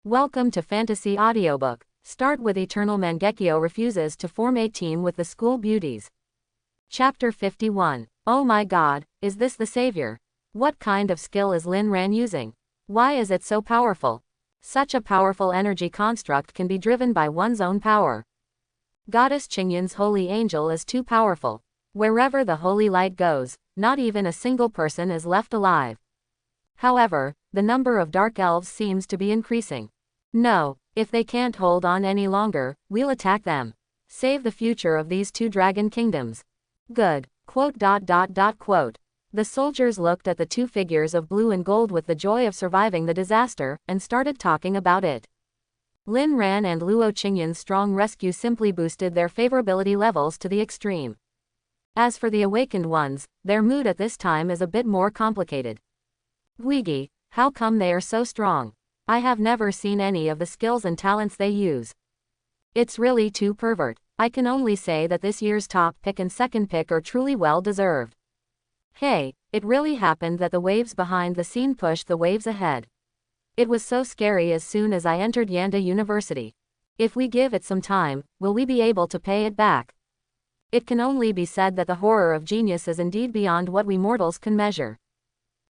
Welcome to Fantasy Audiobook. Start with Eternal Mangekyo refuses to form a team with the school beauties. Chapter 51. Oh my god, is this the savior? What kind of skill is Lin Ran using? Why is it so powerful? Such a powerful energy construct can be driven by one's own power. Goddess Qingyun's holy angel is too powerful. Wherever the holy light goes, not even a single person is left alive. However, the number of dark elves seems to be increasing. No, if they can't hold on any longer, we'll attack them. Save the future of these two dragon kingdoms. Good. Quote. The soldiers looked at the two figures of blue and gold with the joy of surviving the disaster, and started talking about it. Lin Ran and Luo Qingyun's strong rescue simply boosted their favorability levels to the extreme. As for the awakened ones, their mood at this time is a bit more complicated. Guigi, how come they are so strong? I have never seen any of the skills and talents they use. It's really too pervert. I can only say that this year's top pick and second pick are truly well deserved. Hey, it really happened that the waves behind the scene pushed the waves ahead. It was so scary as soon as I entered Yanda University. If we give it some time, will we be able to pay it back? It can only be said that the horror of genius is indeed beyond what we mortals can measure.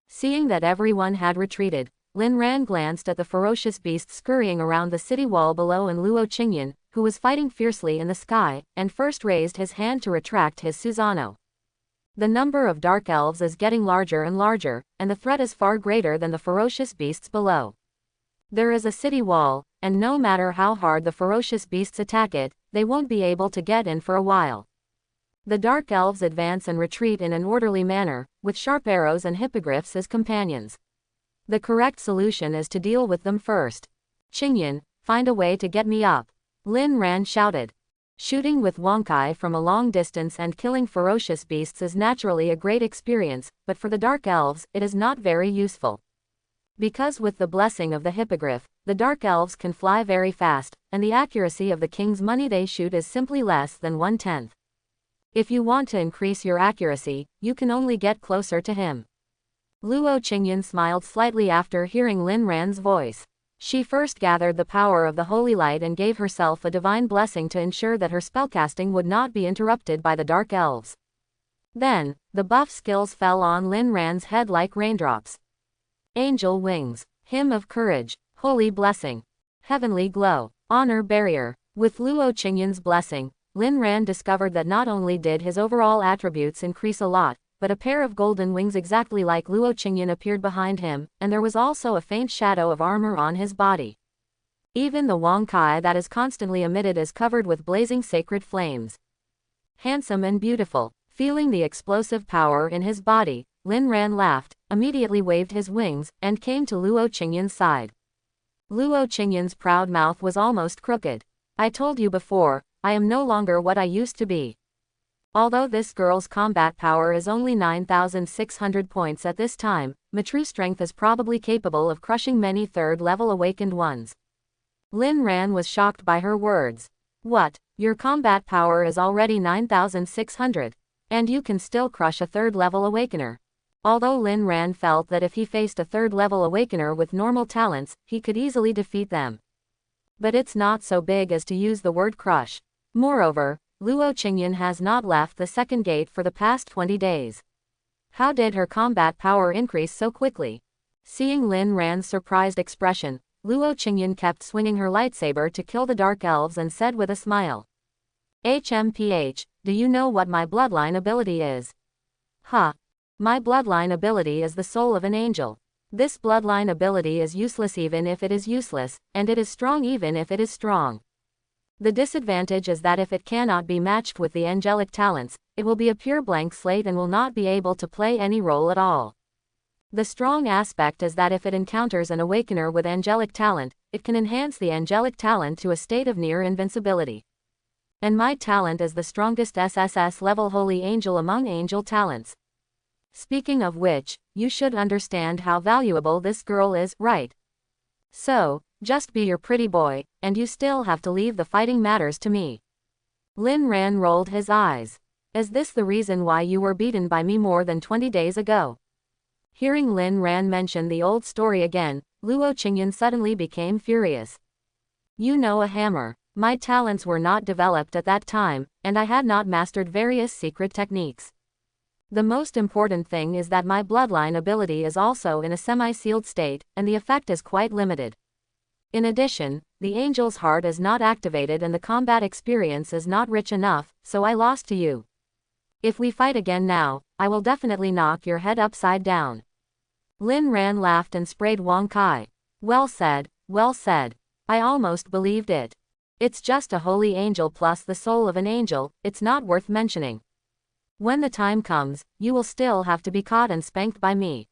Seeing that everyone had retreated, Lin Ran glanced at the ferocious beasts scurrying around the city wall below and Luo Qingyun, who was fighting fiercely in the sky, and first raised his hand to retract his Susanoo. The number of dark elves is getting larger and larger, and the threat is far greater than the ferocious beasts below. There is a city wall, and no matter how hard the ferocious beasts attack it, they won't be able to get in for a while. The dark elves advance and retreat in an orderly manner, with sharp arrows and hippogriffs as companions. The correct solution is to deal with them first. Qingyun, find a way to get me up. Lin Ran shouted. Shooting with Wonkai from a long distance and killing ferocious beasts is naturally a great experience, but for the dark elves, it is not very useful. Because with the blessing of the hippogriff, the dark elves can fly very fast, and the accuracy of the king's money they shoot is simply less than 1/10. If you want to increase your accuracy, you can only get closer to him. Luo Qingyun smiled slightly after hearing Lin Ran's voice. She first gathered the power of the holy light and gave herself a divine blessing to ensure that her spellcasting would not be interrupted by the dark elves. Then, the buff skills fell on Lin Ran's head like raindrops. Angel wings, hymn of courage, holy blessing, heavenly glow, honor barrier. With Luo Qingyun's blessing, Lin Ran discovered that not only did his overall attributes increase a lot, but a pair of golden wings exactly like Luo Qingyun appeared behind him, and there was also a faint shadow of armor on his body. Even the Wonkai that is constantly emitted is covered with blazing sacred flames. Handsome and beautiful, feeling the explosive power in his body, Lin Ran laughed, immediately waved his wings, and came to Luo Qingyun's side. Luo Qingyun's proud mouth was almost crooked. I told you before, I am no longer what I used to be. Although this girl's combat power is only 9,600 points at this time, my true strength is probably capable of crushing many third-level awakened ones. Lin Ran was shocked by her words. What? Your combat power is already 9,600? And you can still crush a third-level awakener? Although Lin Ran felt that if he faced a third-level awakener with normal talents, he could easily defeat them. But it's not so big as to use the word crush. Moreover, Luo Qingyun has not left the second gate for the past 20 days. How did her combat power increase so quickly? Seeing Lin Ran's surprised expression, Luo Qingyun kept swinging her lightsaber to kill the dark elves and said with a smile. HMPH, do you know what my bloodline ability is? Huh. My bloodline ability is the soul of an angel. This bloodline ability is useless even if it is useless, and it is strong even if it is strong. The disadvantage is that if it cannot be matched with the angelic talents, it will be a pure blank slate and will not be able to play any role at all. The strong aspect is that if it encounters an awakener with angelic talent, it can enhance the angelic talent to a state of near invincibility. And my talent is the strongest SSS level holy angel among angel talents. Speaking of which, you should understand how valuable this girl is, right? So, just be your pretty boy, and you still have to leave the fighting matters to me. Lin Ran rolled his eyes. Is this the reason why you were beaten by me more than 20 days ago? Hearing Lin Ran mention the old story again, Luo Qingyan suddenly became furious. You know, a hammer. My talents were not developed at that time, and I had not mastered various secret techniques. The most important thing is that my bloodline ability is also in a semi-sealed state, and the effect is quite limited. In addition, the angel's heart is not activated and the combat experience is not rich enough, so I lost to you. If we fight again now, I will definitely knock your head upside down. Lin Ran laughed and sprayed Wang Kai. Well said, well said. I almost believed it. It's just a holy angel plus the soul of an angel, it's not worth mentioning. When the time comes, you will still have to be caught and spanked by me.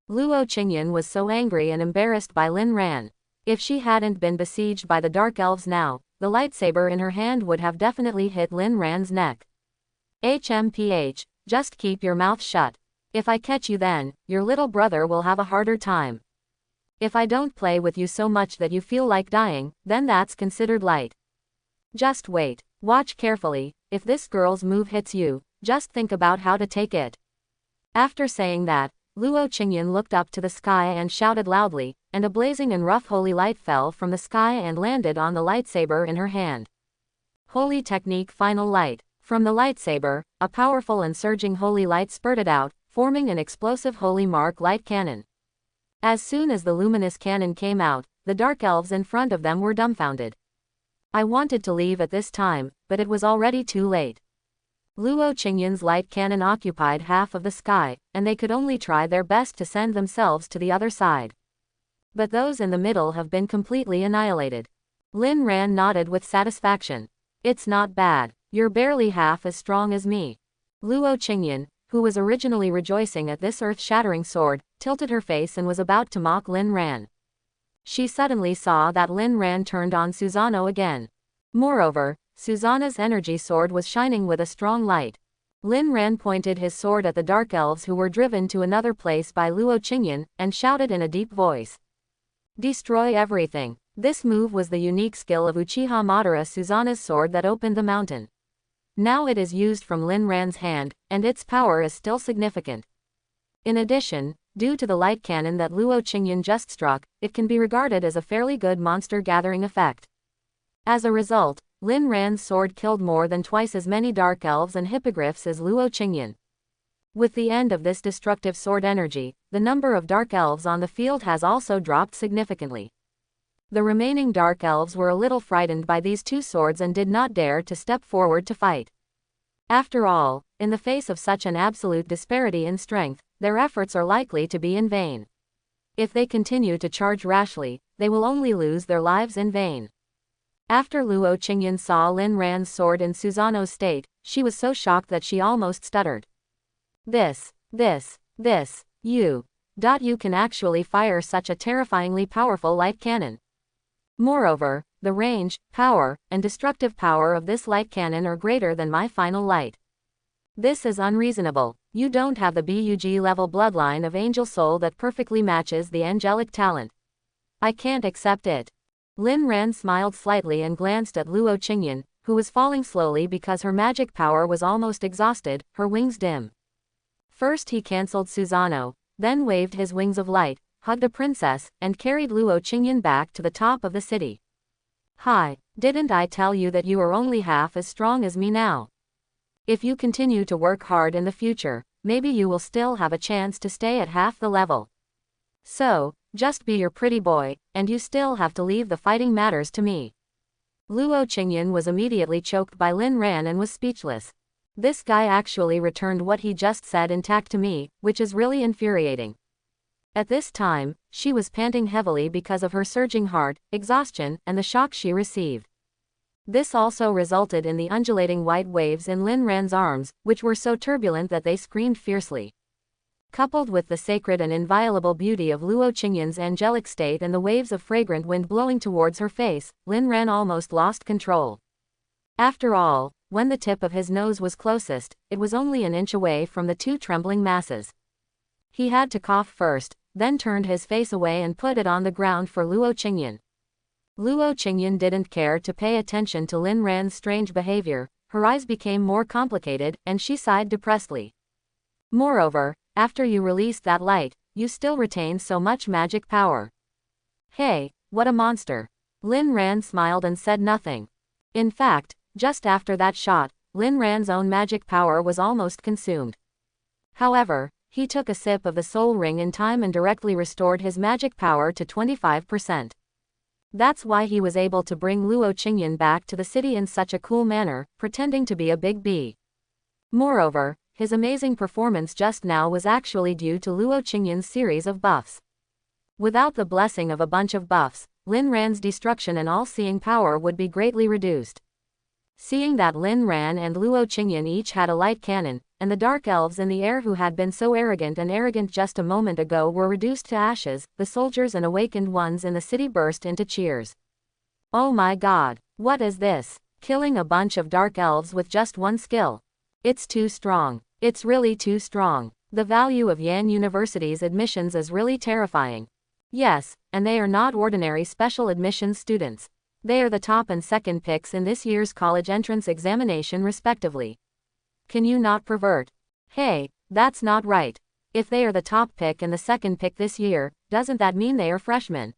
Luo Qingyan was so angry and embarrassed by Lin Ran. If she hadn't been besieged by the dark elves now, the lightsaber in her hand would have definitely hit Lin Ran's neck. HMPH, just keep your mouth shut. If I catch you then, your little brother will have a harder time. If I don't play with you so much that you feel like dying, then that's considered light. Just wait, watch carefully, if this girl's move hits you, just think about how to take it. After saying that, Luo Qingyan looked up to the sky and shouted loudly, and a blazing and rough holy light fell from the sky and landed on the lightsaber in her hand. Holy technique final light. From the lightsaber, a powerful and surging holy light spurted out, forming an explosive holy mark light cannon. As soon as the luminous cannon came out, the dark elves in front of them were dumbfounded. I wanted to leave at this time, but it was already too late. Luo Qingyan's light cannon occupied half of the sky, and they could only try their best to send themselves to the other side. But those in the middle have been completely annihilated. Lin Ran nodded with satisfaction. It's not bad. You're barely half as strong as me. Luo Qingyan, who was originally rejoicing at this earth-shattering sword, tilted her face and was about to mock Lin Ran. She suddenly saw that Lin Ran turned on Susanoo again. Moreover, Susanoo's energy sword was shining with a strong light. Lin Ran pointed his sword at the dark elves who were driven to another place by Luo Qingyan, and shouted in a deep voice. Destroy everything. This move was the unique skill of Uchiha Madara Susanoo's sword that opened the mountain. Now it is used from Lin Ran's hand, and its power is still significant. In addition, due to the light cannon that Luo Qingyan just struck, it can be regarded as a fairly good monster gathering effect. As a result, Lin Ran's sword killed more than twice as many dark elves and hippogriffs as Luo Qingyan. With the end of this destructive sword energy, the number of dark elves on the field has also dropped significantly. The remaining dark elves were a little frightened by these two swords and did not dare to step forward to fight. After all, in the face of such an absolute disparity in strength, their efforts are likely to be in vain. If they continue to charge rashly, they will only lose their lives in vain. After Luo Qingyan saw Lin Ran's sword in Susanoo's state, she was so shocked that she almost stuttered. You can actually fire such a terrifyingly powerful light cannon. Moreover, the range, power, and destructive power of this light cannon are greater than my final light. This is unreasonable. You don't have the BUG level bloodline of angel soul that perfectly matches the angelic talent. I can't accept it. Lin Ran smiled slightly and glanced at Luo Qingyan, who was falling slowly because her magic power was almost exhausted, her wings dim. First he cancelled Susanoo, then waved his wings of light, hugged a princess, and carried Luo Qingyan back to the top of the city. Hi, didn't I tell you that you are only half as strong as me now? If you continue to work hard in the future, maybe you will still have a chance to stay at half the level. So, just be your pretty boy, and you still have to leave the fighting matters to me. Luo Qingyan was immediately choked by Lin Ran and was speechless. This guy actually returned what he just said intact to me, which is really infuriating. At this time, she was panting heavily because of her surging heart, exhaustion, and the shock she received. This also resulted in the undulating white waves in Lin Ran's arms, which were so turbulent that they screamed fiercely. Coupled with the sacred and inviolable beauty of Luo Qingyan's angelic state and the waves of fragrant wind blowing towards her face, Lin Ran almost lost control. After all, when the tip of his nose was closest, it was only an inch away from the two trembling masses. He had to cough first, then turned his face away and put it on the ground for Luo Qingyan. Luo Qingyan didn't care to pay attention to Lin Ran's strange behavior, her eyes became more complicated, and she sighed depressedly. Moreover, after you released that light, you still retain so much magic power. Hey, what a monster. Lin Ran smiled and said nothing. In fact, just after that shot, Lin Ran's own magic power was almost consumed. However, he took a sip of the soul ring in time and directly restored his magic power to 25%. That's why he was able to bring Luo Qingyan back to the city in such a cool manner, pretending to be a big bee. Moreover, his amazing performance just now was actually due to Luo Qingyan's series of buffs. Without the blessing of a bunch of buffs, Lin Ran's destruction and all-seeing power would be greatly reduced. Seeing that Lin Ran and Luo Qingyan each had a light cannon, and the dark elves in the air who had been so arrogant just a moment ago were reduced to ashes, the soldiers and awakened ones in the city burst into cheers. Oh my god, what is this? Killing a bunch of dark elves with just one skill. It's too strong. It's really too strong. The value of Yan University's admissions is really terrifying. Yes, and they are not ordinary special admissions students. They are the top and second picks in this year's college entrance examination respectively. Can you not pervert? Hey, that's not right. If they are the top pick and the second pick this year, doesn't that mean they are freshmen?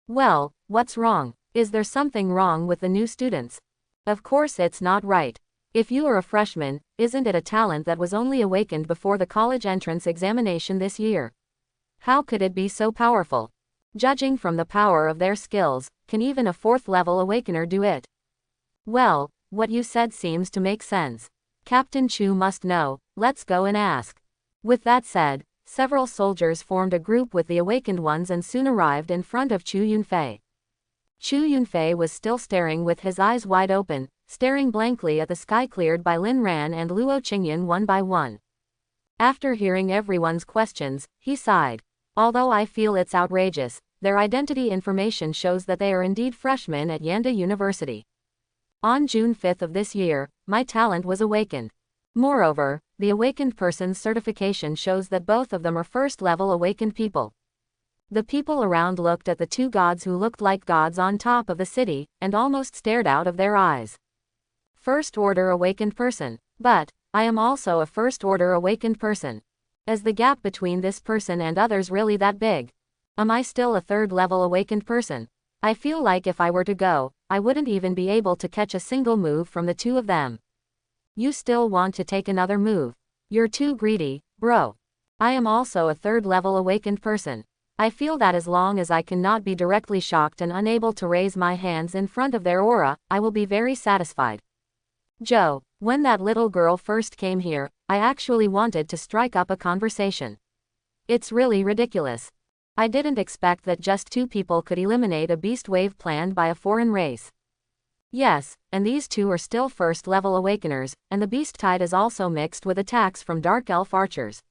Well, what's wrong? Is there something wrong with the new students? Of course it's not right. If you are a freshman, isn't it a talent that was only awakened before the college entrance examination this year? How could it be so powerful? Judging from the power of their skills, can even a 4th level awakener do it? Well, what you said seems to make sense. Captain Chu must know, let's go and ask. With that said, several soldiers formed a group with the awakened ones and soon arrived in front of Chu Yunfei. Chu Yunfei was still staring with his eyes wide open, staring blankly at the sky cleared by Lin Ran and Luo Qingyan one by one. After hearing everyone's questions, he sighed. Although I feel it's outrageous, their identity information shows that they are indeed freshmen at Yanda University. On June 5th of this year, my talent was awakened. Moreover, the awakened person's certification shows that both of them are first-level awakened people. The people around looked at the two gods who looked like gods on top of the city, and almost stared out of their eyes. First-order awakened person. But, I am also a first-order awakened person. Is the gap between this person and others really that big? Am I still a third-level awakened person? I feel like if I were to go, I wouldn't even be able to catch a single move from the two of them. You still want to take another move? You're too greedy, bro. I am also a third-level awakened person. I feel that as long as I cannot be directly shocked and unable to raise my hands in front of their aura, I will be very satisfied. Joe, when that little girl first came here, I actually wanted to strike up a conversation. It's really ridiculous. I didn't expect that just 2 people could eliminate a beast wave planned by a foreign race. Yes, and these 2 are still first-level awakeners, and the beast tide is also mixed with attacks from dark elf archers.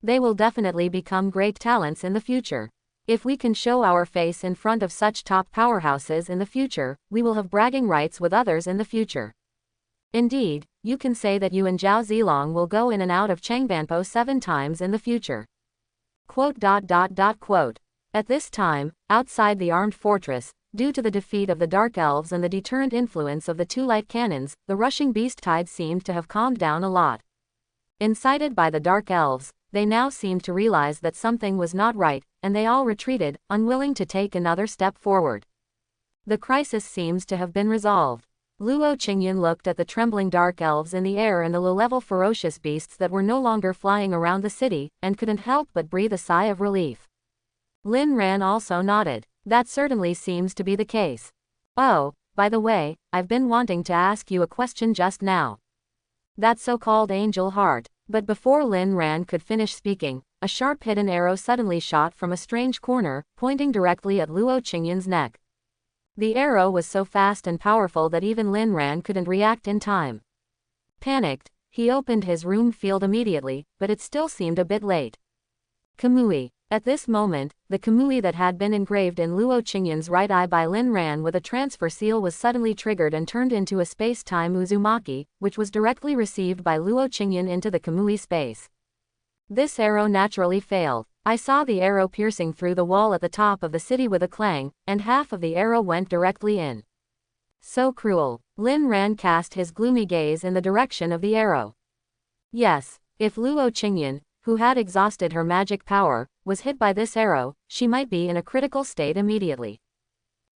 They will definitely become great talents in the future. If we can show our face in front of such top powerhouses in the future, we will have bragging rights with others in the future. Indeed, you can say that you and Zhao Zilong will go in and out of Changbanpo 7 times in the future. Quote. At this time, outside the armed fortress, due to the defeat of the Dark Elves and the deterrent influence of the 2 light cannons, the rushing beast tide seemed to have calmed down a lot. Incited by the Dark Elves, they now seemed to realize that something was not right, and they all retreated, unwilling to take another step forward. The crisis seems to have been resolved. Luo Qingyan looked at the trembling dark elves in the air and the low-level ferocious beasts that were no longer flying around the city, and couldn't help but breathe a sigh of relief. Lin Ran also nodded. That certainly seems to be the case. Oh, by the way, I've been wanting to ask you a question just now. That so-called angel heart. But before Lin Ran could finish speaking, a sharp hidden arrow suddenly shot from a strange corner, pointing directly at Luo Qingyan's neck. The arrow was so fast and powerful that even Lin Ran couldn't react in time. Panicked, he opened his rune field immediately, but it still seemed a bit late. Kamui. At this moment, the kamui that had been engraved in Luo Qingyan's right eye by Lin Ran with a transfer seal was suddenly triggered and turned into a space-time Uzumaki, which was directly received by Luo Qingyan into the kamui space. This arrow naturally failed. I saw the arrow piercing through the wall at the top of the city with a clang, and half of the arrow went directly in. So cruel. Lin Ran cast his gloomy gaze in the direction of the arrow. Yes, if Luo Qingyan, who had exhausted her magic power, was hit by this arrow, she might be in a critical state immediately.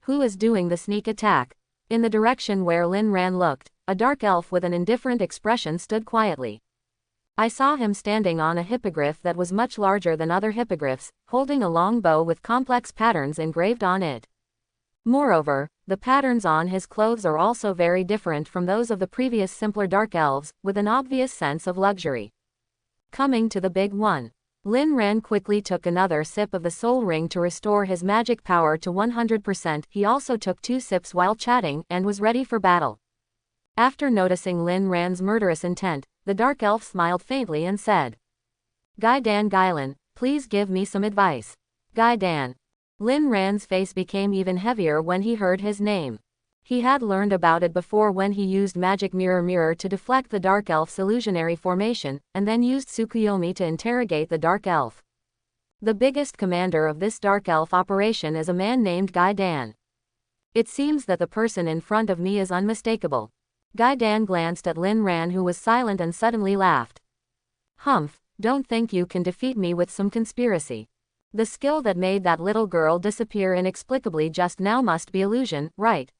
Who is doing the sneak attack? In the direction where Lin Ran looked, a dark elf with an indifferent expression stood quietly. I saw him standing on a hippogriff that was much larger than other hippogriffs, holding a long bow with complex patterns engraved on it. Moreover, the patterns on his clothes are also very different from those of the previous simpler dark elves, with an obvious sense of luxury. Coming to the big one. Lin Ran quickly took another sip of the soul ring to restore his magic power to 100%. He also took 2 sips while chatting, and was ready for battle. After noticing Lin Ran's murderous intent, the dark elf smiled faintly and said, "Gai Dan Gailan, please give me some advice." Gai Dan. Lin Ran's face became even heavier when he heard his name. He had learned about it before when he used magic mirror to deflect the dark elf's illusionary formation, and then used Tsukuyomi to interrogate the dark elf. The biggest commander of this dark elf operation is a man named Gai Dan. It seems that the person in front of me is unmistakable. Gai Dan glanced at Lin Ran, who was silent, and suddenly laughed. "Humph, don't think you can defeat me with some conspiracy. The skill that made that little girl disappear inexplicably just now must be illusion, right?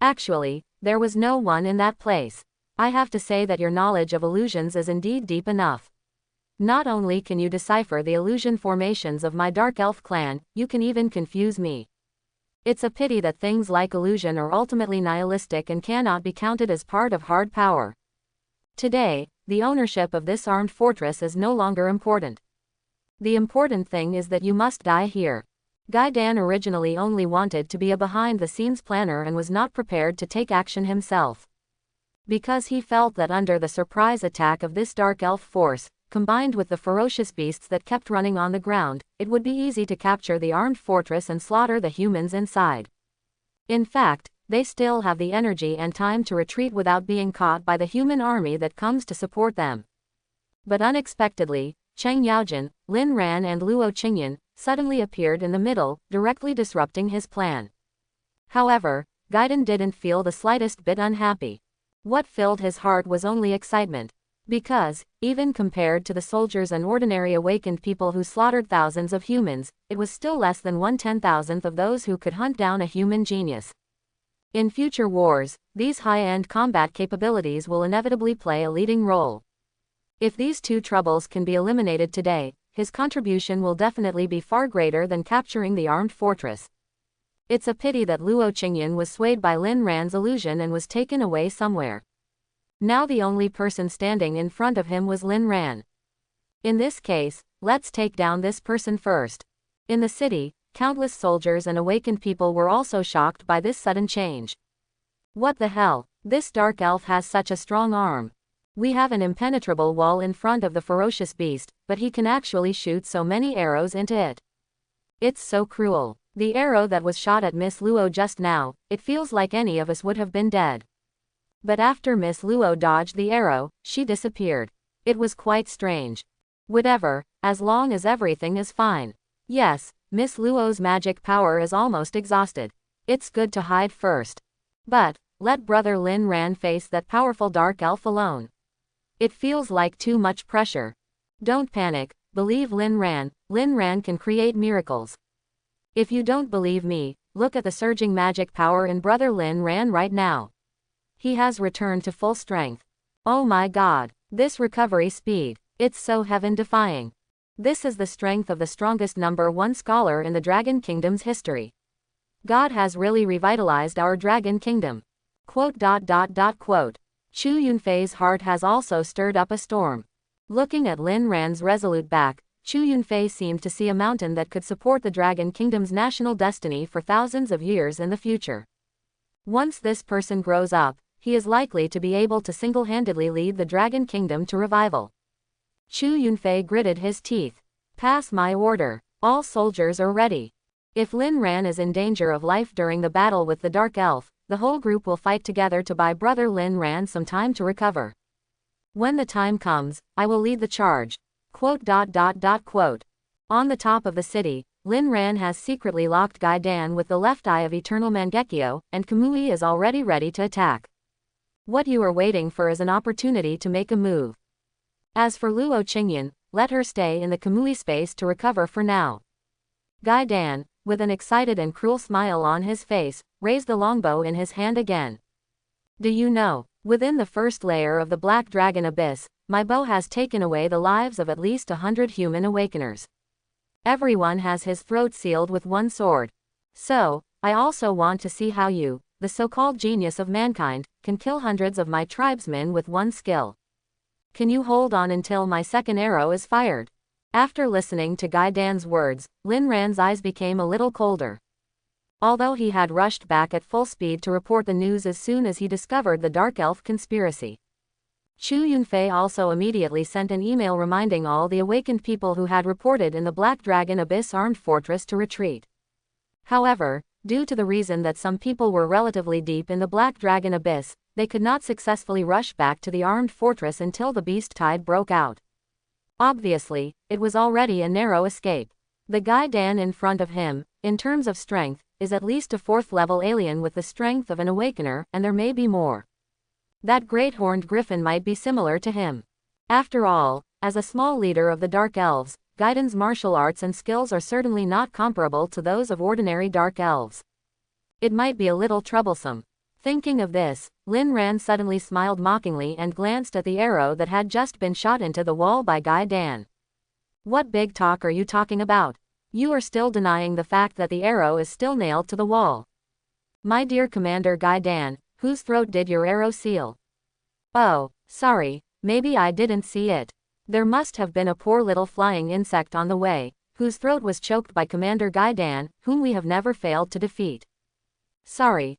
Actually, there was no one in that place. I have to say that your knowledge of illusions is indeed deep enough. Not only can you decipher the illusion formations of my dark elf clan, you can even confuse me. It's a pity that things like illusion are ultimately nihilistic and cannot be counted as part of hard power. Today, the ownership of this armed fortress is no longer important. The important thing is that you must die here." Gai Dan originally only wanted to be a behind-the-scenes planner and was not prepared to take action himself. Because he felt that under the surprise attack of this dark elf force, combined with the ferocious beasts that kept running on the ground, it would be easy to capture the armed fortress and slaughter the humans inside. In fact, they still have the energy and time to retreat without being caught by the human army that comes to support them. But unexpectedly, Cheng Yaojin, Lin Ran and Luo Qingyan suddenly appeared in the middle, directly disrupting his plan. However, Gaiden didn't feel the slightest bit unhappy. What filled his heart was only excitement. Because, even compared to the soldiers and ordinary awakened people who slaughtered thousands of humans, it was still less than 1/10,000th of those who could hunt down a human genius. In future wars, these high-end combat capabilities will inevitably play a leading role. If these two troubles can be eliminated today, his contribution will definitely be far greater than capturing the armed fortress. It's a pity that Luo Qingyan was swayed by Lin Ran's illusion and was taken away somewhere. Now the only person standing in front of him was Lin Ran. In this case, let's take down this person first. In the city, countless soldiers and awakened people were also shocked by this sudden change. What the hell? This dark elf has such a strong arm. We have an impenetrable wall in front of the ferocious beast, but he can actually shoot so many arrows into it. It's so cruel. The arrow that was shot at Miss Luo just now, it feels like any of us would have been dead. But after Miss Luo dodged the arrow, she disappeared. It was quite strange. Whatever, as long as everything is fine. Yes, Miss Luo's magic power is almost exhausted. It's good to hide first. But, let Brother Lin Ran face that powerful dark elf alone. It feels like too much pressure. Don't panic, believe Lin Ran. Lin Ran can create miracles. If you don't believe me, look at the surging magic power in Brother Lin Ran right now. He has returned to full strength. Oh my god, this recovery speed, it's so heaven-defying. This is the strength of the strongest #1 scholar in the Dragon Kingdom's history. God has really revitalized our Dragon Kingdom. Quote. Chu Yunfei's heart has also stirred up a storm. Looking at Lin Ran's resolute back, Chu Yunfei seemed to see a mountain that could support the Dragon Kingdom's national destiny for thousands of years in the future. Once this person grows up, he is likely to be able to single-handedly lead the Dragon Kingdom to revival. Chu Yunfei gritted his teeth. Pass my order. All soldiers are ready. If Lin Ran is in danger of life during the battle with the Dark Elf, the whole group will fight together to buy Brother Lin Ran some time to recover. When the time comes, I will lead the charge. Quote. On the top of the city, Lin Ran has secretly locked Gai Dan with the left eye of Eternal Mangekyo, and Kamui is already ready to attack. What you are waiting for is an opportunity to make a move. As for Luo Qingyan, let her stay in the Kamui space to recover for now. Gai Dan, with an excited and cruel smile on his face, raised the longbow in his hand again. Do you know, within the first layer of the Black Dragon Abyss, my bow has taken away the lives of at least 100 human awakeners. Everyone has his throat sealed with one sword. So, I also want to see how you, the so-called genius of mankind, can kill hundreds of my tribesmen with one skill. Can you hold on until my second arrow is fired? After listening to Gai Dan's words, Lin Ran's eyes became a little colder. Although he had rushed back at full speed to report the news as soon as he discovered the Dark Elf conspiracy. Chu Yunfei also immediately sent an email reminding all the awakened people who had reported in the Black Dragon Abyss armed fortress to retreat. However, due to the reason that some people were relatively deep in the Black Dragon Abyss, they could not successfully rush back to the armed fortress until the beast tide broke out. Obviously, it was already a narrow escape. The Gai Dan in front of him, in terms of strength, is at least a 4th-level alien with the strength of an awakener, and there may be more. That great horned griffin might be similar to him. After all, as a small leader of the Dark Elves, Gaiden's martial arts and skills are certainly not comparable to those of ordinary Dark Elves. It might be a little troublesome. Thinking of this, Lin Ran suddenly smiled mockingly and glanced at the arrow that had just bin shot into the wall by Gai Dan. What big talk are you talking about? You are still denying the fact that the arrow is still nailed to the wall. My dear Commander Gai Dan, whose throat did your arrow seal? Oh, sorry, maybe I didn't see it. There must have been a poor little flying insect on the way, whose throat was choked by Commander Gai Dan, whom we have never failed to defeat. Sorry,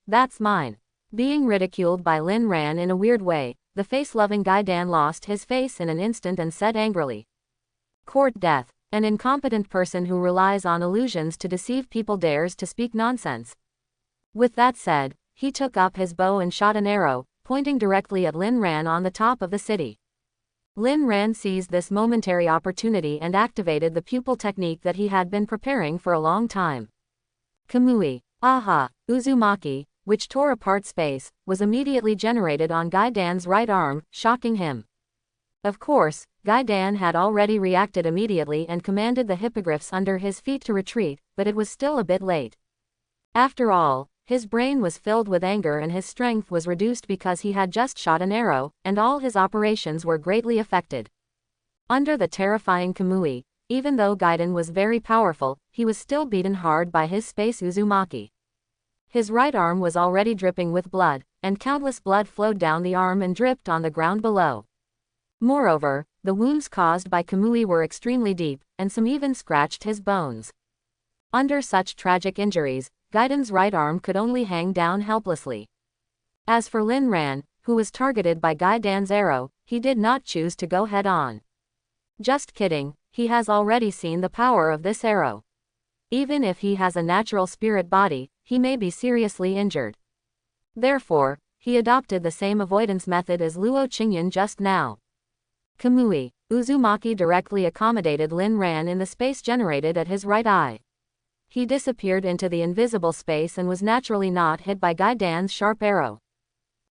that's mine. Being ridiculed by Lin Ran in a weird way, the face-loving Gai Dan lost his face in an instant and said angrily. Court death. An incompetent person who relies on illusions to deceive people dares to speak nonsense. With that said, he took up his bow and shot an arrow, pointing directly at Lin Ran on the top of the city. Lin Ran seized this momentary opportunity and activated the pupil technique that he had been preparing for a long time. Kamui, Aha, Uzumaki, which tore apart space, was immediately generated on Gai Dan's right arm, shocking him. Of course, Gai Dan had already reacted immediately and commanded the hippogriffs under his feet to retreat, but it was still a bit late. After all, his brain was filled with anger and his strength was reduced because he had just shot an arrow, and all his operations were greatly affected. Under the terrifying Kamui, even though Gaiden was very powerful, he was still beaten hard by his space Uzumaki. His right arm was already dripping with blood, and countless blood flowed down the arm and dripped on the ground below. Moreover, the wounds caused by Kamui were extremely deep, and some even scratched his bones. Under such tragic injuries, Gaiden's right arm could only hang down helplessly. As for Lin Ran, who was targeted by Gai Dan's arrow, he did not choose to go head-on. Just kidding, he has already seen the power of this arrow. Even if he has a natural spirit body, he may be seriously injured. Therefore, he adopted the same avoidance method as Luo Qingyan just now. Kamui, Uzumaki directly accommodated Lin Ran in the space generated at his right eye. He disappeared into the invisible space and was naturally not hit by Gai Dan's sharp arrow.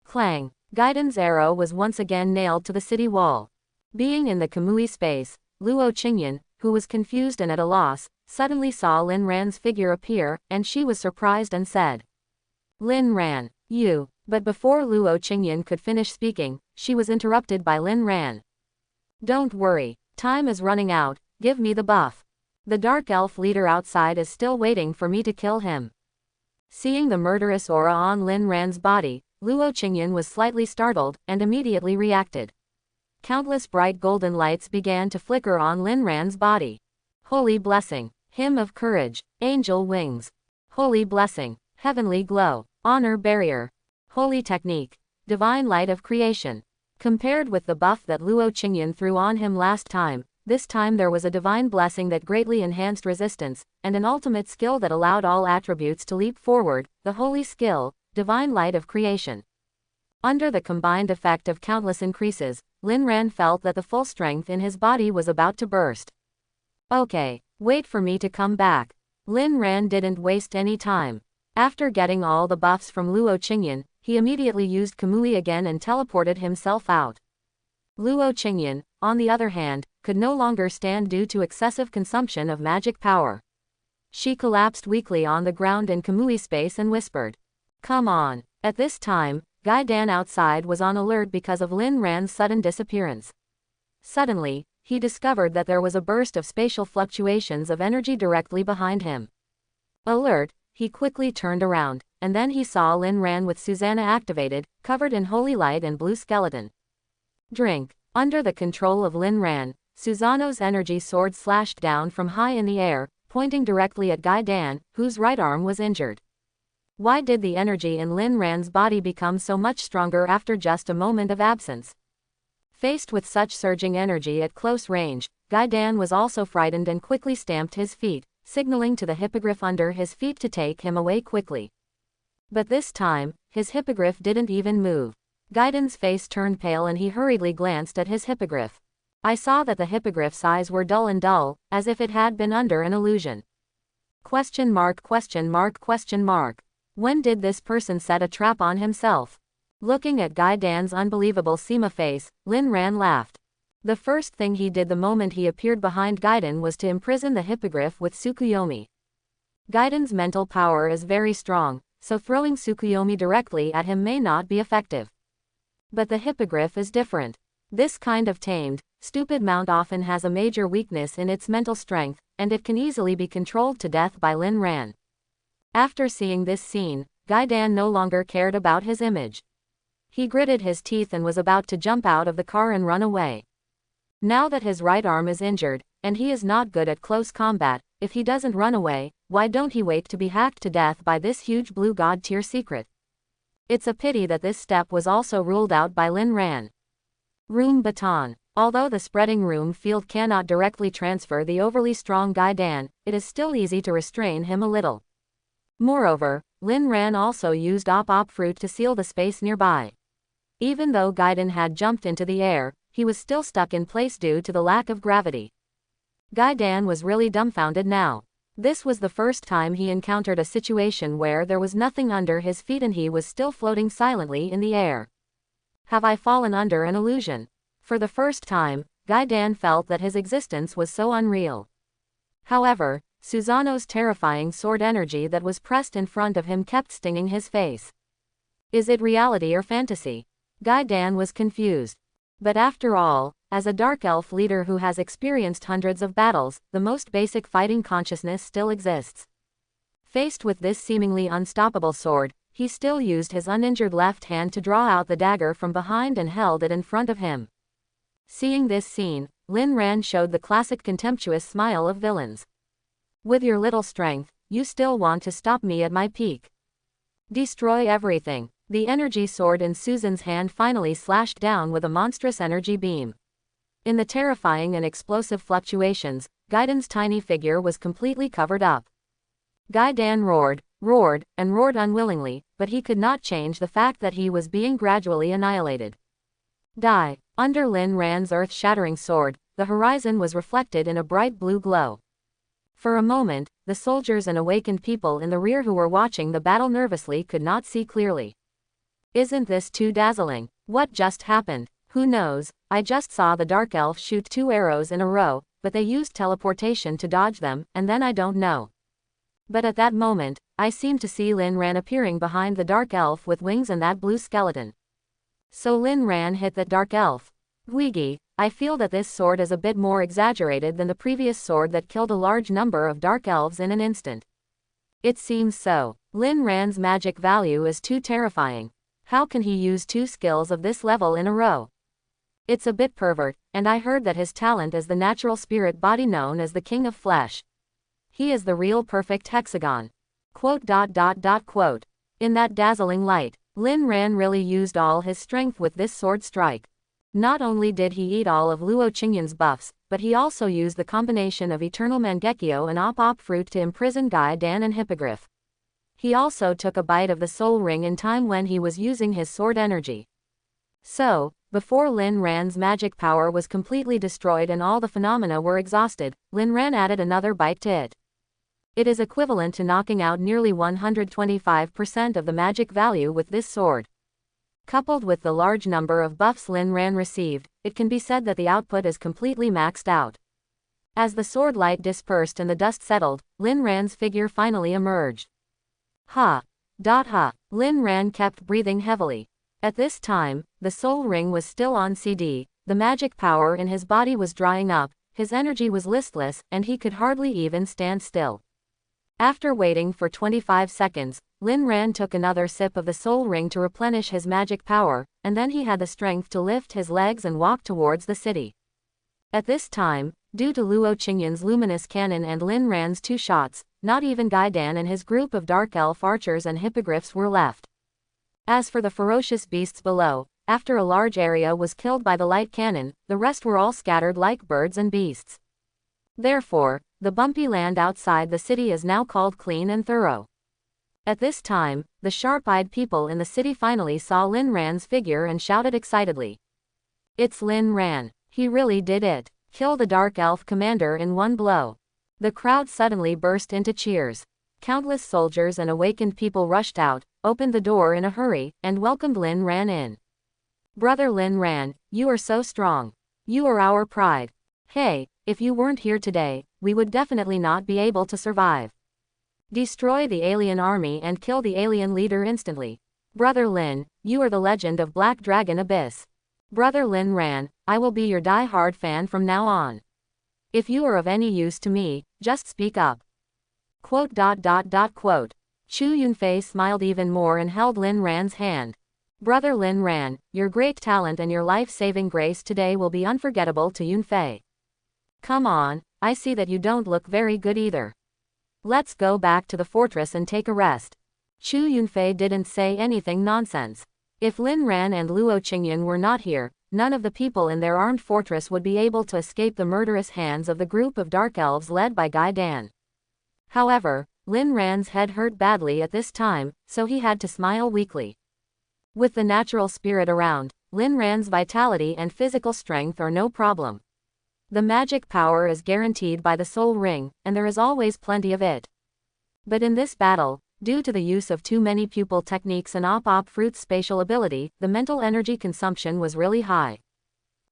Clang! Gaiden's arrow was once again nailed to the city wall. Being in the Kamui space, Luo Qingyan, who was confused and at a loss, suddenly saw Lin Ran's figure appear, and she was surprised and said, Lin Ran, you. But before Luo Qingyan could finish speaking, she was interrupted by Lin Ran. Don't worry, time is running out, give me the buff. The Dark Elf leader outside is still waiting for me to kill him. Seeing the murderous aura on Lin Ran's body, Luo Qingyan was slightly startled, and immediately reacted. Countless bright golden lights began to flicker on Lin Ran's body. Holy blessing, hymn of courage, angel wings. Holy blessing, heavenly glow, honor barrier. Holy technique, divine light of creation. Compared with the buff that Luo Qingyan threw on him last time, this time there was a divine blessing that greatly enhanced resistance, and an ultimate skill that allowed all attributes to leap forward, the holy skill, divine light of creation. Under the combined effect of countless increases, Lin Ran felt that the full strength in his body was about to burst. Okay, wait for me to come back. Lin Ran didn't waste any time. After getting all the buffs from Luo Qingyan, he immediately used Kamui again and teleported himself out. Luo Qingyan, on the other hand, could no longer stand due to excessive consumption of magic power. She collapsed weakly on the ground in Kamui space and whispered, "Come on." At this time, Guy Dan outside was on alert because of Lin Ran's sudden disappearance. Suddenly, he discovered that there was a burst of spatial fluctuations of energy directly behind him. Alert, he quickly turned around, and then he saw Lin Ran with Susanna activated, covered in holy light and blue skeleton. Drink. Under the control of Lin Ran, Susanno's energy sword slashed down from high in the air, pointing directly at Guy Dan, whose right arm was injured. Why did the energy in Lin Ran's body become so much stronger after just a moment of absence? Faced with such surging energy at close range, Guy Dan was also frightened and quickly stamped his feet, signaling to the hippogriff under his feet to take him away quickly. But this time, his hippogriff didn't even move. Gaiden's face turned pale and he hurriedly glanced at his hippogriff. I saw that the hippogriff's eyes were dull and dull, as if it had been under an illusion. Question mark, question mark, question mark. When did this person set a trap on himself? Looking at Guy Dan's unbelievable Sema face, Lin Ran laughed. The first thing he did the moment he appeared behind Gaiden was to imprison the hippogriff with Tsukuyomi. Gaiden's mental power is very strong, so throwing Tsukuyomi directly at him may not be effective. But the hippogriff is different. This kind of tamed, stupid mount often has a major weakness in its mental strength, and it can easily be controlled to death by Lin Ran. After seeing this scene, Guy Dan no longer cared about his image. He gritted his teeth and was about to jump out of the car and run away. Now that his right arm is injured, and he is not good at close combat, if he doesn't run away, why don't he wait to be hacked to death by this huge blue god tier secret? It's a pity that this step was also ruled out by Lin Ran. Room baton. Although the spreading room field cannot directly transfer the overly strong Guy Dan, it is still easy to restrain him a little. Moreover, Lin Ran also used op fruit to seal the space nearby. Even though Gaiden had jumped into the air, he was still stuck in place due to the lack of gravity. Guy Dan was really dumbfounded now. This was the first time he encountered a situation where there was nothing under his feet and he was still floating silently in the air. Have I fallen under an illusion? For the first time, Guy Dan felt that his existence was so unreal. However, Susanno's terrifying sword energy that was pressed in front of him kept stinging his face. Is it reality or fantasy? Guy Dan was confused. But after all, as a dark elf leader who has experienced hundreds of battles, the most basic fighting consciousness still exists. Faced with this seemingly unstoppable sword, he still used his uninjured left hand to draw out the dagger from behind and held it in front of him. Seeing this scene, Lin Ran showed the classic contemptuous smile of villains. With your little strength, you still want to stop me at my peak. Destroy everything. The energy sword in Susan's hand finally slashed down with a monstrous energy beam. In the terrifying and explosive fluctuations, Gaiden's tiny figure was completely covered up. Guy Dan roared, and roared unwillingly, but he could not change the fact that he was being gradually annihilated. Die. Under Lin Ran's earth-shattering sword, the horizon was reflected in a bright blue glow. For a moment, the soldiers and awakened people in the rear who were watching the battle nervously could not see clearly. Isn't this too dazzling? What just happened? Who knows? I just saw the dark elf shoot 2 arrows in a row, but they used teleportation to dodge them, and then I don't know. But at that moment, I seemed to see Lin Ran appearing behind the dark elf with wings and that blue skeleton. So Lin Ran hit that dark elf. Weegi, I feel that this sword is a bit more exaggerated than the previous sword that killed a large number of dark elves in an instant. It seems so. Lin Ran's magic value is too terrifying. How can he use 2 skills of this level in a row? It's a bit pervert, and I heard that his talent is the natural spirit body known as the King of Flesh. He is the real perfect hexagon. Quote. In that dazzling light, Lin Ran really used all his strength with this sword strike. Not only did he eat all of Luo Qingyan's buffs, but he also used the combination of Eternal Mangekyo and op fruit to imprison Guy Dan and Hippogriff. He also took a bite of the soul ring in time when he was using his sword energy. So, before Lin Ran's magic power was completely destroyed and all the phenomena were exhausted, Lin Ran added another bite to it. It is equivalent to knocking out nearly 125% of the magic value with this sword. Coupled with the large number of buffs Lin Ran received, it can be said that the output is completely maxed out. As the sword light dispersed and the dust settled, Lin Ran's figure finally emerged. Ha! Ha! Lin Ran kept breathing heavily. At this time, the soul ring was still on CD, the magic power in his body was drying up, his energy was listless, and he could hardly even stand still. After waiting for 25 seconds, Lin Ran took another sip of the soul ring to replenish his magic power, and then he had the strength to lift his legs and walk towards the city. At this time, due to Luo Qingyan's luminous cannon and Lin Ran's 2 shots, not even Gai Dan and his group of dark elf archers and hippogriffs were left. As for the ferocious beasts below, after a large area was killed by the light cannon, the rest were all scattered like birds and beasts. Therefore, the bumpy land outside the city is now called clean and thorough. At this time, the sharp-eyed people in the city finally saw Lin Ran's figure and shouted excitedly. It's Lin Ran. He really did it. Kill the Dark Elf commander in one blow. The crowd suddenly burst into cheers. Countless soldiers and awakened people rushed out, opened the door in a hurry, and welcomed Lin Ran in. Brother Lin Ran, you are so strong. You are our pride. Hey, if you weren't here today, we would definitely not be able to survive. Destroy the alien army and kill the alien leader instantly. Brother Lin, you are the legend of Black Dragon Abyss. Brother Lin Ran, I will be your die-hard fan from now on. If you are of any use to me, just speak up. Quote. Chu Yunfei smiled even more and held Lin Ran's hand. Brother Lin Ran, your great talent and your life-saving grace today will be unforgettable to Yunfei. Come on, I see that you don't look very good either. Let's go back to the fortress and take a rest. Chu Yunfei didn't say anything nonsense. If Lin Ran and Luo Qingyan were not here, none of the people in their armed fortress would be able to escape the murderous hands of the group of dark elves led by Gai Dan. However, Lin Ran's head hurt badly at this time, so he had to smile weakly. With the natural spirit around, Lin Ran's vitality and physical strength are no problem. The magic power is guaranteed by the soul ring, and there is always plenty of it. But in this battle, due to the use of too many pupil techniques and op fruit's spatial ability, the mental energy consumption was really high.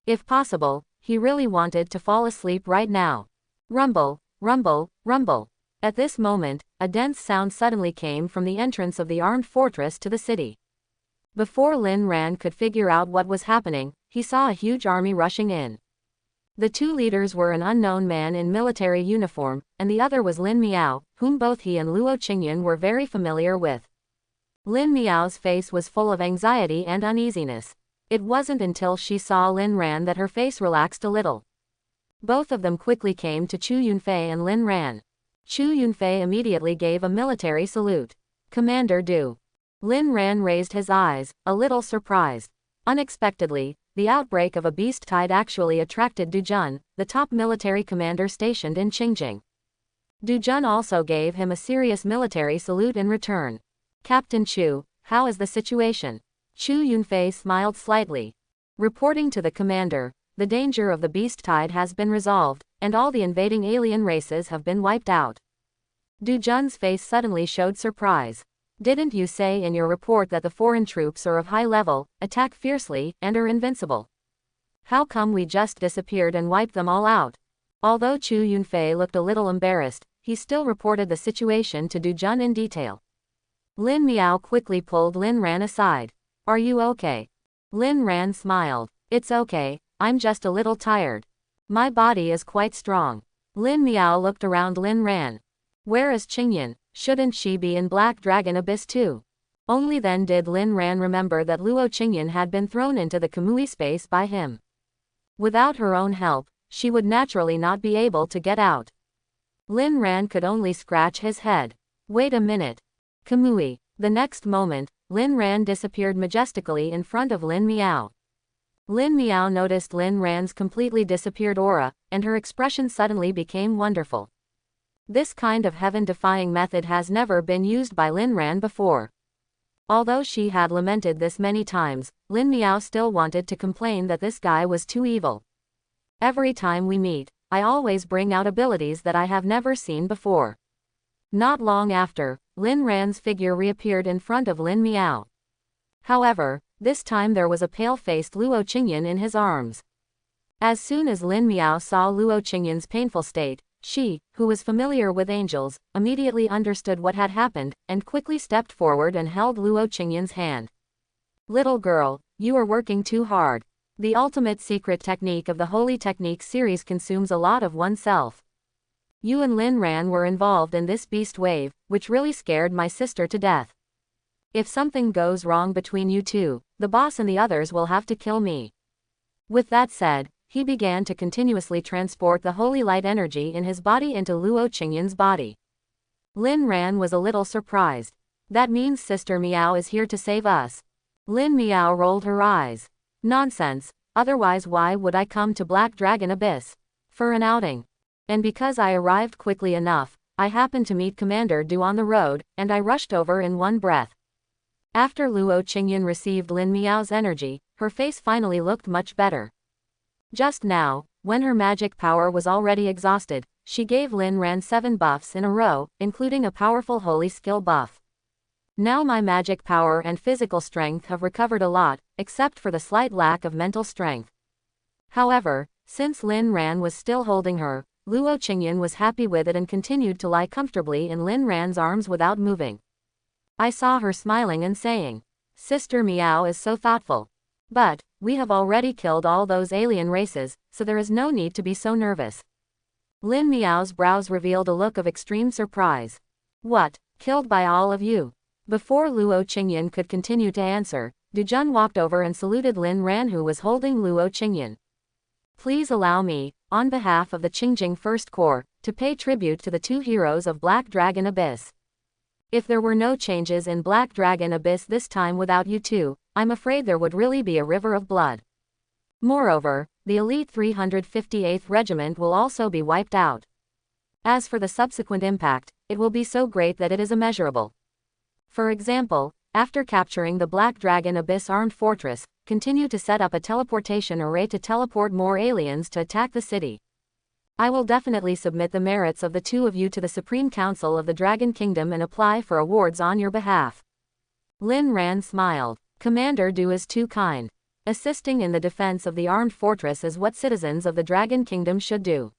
If possible, he really wanted to fall asleep right now. Rumble, rumble, rumble. At this moment, a dense sound suddenly came from the entrance of the armed fortress to the city. Before Lin Ran could figure out what was happening, he saw a huge army rushing in. The 2 leaders were an unknown man in military uniform, and the other was Lin Miao, whom both he and Luo Qingyan were very familiar with. Lin Miao's face was full of anxiety and uneasiness. It wasn't until she saw Lin Ran that her face relaxed a little. Both of them quickly came to Chu Yunfei and Lin Ran. Chu Yunfei immediately gave a military salute. Commander Du. Lin Ran raised his eyes, a little surprised. Unexpectedly, the outbreak of a beast tide actually attracted Du Jun, the top military commander stationed in Qingjing. Du Jun also gave him a serious military salute in return. Captain Chu, how is the situation? Chu Yunfei smiled slightly. Reporting to the commander, the danger of the beast tide has been resolved, and all the invading alien races have been wiped out. Du Jun's face suddenly showed surprise. Didn't you say in your report that the foreign troops are of high level, attack fiercely, and are invincible? How come we just disappeared and wiped them all out? Although Chu Yunfei looked a little embarrassed, he still reported the situation to Du Jun in detail. Lin Miao quickly pulled Lin Ran aside. Are you okay? Lin Ran smiled. It's okay, I'm just a little tired. My body is quite strong. Lin Miao looked around Lin Ran. Where is Qingyan? Shouldn't she be in Black Dragon Abyss too? Only then did Lin Ran remember that Luo Qingyan had been thrown into the Kamui space by him. Without her own help, she would naturally not be able to get out. Lin Ran could only scratch his head. Wait a minute. Kamui. The next moment, Lin Ran disappeared majestically in front of Lin Miao. Lin Miao noticed Lin Ran's completely disappeared aura, and her expression suddenly became wonderful. This kind of heaven-defying method has never been used by Lin Ran before. Although she had lamented this many times, Lin Miao still wanted to complain that this guy was too evil. Every time we meet, I always bring out abilities that I have never seen before. Not long after, Lin Ran's figure reappeared in front of Lin Miao. However, This time there was a pale-faced Luo Qingyan in his arms. As soon as Lin Miao saw Luo Qingyan's painful state, she, who was familiar with angels, immediately understood what had happened, and quickly stepped forward and held Luo Qingyan's hand. Little girl, you are working too hard. The ultimate secret technique of the Holy Technique series consumes a lot of oneself. You and Lin Ran were involved in this beast wave, which really scared my sister to death. If something goes wrong between you two, the boss and the others will have to kill me. With that said, he began to continuously transport the holy light energy in his body into Luo Qingyan's body. Lin Ran was a little surprised. That means Sister Miao is here to save us. Lin Miao rolled her eyes. Nonsense, otherwise why would I come to Black Dragon Abyss? For an outing. And because I arrived quickly enough, I happened to meet Commander Du on the road, and I rushed over in one breath. After Luo Qingyan received Lin Miao's energy, her face finally looked much better. Just now, when her magic power was already exhausted, she gave Lin Ran 7 buffs in a row, including a powerful holy skill buff. Now my magic power and physical strength have recovered a lot, except for the slight lack of mental strength. However, since Lin Ran was still holding her, Luo Qingyan was happy with it and continued to lie comfortably in Lin Ran's arms without moving. I saw her smiling and saying, "Sister Miao is so thoughtful. But, we have already killed all those alien races, so there is no need to be so nervous." Lin Miao's brows revealed a look of extreme surprise. What, killed by all of you? Before Luo Qingyan could continue to answer, Du Jun walked over and saluted Lin Ran, who was holding Luo Qingyan. Please allow me, on behalf of the Qingjing First Corps, to pay tribute to the 2 heroes of Black Dragon Abyss. If there were no changes in Black Dragon Abyss this time without you two, I'm afraid there would really be a river of blood. Moreover, the elite 358th Regiment will also be wiped out. As for the subsequent impact, it will be so great that it is immeasurable. For example, after capturing the Black Dragon Abyss armed fortress, continue to set up a teleportation array to teleport more aliens to attack the city. I will definitely submit the merits of the 2 of you to the Supreme Council of the Dragon Kingdom and apply for awards on your behalf. Lin Ran smiled. Commander Du is too kind. Assisting in the defense of the armed fortress is what citizens of the Dragon Kingdom should do.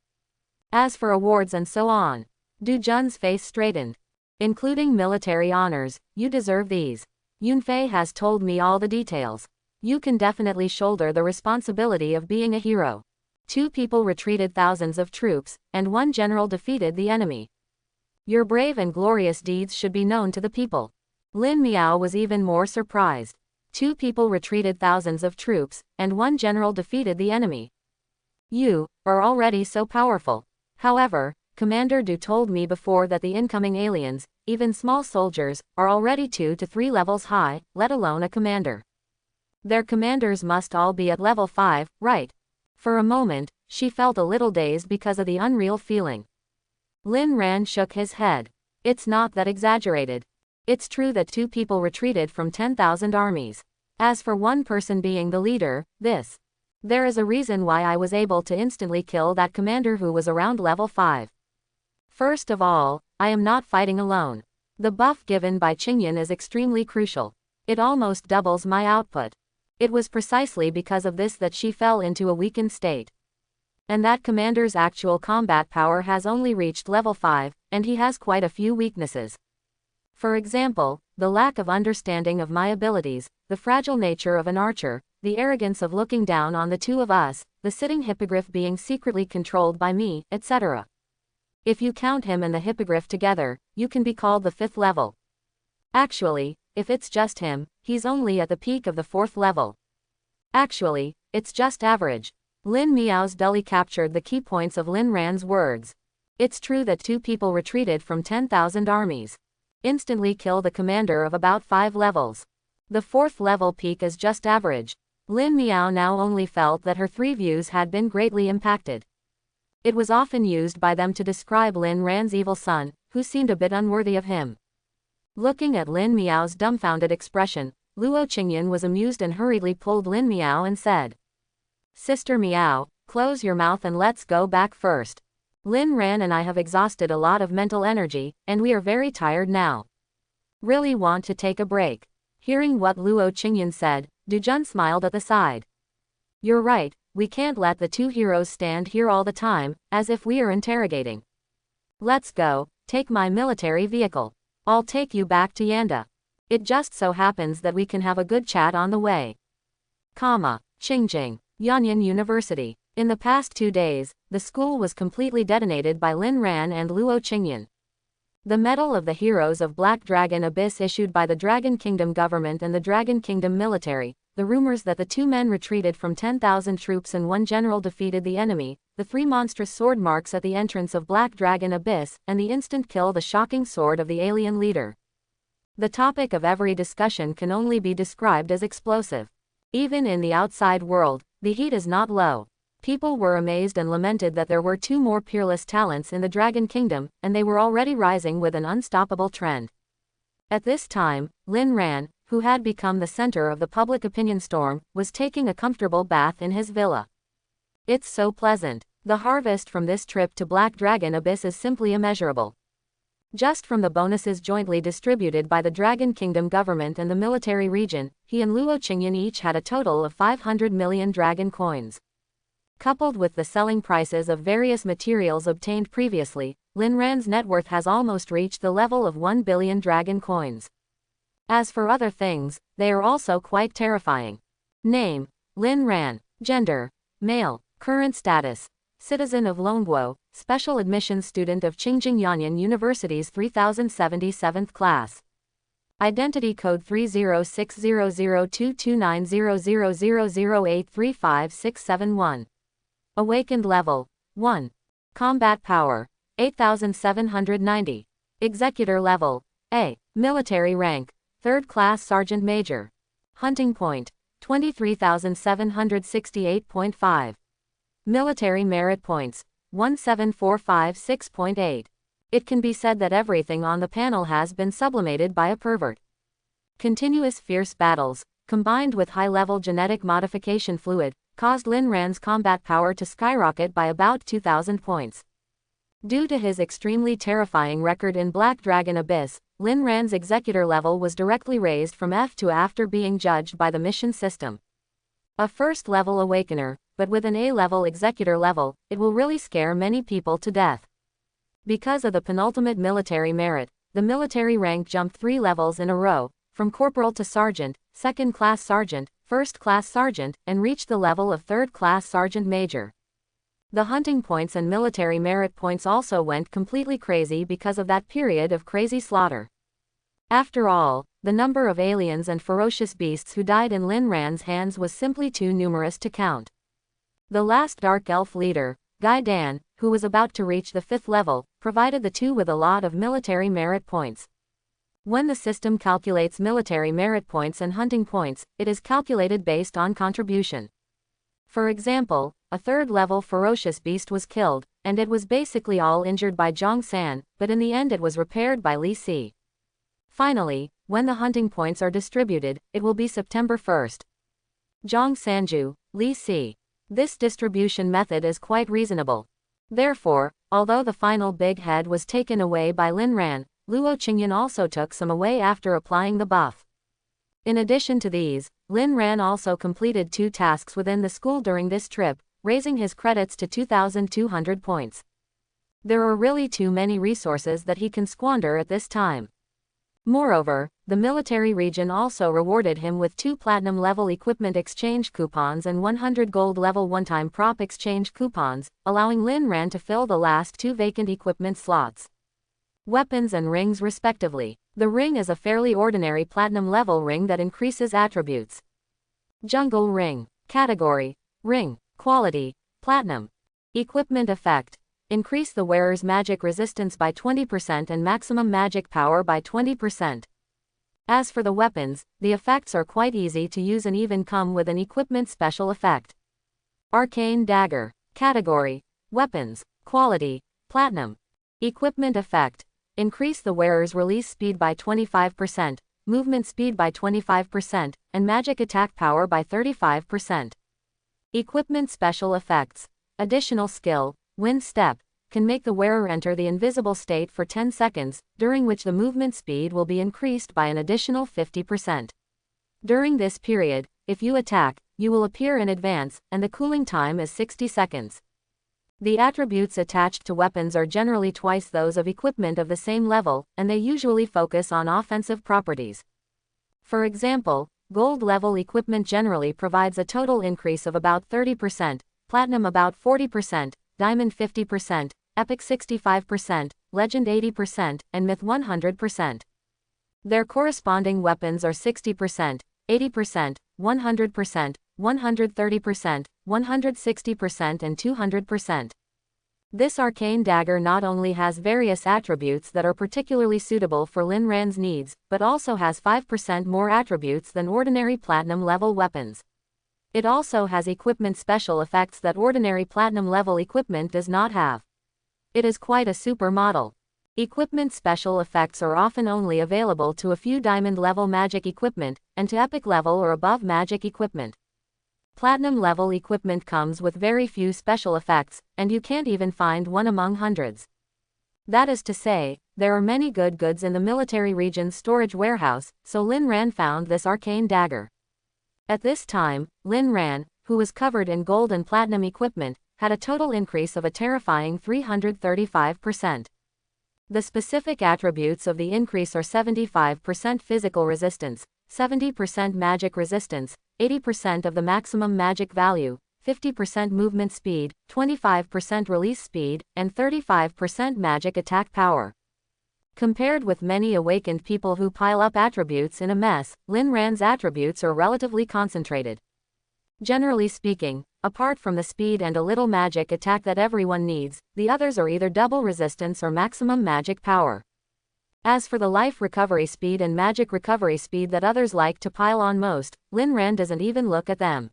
As for awards and so on, Du Jun's face straightened. Including military honors, you deserve these. Yunfei has told me all the details. You can definitely shoulder the responsibility of being a hero. 2 people retreated thousands of troops, and 1 general defeated the enemy. Your brave and glorious deeds should be known to the people. Lin Miao was even more surprised. 2 people retreated thousands of troops, and 1 general defeated the enemy. You are already so powerful. However, Commander Du told me before that the incoming aliens, even small soldiers, are already 2 to 3 levels high, let alone a commander. Their commanders must all be at level 5, right? For a moment, she felt a little dazed because of the unreal feeling. Lin Ran shook his head. It's not that exaggerated. It's true that 2 people retreated from 10,000 armies. As for 1 person being the leader, there is a reason why I was able to instantly kill that commander who was around level 5. First of all, I am not fighting alone. The buff given by Qingyan is extremely crucial. It almost doubles my output. It was precisely because of this that she fell into a weakened state. And that commander's actual combat power has only reached level 5, and he has quite a few weaknesses. For example, the lack of understanding of my abilities, the fragile nature of an archer, the arrogance of looking down on the 2 of us, the sitting hippogriff being secretly controlled by me, etc. If you count him and the hippogriff together, you can be called the 5th level. Actually, if it's just him, he's only at the peak of the 4th level. Actually, it's just average. Lin Miao's dully captured the key points of Lin Ran's words. It's true that 2 people retreated from 10,000 armies. Instantly kill the commander of about 5 levels. The 4th level peak is just average. Lin Miao now only felt that her 3 views had been greatly impacted. It was often used by them to describe Lin Ran's evil son, who seemed a bit unworthy of him. Looking at Lin Miao's dumbfounded expression, Luo Qingyan was amused and hurriedly pulled Lin Miao and said, "Sister Miao, close your mouth and let's go back first. Lin Ran and I have exhausted a lot of mental energy, and we are very tired now. Really want to take a break." Hearing what Luo Qingyan said, Dujun smiled at the side. You're right, we can't let the two heroes stand here all the time, as if we are interrogating. Let's go, take my military vehicle. I'll take you back to Yanda. It just so happens that we can have a good chat on the way. Qingjing, Yanyan University. In the past 2 days, the school was completely detonated by Lin Ran and Luo Qingyan. The Medal of the Heroes of Black Dragon Abyss issued by the Dragon Kingdom government and the Dragon Kingdom military, the rumors that the two men retreated from 10,000 troops and one general defeated the enemy, the 3 monstrous sword marks at the entrance of Black Dragon Abyss, and the instant kill, the shocking sword of the alien leader. The topic of every discussion can only be described as explosive. Even in the outside world, the heat is not low. People were amazed and lamented that there were 2 more peerless talents in the Dragon Kingdom, and they were already rising with an unstoppable trend. At this time, Lin Ran, who had become the center of the public opinion storm, was taking a comfortable bath in his villa. It's so pleasant. The harvest from this trip to Black Dragon Abyss is simply immeasurable. Just from the bonuses jointly distributed by the Dragon Kingdom government and the military region, he and Luo Qingyan each had a total of 500 million dragon coins. Coupled with the selling prices of various materials obtained previously, Lin Ran's net worth has almost reached the level of 1 billion dragon coins. As for other things, they are also quite terrifying. Name: Lin Ran. Gender: male. Current status: citizen of Longguo, special admissions student of Qingjing Yanyan University's 3077th class. Identity code 306002290000083567. Awakened level 1. Combat power 8790. Executor level A. Military rank 3rd class sergeant major. Hunting point 23,768.5. Military merit points 17456.8. It can be said that everything on the panel has been sublimated by a pervert. Continuous fierce battles, combined with high-level genetic modification fluid, caused Lin Ran's combat power to skyrocket by about 2,000 points. Due to his extremely terrifying record in Black Dragon Abyss, Lin Ran's executor level was directly raised from F to A after being judged by the mission system. A first-level awakener, but with an A-level executor level, it will really scare many people to death. Because of the penultimate military merit, the military rank jumped 3 levels in a row, from corporal to sergeant, 2nd class sergeant, 1st class sergeant, and reached the level of 3rd class sergeant major. The hunting points and military merit points also went completely crazy because of that period of crazy slaughter. After all, the number of aliens and ferocious beasts who died in Lin Ran's hands was simply too numerous to count. The last dark elf leader, Gai Dan, who was about to reach the 5th level, provided the two with a lot of military merit points. When the system calculates military merit points and hunting points, it is calculated based on contribution. For example, a 3rd-level ferocious beast was killed, and it was basically all injured by Zhang San, but in the end it was repaired by Li Si. Finally, when the hunting points are distributed, it will be September 1st. Zhang Sanju, Li Si. This distribution method is quite reasonable. Therefore, although the final big head was taken away by Lin Ran, Luo Qingyan also took some away after applying the buff. In addition to these, Lin Ran also completed 2 tasks within the school during this trip, raising his credits to 2,200 points. There are really too many resources that he can squander at this time. Moreover, the military region also rewarded him with 2 platinum level equipment exchange coupons and 100 gold level one-time prop exchange coupons, allowing Lin Ran to fill the last 2 vacant equipment slots. Weapons and rings respectively. The ring is a fairly ordinary platinum level ring that increases attributes. Jungle ring. Category: ring. Quality: platinum. Equipment effect: increase the wearer's magic resistance by 20% and maximum magic power by 20%. As for the weapons, the effects are quite easy to use and even come with an equipment special effect. Arcane dagger. Category: weapons. Quality: platinum. Equipment effect: increase the wearer's release speed by 25%, movement speed by 25%, and magic attack power by 35%. Equipment special effects: additional skill, wind step, can make the wearer enter the invisible state for 10 seconds, during which the movement speed will be increased by an additional 50%. During this period, if you attack, you will appear in advance, and the cooling time is 60 seconds. The attributes attached to weapons are generally twice those of equipment of the same level, and they usually focus on offensive properties. For example, gold level equipment generally provides a total increase of about 30%, platinum about 40%, diamond 50%, epic 65%, legend 80%, and myth 100%. Their corresponding weapons are 60%, 80%, 100%, 130%, 160%, and 200%. This arcane dagger not only has various attributes that are particularly suitable for Lin Ran's needs, but also has 5% more attributes than ordinary platinum level weapons. It also has equipment special effects that ordinary platinum level equipment does not have. It is quite a super model. Equipment special effects are often only available to a few diamond level magic equipment, and to epic level or above magic equipment. Platinum level equipment comes with very few special effects, and you can't even find one among hundreds. That is to say, there are many good goods in the military region's storage warehouse, so Lin Ran found this arcane dagger. At this time, Lin Ran, who was covered in gold and platinum equipment, had a total increase of a terrifying 335%. The specific attributes of the increase are 75% physical resistance, 70% magic resistance, 80% of the maximum magic value, 50% movement speed, 25% release speed, and 35% magic attack power. Compared with many awakened people who pile up attributes in a mess, Lin Ran's attributes are relatively concentrated. Generally speaking, apart from the speed and a little magic attack that everyone needs, the others are either double resistance or maximum magic power. As for the life recovery speed and magic recovery speed that others like to pile on most, Lin Ran doesn't even look at them.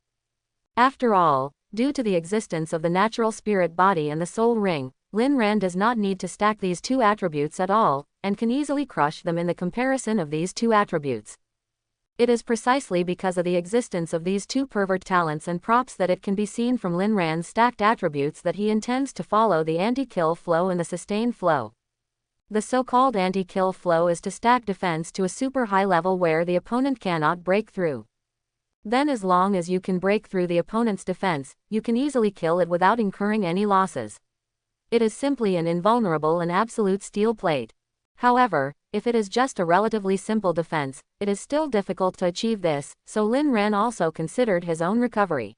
After all, due to the existence of the natural spirit body and the soul ring, Lin Ran does not need to stack these two attributes at all, and can easily crush them in the comparison of these two attributes. It is precisely because of the existence of these two pervert talents and props that it can be seen from Lin Ran's stacked attributes that he intends to follow the anti-kill flow and the sustain flow. The so-called anti-kill flow is to stack defense to a super high level where the opponent cannot break through. Then as long as you can break through the opponent's defense, you can easily kill it without incurring any losses. It is simply an invulnerable and absolute steel plate. However, if it is just a relatively simple defense, it is still difficult to achieve this, so Lin Ran also considered his own recovery.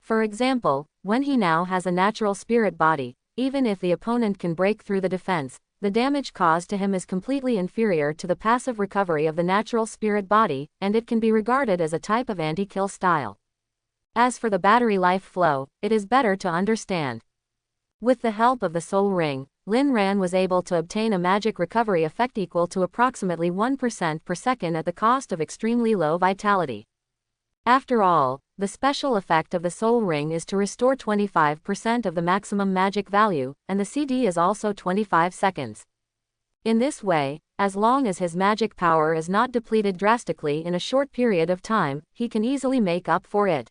For example, when he now has a natural spirit body, even if the opponent can break through the defense, the damage caused to him is completely inferior to the passive recovery of the natural spirit body, and it can be regarded as a type of anti-kill style. As for the battery life flow, it is better to understand. With the help of the soul ring, Lin Ran was able to obtain a magic recovery effect equal to approximately 1% per second at the cost of extremely low vitality. After all, the special effect of the soul ring is to restore 25% of the maximum magic value, and the CD is also 25 seconds. In this way, as long as his magic power is not depleted drastically in a short period of time, he can easily make up for it.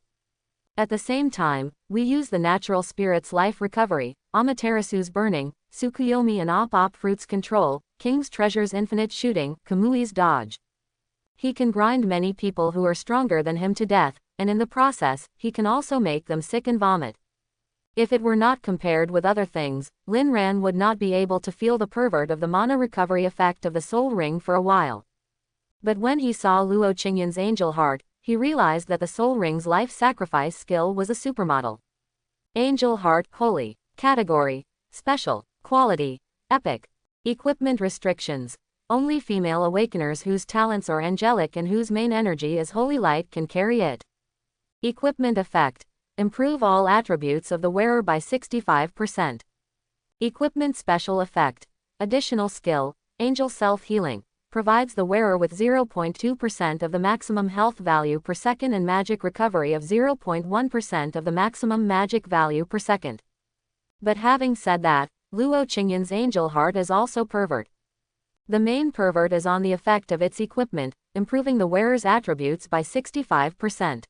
At the same time, we use the natural spirit's life recovery, Amaterasu's burning, Tsukuyomi and Op Fruit's control, King's treasure's infinite shooting, Kamui's dodge. He can grind many people who are stronger than him to death, and in the process, he can also make them sick and vomit. If it were not compared with other things, Lin Ran would not be able to feel the pervert of the mana recovery effect of the soul ring for a while. But when he saw Luo Qingyan's angel heart, he realized that the soul ring's life sacrifice skill was a supermodel. Angel heart, holy. Category: special. Quality: epic. Equipment restrictions: only female awakeners whose talents are angelic and whose main energy is holy light can carry it. Equipment effect: improve all attributes of the wearer by 65%. Equipment special effect: additional skill, angel self-healing, provides the wearer with 0.2% of the maximum health value per second and magic recovery of 0.1% of the maximum magic value per second. But having said that, Luo Qingyan's angel heart is also pervert. The main pervert is on the effect of its equipment, improving the wearer's attributes by 65%.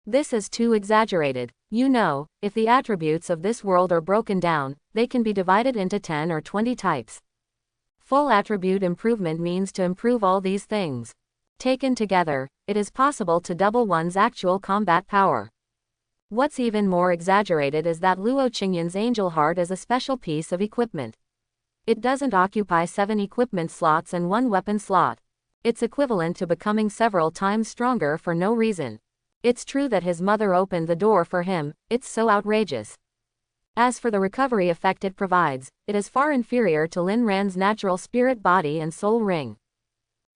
This is too exaggerated. You know, if the attributes of this world are broken down, they can be divided into 10 or 20 types. Full attribute improvement means to improve all these things. Taken together, it is possible to double one's actual combat power. What's even more exaggerated is that Luo Qingyan's angel heart is a special piece of equipment. It doesn't occupy 7 equipment slots and 1 weapon slot. It's equivalent to becoming several times stronger for no reason. It's true that his mother opened the door for him, it's so outrageous. As for the recovery effect it provides, it is far inferior to Lin Ran's natural spirit body and soul ring.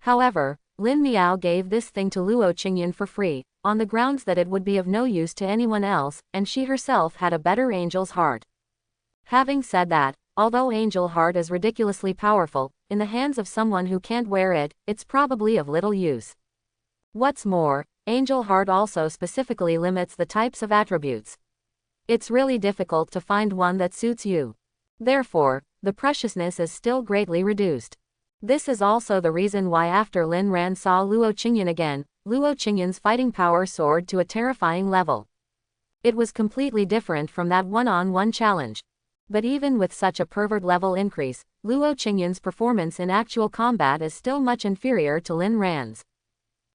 However, Lin Miao gave this thing to Luo Qingyan for free, on the grounds that it would be of no use to anyone else, and she herself had a better angel's heart. Having said that, although angel heart is ridiculously powerful, in the hands of someone who can't wear it, it's probably of little use. What's more, angel heart also specifically limits the types of attributes. It's really difficult to find one that suits you. Therefore, the preciousness is still greatly reduced. This is also the reason why after Lin Ran saw Luo Qingyan again, Luo Qingyan's fighting power soared to a terrifying level. It was completely different from that one-on-one challenge. But even with such a pervert level increase, Luo Qingyan's performance in actual combat is still much inferior to Lin Ran's.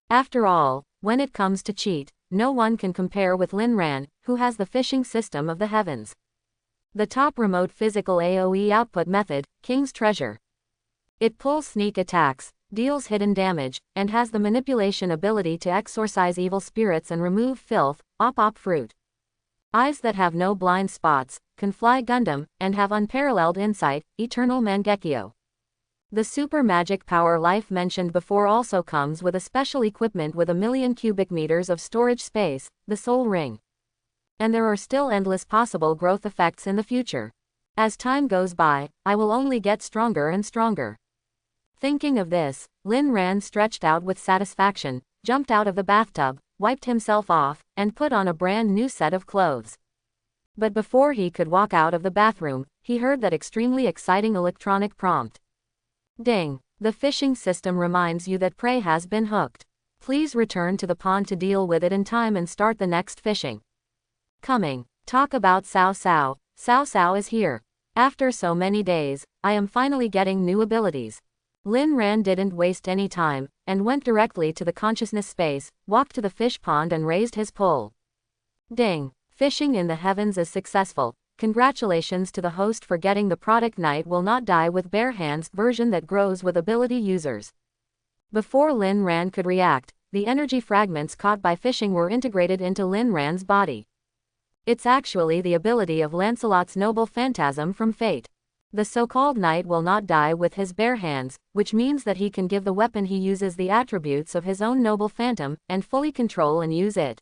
After all, when it comes to cheat, no one can compare with Lin Ran, who has the fishing system of the heavens. The top remote physical AoE output method, King's Treasure. It pulls sneak attacks, deals hidden damage, and has the manipulation ability to exorcise evil spirits and remove filth, op fruit. Eyes that have no blind spots, can fly Gundam, and have unparalleled insight, eternal Mangekyo. The super magic power life mentioned before also comes with a special equipment with 1,000,000 cubic meters of storage space, the Soul Ring. And there are still endless possible growth effects in the future. As time goes by, I will only get stronger and stronger. Thinking of this, Lin Ran stretched out with satisfaction, jumped out of the bathtub, wiped himself off, and put on a brand new set of clothes. But before he could walk out of the bathroom, he heard that extremely exciting electronic prompt. Ding! The fishing system reminds you that prey has been hooked. Please return to the pond to deal with it in time and start the next fishing. Coming. Talk about Cao Cao. Cao Cao is here. After so many days, I am finally getting new abilities. Lin Ran didn't waste any time, and went directly to the consciousness space, walked to the fish pond and raised his pole. Ding! Fishing in the heavens is successful. Congratulations to the host for getting the product Knight Will Not Die with Bare Hands version that grows with ability users. Before Lin Ran could react, the energy fragments caught by fishing were integrated into Lin Ran's body. It's actually the ability of Lancelot's noble phantasm from Fate. The so-called Knight will not die with his bare hands, which means that he can give the weapon he uses the attributes of his own noble phantom, and fully control and use it.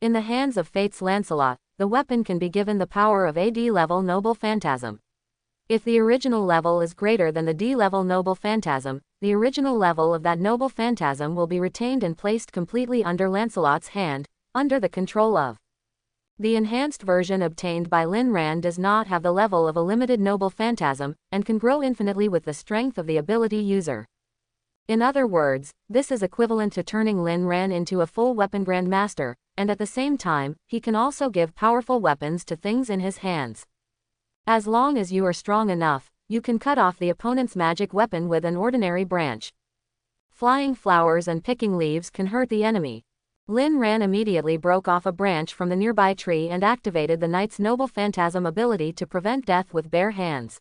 In the hands of Fate's Lancelot, the weapon can be given the power of a D-level noble phantasm. If the original level is greater than the D-level noble phantasm, the original level of that noble phantasm will be retained and placed completely under Lancelot's hand, under the control of. The enhanced version obtained by Lin Ran does not have the level of a limited noble phantasm, and can grow infinitely with the strength of the ability user. In other words, this is equivalent to turning Lin Ran into a full weapon grandmaster, and at the same time, he can also give powerful weapons to things in his hands. As long as you are strong enough, you can cut off the opponent's magic weapon with an ordinary branch. Flying flowers and picking leaves can hurt the enemy. Lin Ran immediately broke off a branch from the nearby tree and activated the knight's noble phantasm ability to prevent death with bare hands.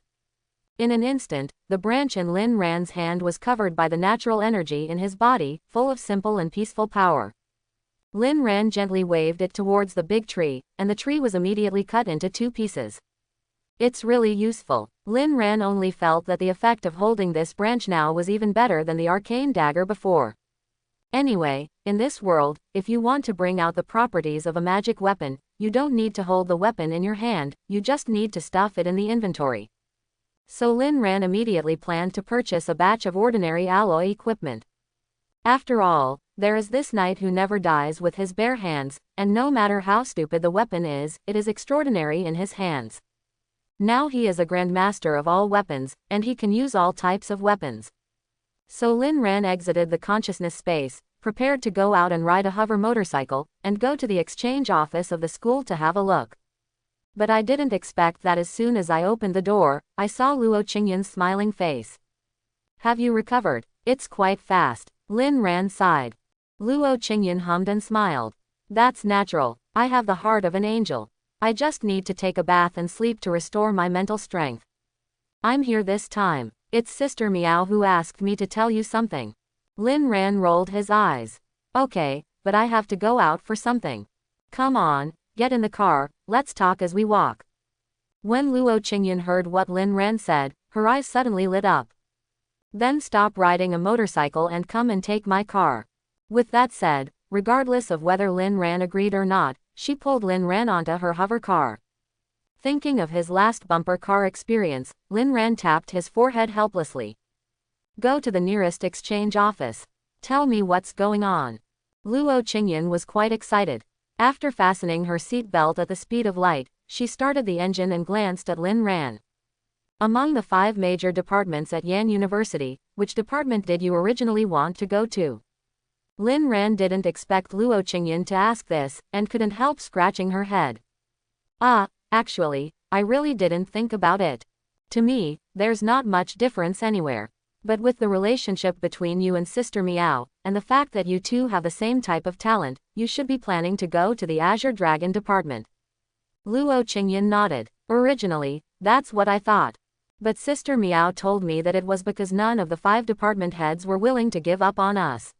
In an instant, the branch in Lin Ran's hand was covered by the natural energy in his body, full of simple and peaceful power. Lin Ran gently waved it towards the big tree, and the tree was immediately cut into 2 pieces. It's really useful. Lin Ran only felt that the effect of holding this branch now was even better than the arcane dagger before. Anyway, in this world, if you want to bring out the properties of a magic weapon, you don't need to hold the weapon in your hand, you just need to stuff it in the inventory. So Lin Ran immediately planned to purchase a batch of ordinary alloy equipment. After all, there is this knight who never dies with his bare hands, and no matter how stupid the weapon is, it is extraordinary in his hands. Now he is a grandmaster of all weapons, and he can use all types of weapons. So Lin Ran exited the consciousness space, prepared to go out and ride a hover motorcycle, and go to the exchange office of the school to have a look. But I didn't expect that as soon as I opened the door, I saw Luo Qingyan's smiling face. Have you recovered? It's quite fast. Lin Ran sighed. Luo Qingyan hummed and smiled. That's natural. I have the heart of an angel. I just need to take a bath and sleep to restore my mental strength. I'm here this time. It's Sister Miao who asked me to tell you something. Lin Ran rolled his eyes. Okay, but I have to go out for something. Come on, get in the car, let's talk as we walk. When Luo Qingyan heard what Lin Ran said, her eyes suddenly lit up. Then stop riding a motorcycle and come and take my car. With that said, regardless of whether Lin Ran agreed or not, she pulled Lin Ran onto her hover car. Thinking of his last bumper car experience, Lin Ran tapped his forehead helplessly. Go to the nearest exchange office. Tell me what's going on. Luo Qingyan was quite excited. After fastening her seat belt at the speed of light, she started the engine and glanced at Lin Ran. Among the 5 major departments at Yan University, which department did you originally want to go to? Lin Ran didn't expect Luo Qingyan to ask this, and couldn't help scratching her head. Actually, I really didn't think about it. To me, there's not much difference anywhere. But with the relationship between you and Sister Miao, and the fact that you two have the same type of talent, you should be planning to go to the Azure Dragon department. Luo Qingyan nodded. Originally, that's what I thought. But Sister Miao told me that it was because none of the 5 department heads were willing to give up on us.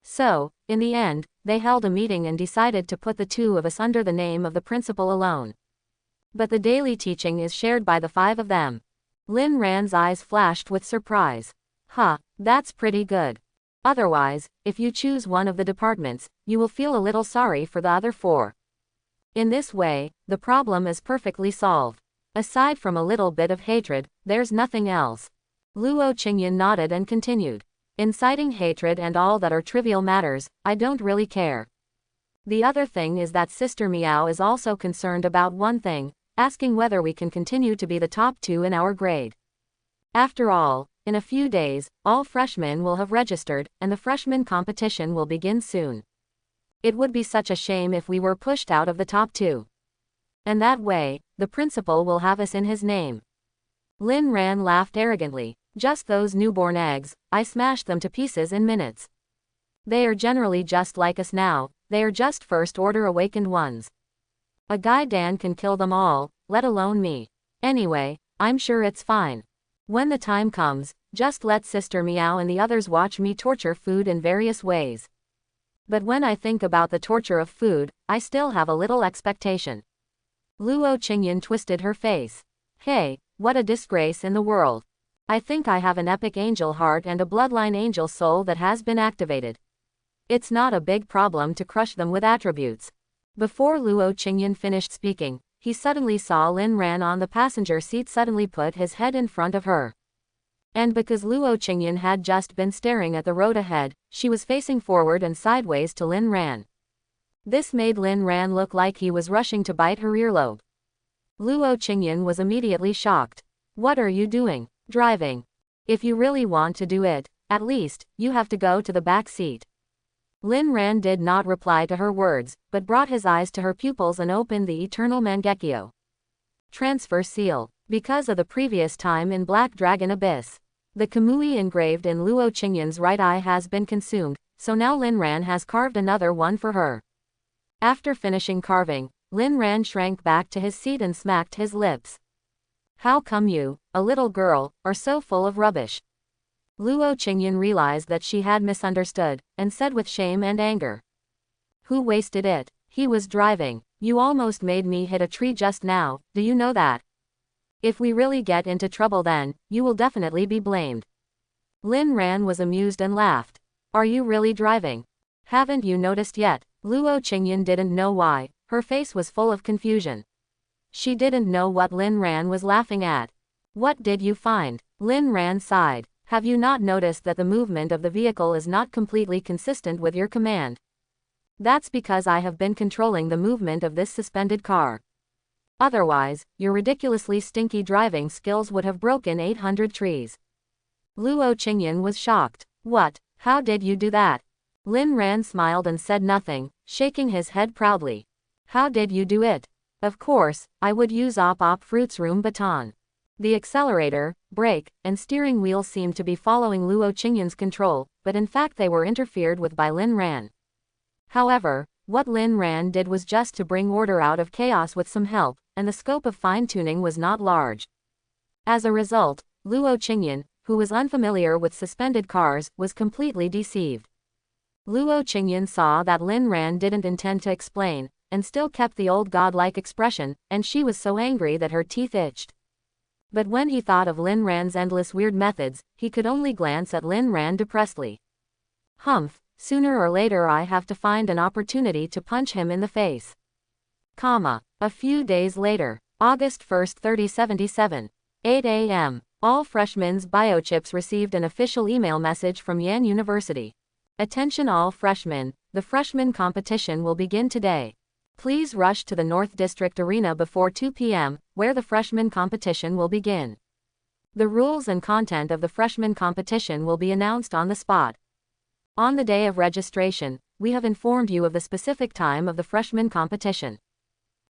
So, in the end, they held a meeting and decided to put the 2 of us under the name of the principal alone. But the daily teaching is shared by the 5 of them. Lin Ran's eyes flashed with surprise. That's pretty good. Otherwise, if you choose one of the departments, you will feel a little sorry for the other 4. In this way, the problem is perfectly solved. Aside from a little bit of hatred, there's nothing else. Luo Qingyan nodded and continued. Inciting hatred and all that are trivial matters, I don't really care. The other thing is that Sister Miao is also concerned about one thing, asking whether we can continue to be the top 2 in our grade. After all, in a few days, all freshmen will have registered, and the freshman competition will begin soon. It would be such a shame if we were pushed out of the top 2. And that way, the principal will have us in his name. Lin Ran laughed arrogantly. Just those newborn eggs, I smashed them to pieces in minutes. They are generally just like us now, they are just first-order awakened ones. A guy Dan can kill them all, let alone me. Anyway, I'm sure it's fine. When the time comes, just let Sister Miao and the others watch me torture food in various ways. But when I think about the torture of food, I still have a little expectation. Luo Qingyan twisted her face. Hey, what a disgrace in the world. I think I have an epic angel heart and a bloodline angel soul that has been activated. It's not a big problem to crush them with attributes. Before Luo Qingyan finished speaking, he suddenly saw Lin Ran on the passenger seat suddenly put his head in front of her. And because Luo Qingyan had just been staring at the road ahead, she was facing forward and sideways to Lin Ran. This made Lin Ran look like he was rushing to bite her earlobe. Luo Qingyan was immediately shocked. What are you doing? Driving. If you really want to do it, at least, you have to go to the back seat. Lin Ran did not reply to her words, but brought his eyes to her pupils and opened the eternal Mangekyo. Transfer seal. Because of the previous time in Black Dragon Abyss, the kamui engraved in Luo Qingyan's right eye has been consumed, so now Lin Ran has carved another one for her. After finishing carving, Lin Ran shrank back to his seat and smacked his lips. How come you, a little girl, are so full of rubbish? Luo Qingyan realized that she had misunderstood, and said with shame and anger. Who wasted it? He was driving. You almost made me hit a tree just now, do you know that? If we really get into trouble then, you will definitely be blamed. Lin Ran was amused and laughed. Are you really driving? Haven't you noticed yet? Luo Qingyan didn't know why, her face was full of confusion. She didn't know what Lin Ran was laughing at. What did you find? Lin Ran sighed. Have you not noticed that the movement of the vehicle is not completely consistent with your command? That's because I have been controlling the movement of this suspended car. Otherwise, your ridiculously stinky driving skills would have broken 800 trees. Luo Qingyan was shocked. What? How did you do that? Lin Ran smiled and said nothing, shaking his head proudly. How did you do it? Of course, I would use Op Fruit's room baton. The accelerator, brake, and steering wheel seemed to be following Luo Qingyan's control, but in fact they were interfered with by Lin Ran. However, what Lin Ran did was just to bring order out of chaos with some help, and the scope of fine-tuning was not large. As a result, Luo Qingyan, who was unfamiliar with suspended cars, was completely deceived. Luo Qingyan saw that Lin Ran didn't intend to explain, and still kept the old godlike expression, and she was so angry that her teeth itched. But when he thought of Lin Ran's endless weird methods, he could only glance at Lin Ran depressedly. Humph, sooner or later I have to find an opportunity to punch him in the face. A few days later, August 1, 3077. 8 a.m. All freshmen's biochips received an official email message from Yan University. Attention all freshmen, the freshman competition will begin today. Please rush to the North District Arena before 2 p.m., where the freshman competition will begin. The rules and content of the freshman competition will be announced on the spot. On the day of registration, we have informed you of the specific time of the freshman competition.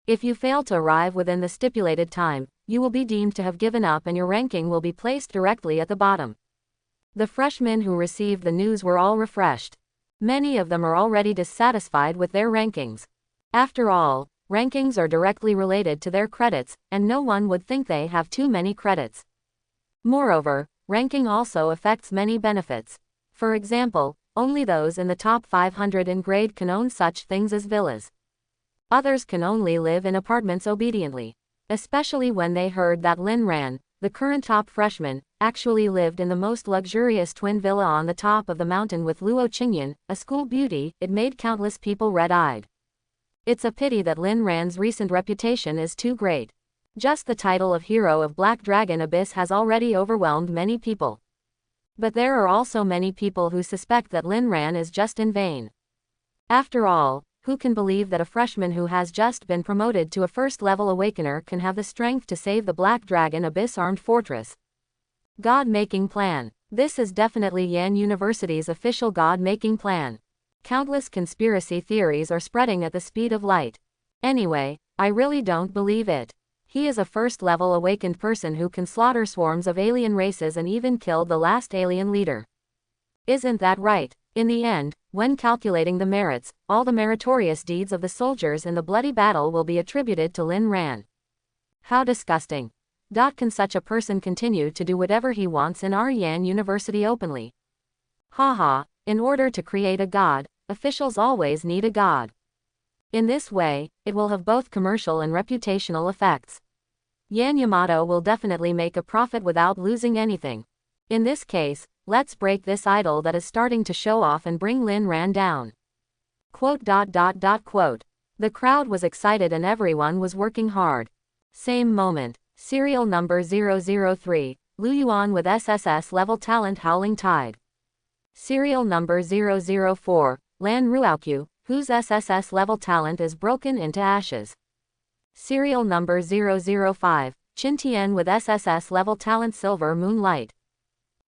If you fail to arrive within the stipulated time, you will be deemed to have given up and your ranking will be placed directly at the bottom. The freshmen who received the news were all refreshed. Many of them are already dissatisfied with their rankings. After all, rankings are directly related to their credits, and no one would think they have too many credits. Moreover, ranking also affects many benefits. For example, only those in the top 500 in grade can own such things as villas. Others can only live in apartments obediently. Especially when they heard that Lin Ran, the current top freshman, actually lived in the most luxurious twin villa on the top of the mountain with Luo Qingyan, a school beauty, it made countless people red-eyed. It's a pity that Lin Ran's recent reputation is too great. Just the title of hero of Black Dragon Abyss has already overwhelmed many people. But there are also many people who suspect that Lin Ran is just in vain. After all, who can believe that a freshman who has just been promoted to a first-level awakener can have the strength to save the Black Dragon Abyss armed fortress? God-making plan. This is definitely Yan University's official God-making plan. Countless conspiracy theories are spreading at the speed of light. Anyway, I really don't believe it. He is a first-level awakened person who can slaughter swarms of alien races and even killed the last alien leader. Isn't that right? In the end, when calculating the merits, all the meritorious deeds of the soldiers in the bloody battle will be attributed to Lin Ran. How disgusting. Can such a person continue to do whatever he wants in our Yan University openly? Haha, in order to create a god, officials always need a god. In this way, it will have both commercial and reputational effects. Yan Yamato will definitely make a profit without losing anything. In this case, let's break this idol that is starting to show off and bring Lin Ran down. Quote. The crowd was excited and everyone was working hard. Same moment, serial number 003, Lu Yuan with SSS level talent Howling Tide. Serial number 004, Lan Ruaokyu, whose SSS level talent is broken into ashes. Serial number 005, Qin Tian with SSS level talent Silver Moonlight.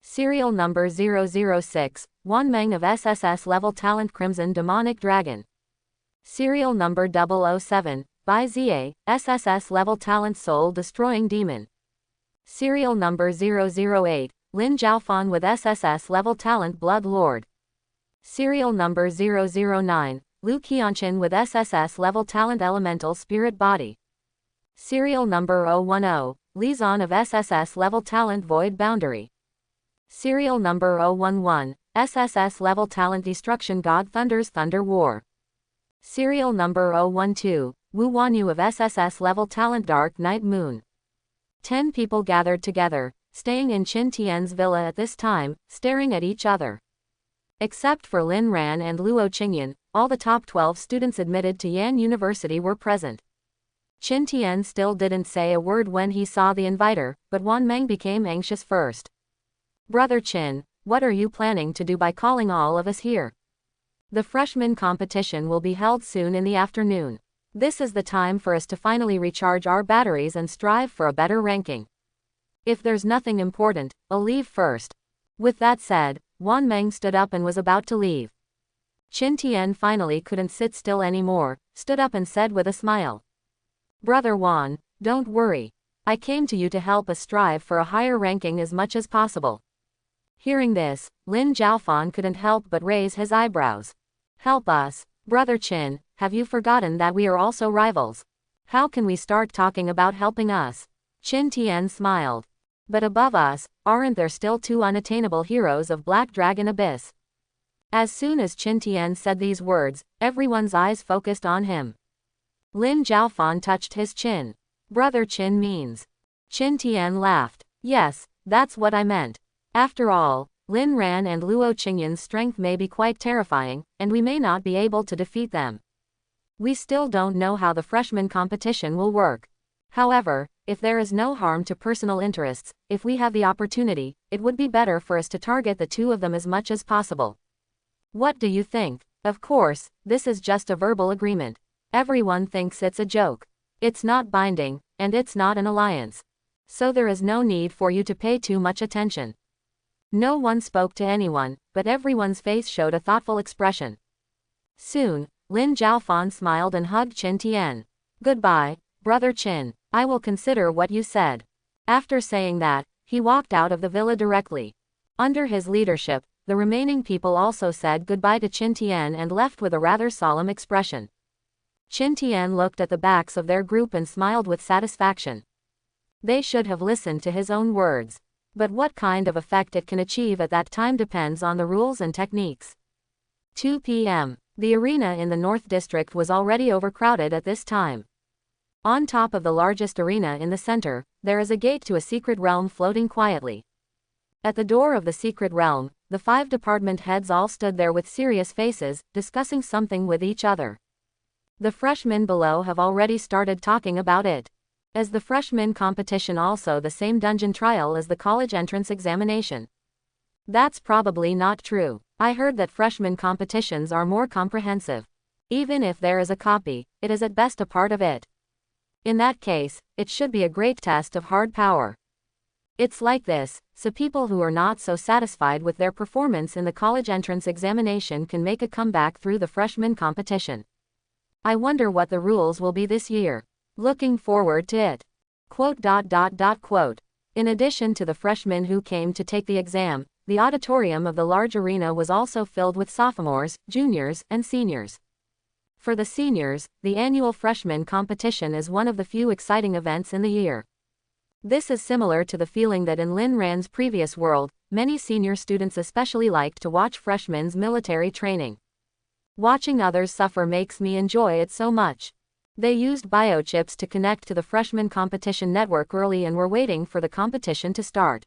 Serial number 006, Wan Meng of SSS level talent Crimson Demonic Dragon. Serial number 007, Bai Zia, SSS level talent Soul Destroying Demon. Serial number 008, Lin Zhaofan with SSS level talent Blood Lord. Serial number 009, Lu Qianqin with SSS level talent Elemental Spirit Body. Serial number 010, Li Zan of SSS level talent Void Boundary. Serial number 011, SSS level talent Destruction God Thunder's Thunder War. Serial number 012, Wu Wanyu of SSS level talent Dark Night Moon. 10 people gathered together, staying in Qin Tian's villa at this time, staring at each other. Except for Lin Ran and Luo Qingyan, all the top 12 students admitted to Yan University were present. Qin Tian still didn't say a word when he saw the inviter, but Wan Meng became anxious first. Brother Qin, what are you planning to do by calling all of us here? The freshman competition will be held soon in the afternoon. This is the time for us to finally recharge our batteries and strive for a better ranking. If there's nothing important, I'll leave first. With that said, Wan Meng stood up and was about to leave. Qin Tian finally couldn't sit still anymore, stood up and said with a smile. Brother Wan, don't worry. I came to you to help us strive for a higher ranking as much as possible. Hearing this, Lin Jiaofan couldn't help but raise his eyebrows. Help us, Brother Qin, have you forgotten that we are also rivals? How can we start talking about helping us? Qin Tian smiled. But above us, aren't there still two unattainable heroes of Black Dragon Abyss? As soon as Qin Tian said these words, everyone's eyes focused on him. Lin Jiaofan touched his chin. Brother Qin means. Qin Tian laughed. Yes, that's what I meant. After all, Lin Ran and Luo Qingyan's strength may be quite terrifying, and we may not be able to defeat them. We still don't know how the freshman competition will work. However, if there is no harm to personal interests, if we have the opportunity, it would be better for us to target the two of them as much as possible. What do you think? Of course, this is just a verbal agreement. Everyone thinks it's a joke. It's not binding, and it's not an alliance. So there is no need for you to pay too much attention. No one spoke to anyone, but everyone's face showed a thoughtful expression. Soon, Lin Jiaofan smiled and hugged Qin Tian. Goodbye, Brother Qin, I will consider what you said. After saying that, he walked out of the villa directly. Under his leadership, the remaining people also said goodbye to Qin Tian and left with a rather solemn expression. Qin Tian looked at the backs of their group and smiled with satisfaction. They should have listened to his own words. But what kind of effect it can achieve at that time depends on the rules and techniques. 2 p.m. The arena in the North District was already overcrowded at this time. On top of the largest arena in the center, there is a gate to a secret realm floating quietly. At the door of the secret realm, the 5 department heads all stood there with serious faces, discussing something with each other. The freshmen below have already started talking about it. As the freshman competition also the same dungeon trial as the college entrance examination. That's probably not true. I heard that freshman competitions are more comprehensive. Even if there is a copy, it is at best a part of it. In that case, it should be a great test of hard power. It's like this, so people who are not so satisfied with their performance in the college entrance examination can make a comeback through the freshman competition. I wonder what the rules will be this year. Looking forward to it. Quote. In addition to the freshmen who came to take the exam, the auditorium of the large arena was also filled with sophomores, juniors, and seniors. For the seniors, the annual freshman competition is one of the few exciting events in the year. This is similar to the feeling that in Lin Ran's previous world, many senior students especially liked to watch freshmen's military training. Watching others suffer makes me enjoy it so much. They used biochips to connect to the freshman competition network early and were waiting for the competition to start.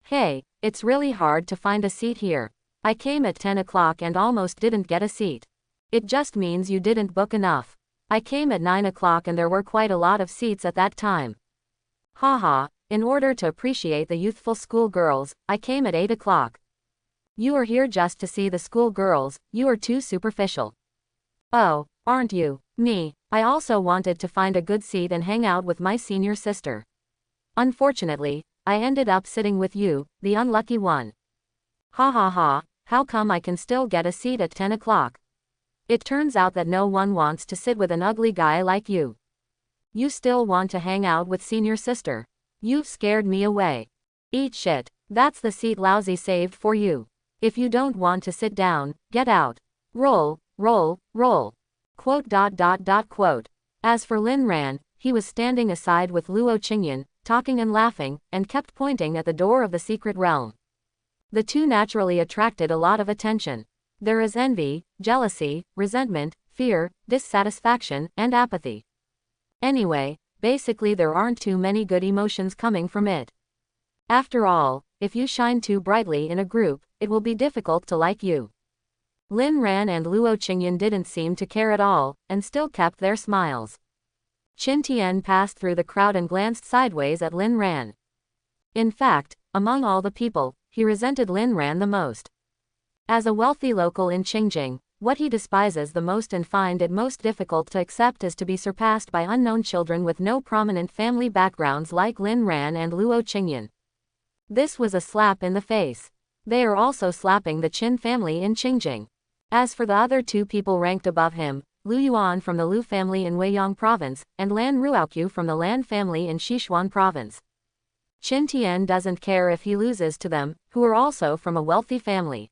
Hey, it's really hard to find a seat here. I came at 10 o'clock and almost didn't get a seat. It just means you didn't book enough. I came at 9 o'clock and there were quite a lot of seats at that time. Haha, in order to appreciate the youthful school girls, I came at 8 o'clock. You are here just to see the school girls, you are too superficial. Oh, aren't you? Me, I also wanted to find a good seat and hang out with my senior sister. Unfortunately, I ended up sitting with you, the unlucky one. Ha ha ha, how come I can still get a seat at 10 o'clock? It turns out that no one wants to sit with an ugly guy like you. You still want to hang out with senior sister. You've scared me away. Eat shit, that's the seat Lousy saved for you. If you don't want to sit down, get out. Roll, roll, roll. Quote. As for Lin Ran, he was standing aside with Luo Qingyan, talking and laughing, and kept pointing at the door of the secret realm. The two naturally attracted a lot of attention. There is envy, jealousy, resentment, fear, dissatisfaction, and apathy. Anyway, basically there aren't too many good emotions coming from it. After all, if you shine too brightly in a group, it will be difficult to like you. Lin Ran and Luo Qingyan didn't seem to care at all, and still kept their smiles. Qin Tian passed through the crowd and glanced sideways at Lin Ran. In fact, among all the people, he resented Lin Ran the most. As a wealthy local in Qingjing, what he despises the most and find it most difficult to accept is to be surpassed by unknown children with no prominent family backgrounds like Lin Ran and Luo Qingyan. This was a slap in the face. They are also slapping the Qin family in Qingjing. As for the other two people ranked above him, Lu Yuan from the Lu family in Weiyang Province, and Lan Ruoqiu from the Lan family in Sichuan Province. Qin Tian doesn't care if he loses to them, who are also from a wealthy family.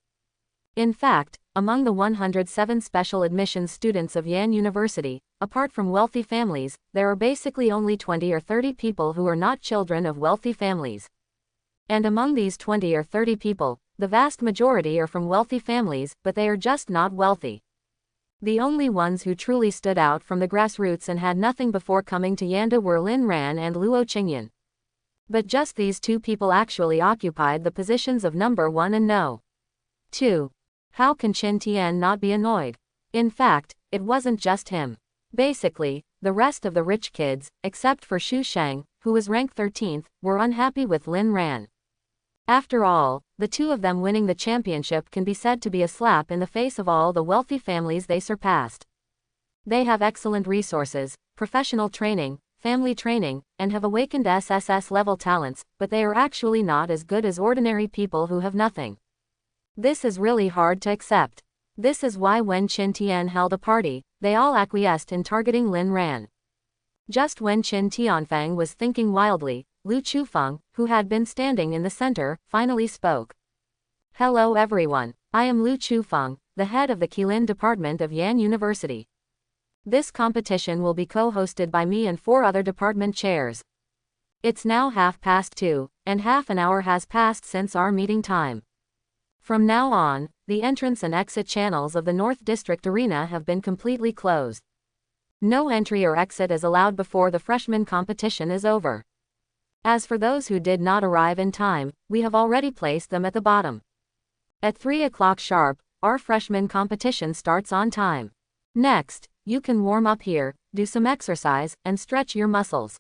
In fact, among the 107 special admissions students of Yan University, apart from wealthy families, there are basically only 20 or 30 people who are not children of wealthy families. And among these 20 or 30 people, the vast majority are from wealthy families, but they are just not wealthy. The only ones who truly stood out from the grassroots and had nothing before coming to Yanda were Lin Ran and Luo Qingyan. But just these two people actually occupied the positions of number 1 and no. 2. How can Qin Tian not be annoyed? In fact, it wasn't just him. Basically, the rest of the rich kids, except for Xu Sheng, who was ranked 13th, were unhappy with Lin Ran. After all, the two of them winning the championship can be said to be a slap in the face of all the wealthy families they surpassed. They have excellent resources, professional training, family training, and have awakened SSS-level talents, but they are actually not as good as ordinary people who have nothing. This is really hard to accept. This is why when Qin Tian held a party, they all acquiesced in targeting Lin Ran. Just when Qin Tianfang was thinking wildly, Lu Chufeng, who had been standing in the center, finally spoke. Hello everyone, I am Lu Chufeng, the head of the Qilin department of Yan University. This competition will be co-hosted by me and 4 other department chairs. It's now 2:30, and half an hour has passed since our meeting time. From now on, the entrance and exit channels of the North District Arena have been completely closed. No entry or exit is allowed before the freshman competition is over. As for those who did not arrive in time, we have already placed them at the bottom. At 3 o'clock sharp, our freshman competition starts on time. Next, you can warm up here, do some exercise, and stretch your muscles.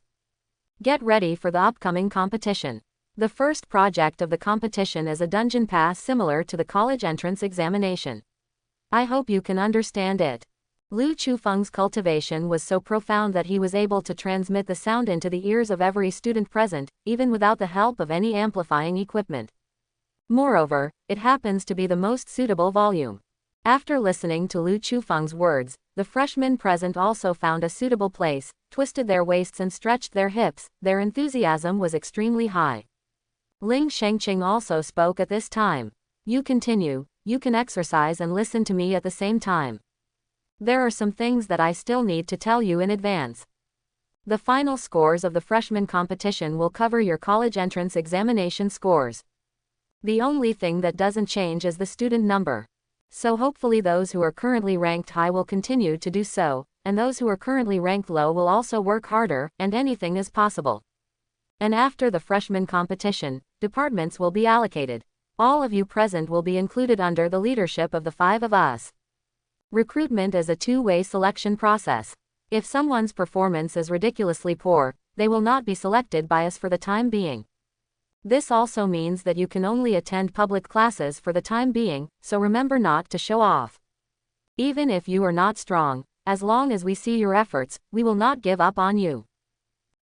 Get ready for the upcoming competition. The first project of the competition is a dungeon pass similar to the college entrance examination. I hope you can understand it. Lu Chufeng's cultivation was so profound that he was able to transmit the sound into the ears of every student present, even without the help of any amplifying equipment. Moreover, it happens to be the most suitable volume. After listening to Lu Chufeng's words, the freshmen present also found a suitable place, twisted their waists and stretched their hips. Their enthusiasm was extremely high. Ling Shengqing also spoke at this time. You continue, you can exercise and listen to me at the same time. There are some things that I still need to tell you in advance. The final scores of the freshman competition will cover your college entrance examination scores. The only thing that doesn't change is the student number. So hopefully those who are currently ranked high will continue to do so, and those who are currently ranked low will also work harder, and anything is possible. And after the freshman competition, departments will be allocated. All of you present will be included under the leadership of the 5 of us. Recruitment is a two-way selection process. If someone's performance is ridiculously poor, they will not be selected by us for the time being. This also means that you can only attend public classes for the time being, so remember not to show off. Even if you are not strong, as long as we see your efforts, we will not give up on you.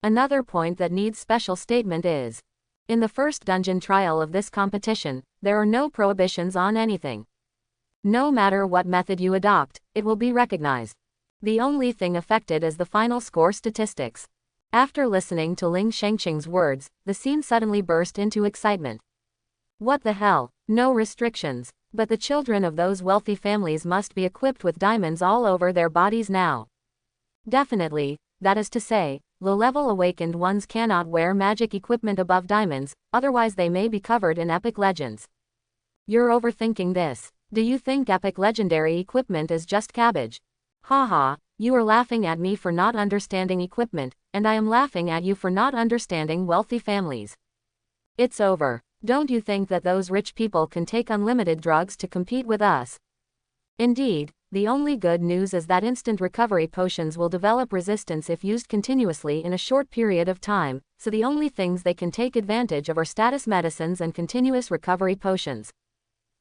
Another point that needs special statement is, in the first dungeon trial of this competition, there are no prohibitions on anything. No matter what method you adopt, it will be recognized. The only thing affected is the final score statistics. After listening to Ling Shengqing's words, the scene suddenly burst into excitement. What the hell? No restrictions. But the children of those wealthy families must be equipped with diamonds all over their bodies now. Definitely, that is to say, low-level awakened ones cannot wear magic equipment above diamonds, otherwise they may be covered in epic legends. You're overthinking this. Do you think epic legendary equipment is just cabbage? Haha, you are laughing at me for not understanding equipment, and I am laughing at you for not understanding wealthy families. It's over. Don't you think that those rich people can take unlimited drugs to compete with us? Indeed, the only good news is that instant recovery potions will develop resistance if used continuously in a short period of time, so the only things they can take advantage of are status medicines and continuous recovery potions.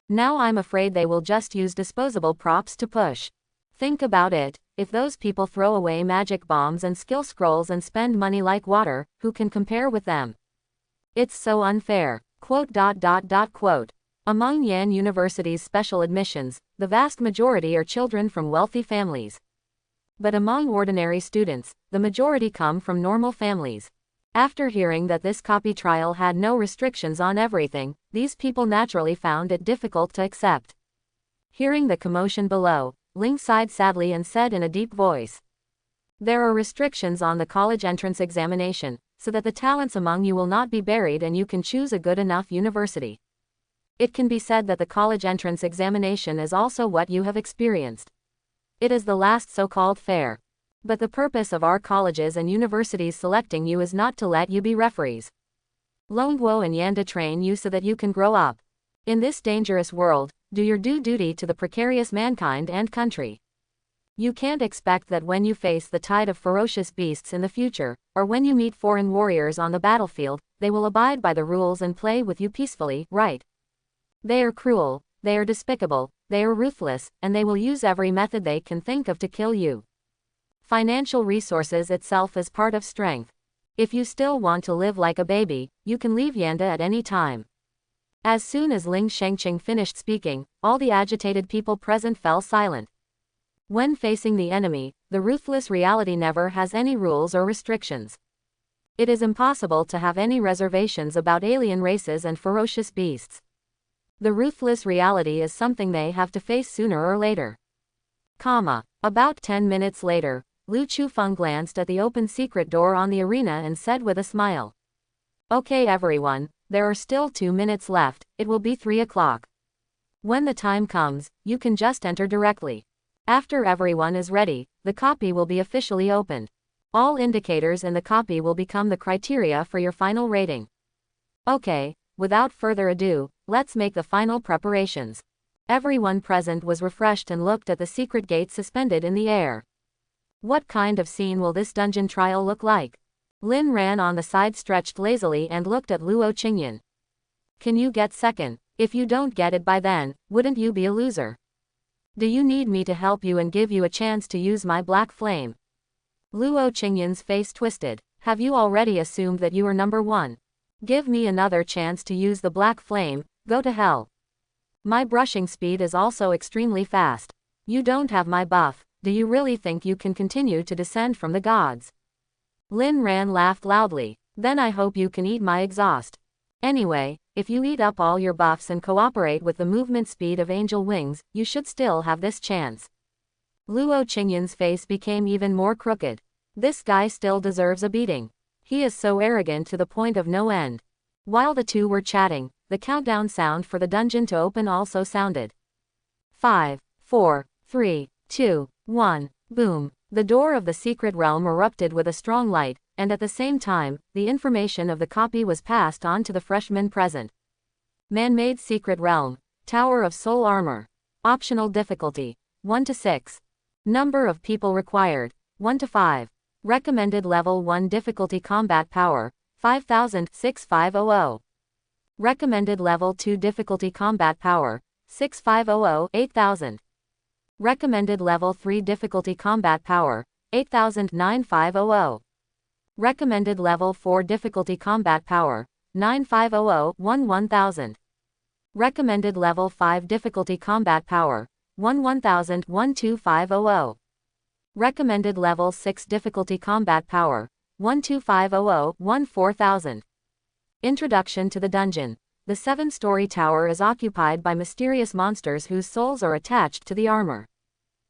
Now I'm afraid they will just use disposable props to push. Think about it, if those people throw away magic bombs and skill scrolls and spend money like water, who can compare with them? It's so unfair. Quote. Among Yan University's special admissions, the vast majority are children from wealthy families. But among ordinary students, the majority come from normal families. After hearing that this copy trial had no restrictions on everything, these people naturally found it difficult to accept. Hearing the commotion below, Ling sighed sadly and said in a deep voice, "There are restrictions on the college entrance examination, so that the talents among you will not be buried and you can choose a good enough university. It can be said that the college entrance examination is also what you have experienced. It is the last so-called fair. But the purpose of our colleges and universities selecting you is not to let you be referees. Longguo and Yanda train you so that you can grow up. In this dangerous world, do your due duty to the precarious mankind and country. You can't expect that when you face the tide of ferocious beasts in the future, or when you meet foreign warriors on the battlefield, they will abide by the rules and play with you peacefully, right? They are cruel, they are despicable, they are ruthless, and they will use every method they can think of to kill you. Financial resources itself is part of strength. If you still want to live like a baby, you can leave Yanda at any time." As soon as Ling Shengqing finished speaking, all the agitated people present fell silent. When facing the enemy, the ruthless reality never has any rules or restrictions. It is impossible to have any reservations about alien races and ferocious beasts. The ruthless reality is something they have to face sooner or later. About 10 minutes later, Lu Chufeng glanced at the open secret door on the arena and said with a smile, "Okay everyone, there are still 2 minutes left, it will be 3 o'clock. When the time comes, you can just enter directly. After everyone is ready, the copy will be officially opened. All indicators in the copy will become the criteria for your final rating. Okay, without further ado, let's make the final preparations." Everyone present was refreshed and looked at the secret gate suspended in the air. What kind of scene will this dungeon trial look like? Lin Ran on the side stretched lazily and looked at Luo Qingyan. "Can you get second? If you don't get it by then, wouldn't you be a loser? Do you need me to help you and give you a chance to use my black flame?" Luo Qingyan's face twisted. "Have you already assumed that you are number one? Give me another chance to use the black flame, go to hell. My brushing speed is also extremely fast. You don't have my buff, do you really think you can continue to descend from the gods?" Lin Ran laughed loudly. "Then I hope you can eat my exhaust. Anyway, if you eat up all your buffs and cooperate with the movement speed of angel wings, you should still have this chance." Luo Qingyan's face became even more crooked. This guy still deserves a beating. He is so arrogant to the point of no end. While the two were chatting, the countdown sound for the dungeon to open also sounded. 5, 4, 3, 2, 1, boom. The door of the secret realm erupted with a strong light, and at the same time, the information of the copy was passed on to the freshmen present. Man-made secret realm. Tower of soul armor. Optional difficulty. 1 to 6. Number of people required. 1 to 5. Recommended level 1 difficulty combat power. 5,000-6500. Recommended level 2 difficulty combat power. 6,500-8,000. Recommended level 3 difficulty combat power. 8,000-9500. Recommended level 4 difficulty combat power. 9,500-11,000. Recommended level 5 difficulty combat power. 11,000-12,500. Recommended level 6 difficulty combat power. 12,500-14,000. Introduction to the dungeon. The 7-story tower is occupied by mysterious monsters whose souls are attached to the armor.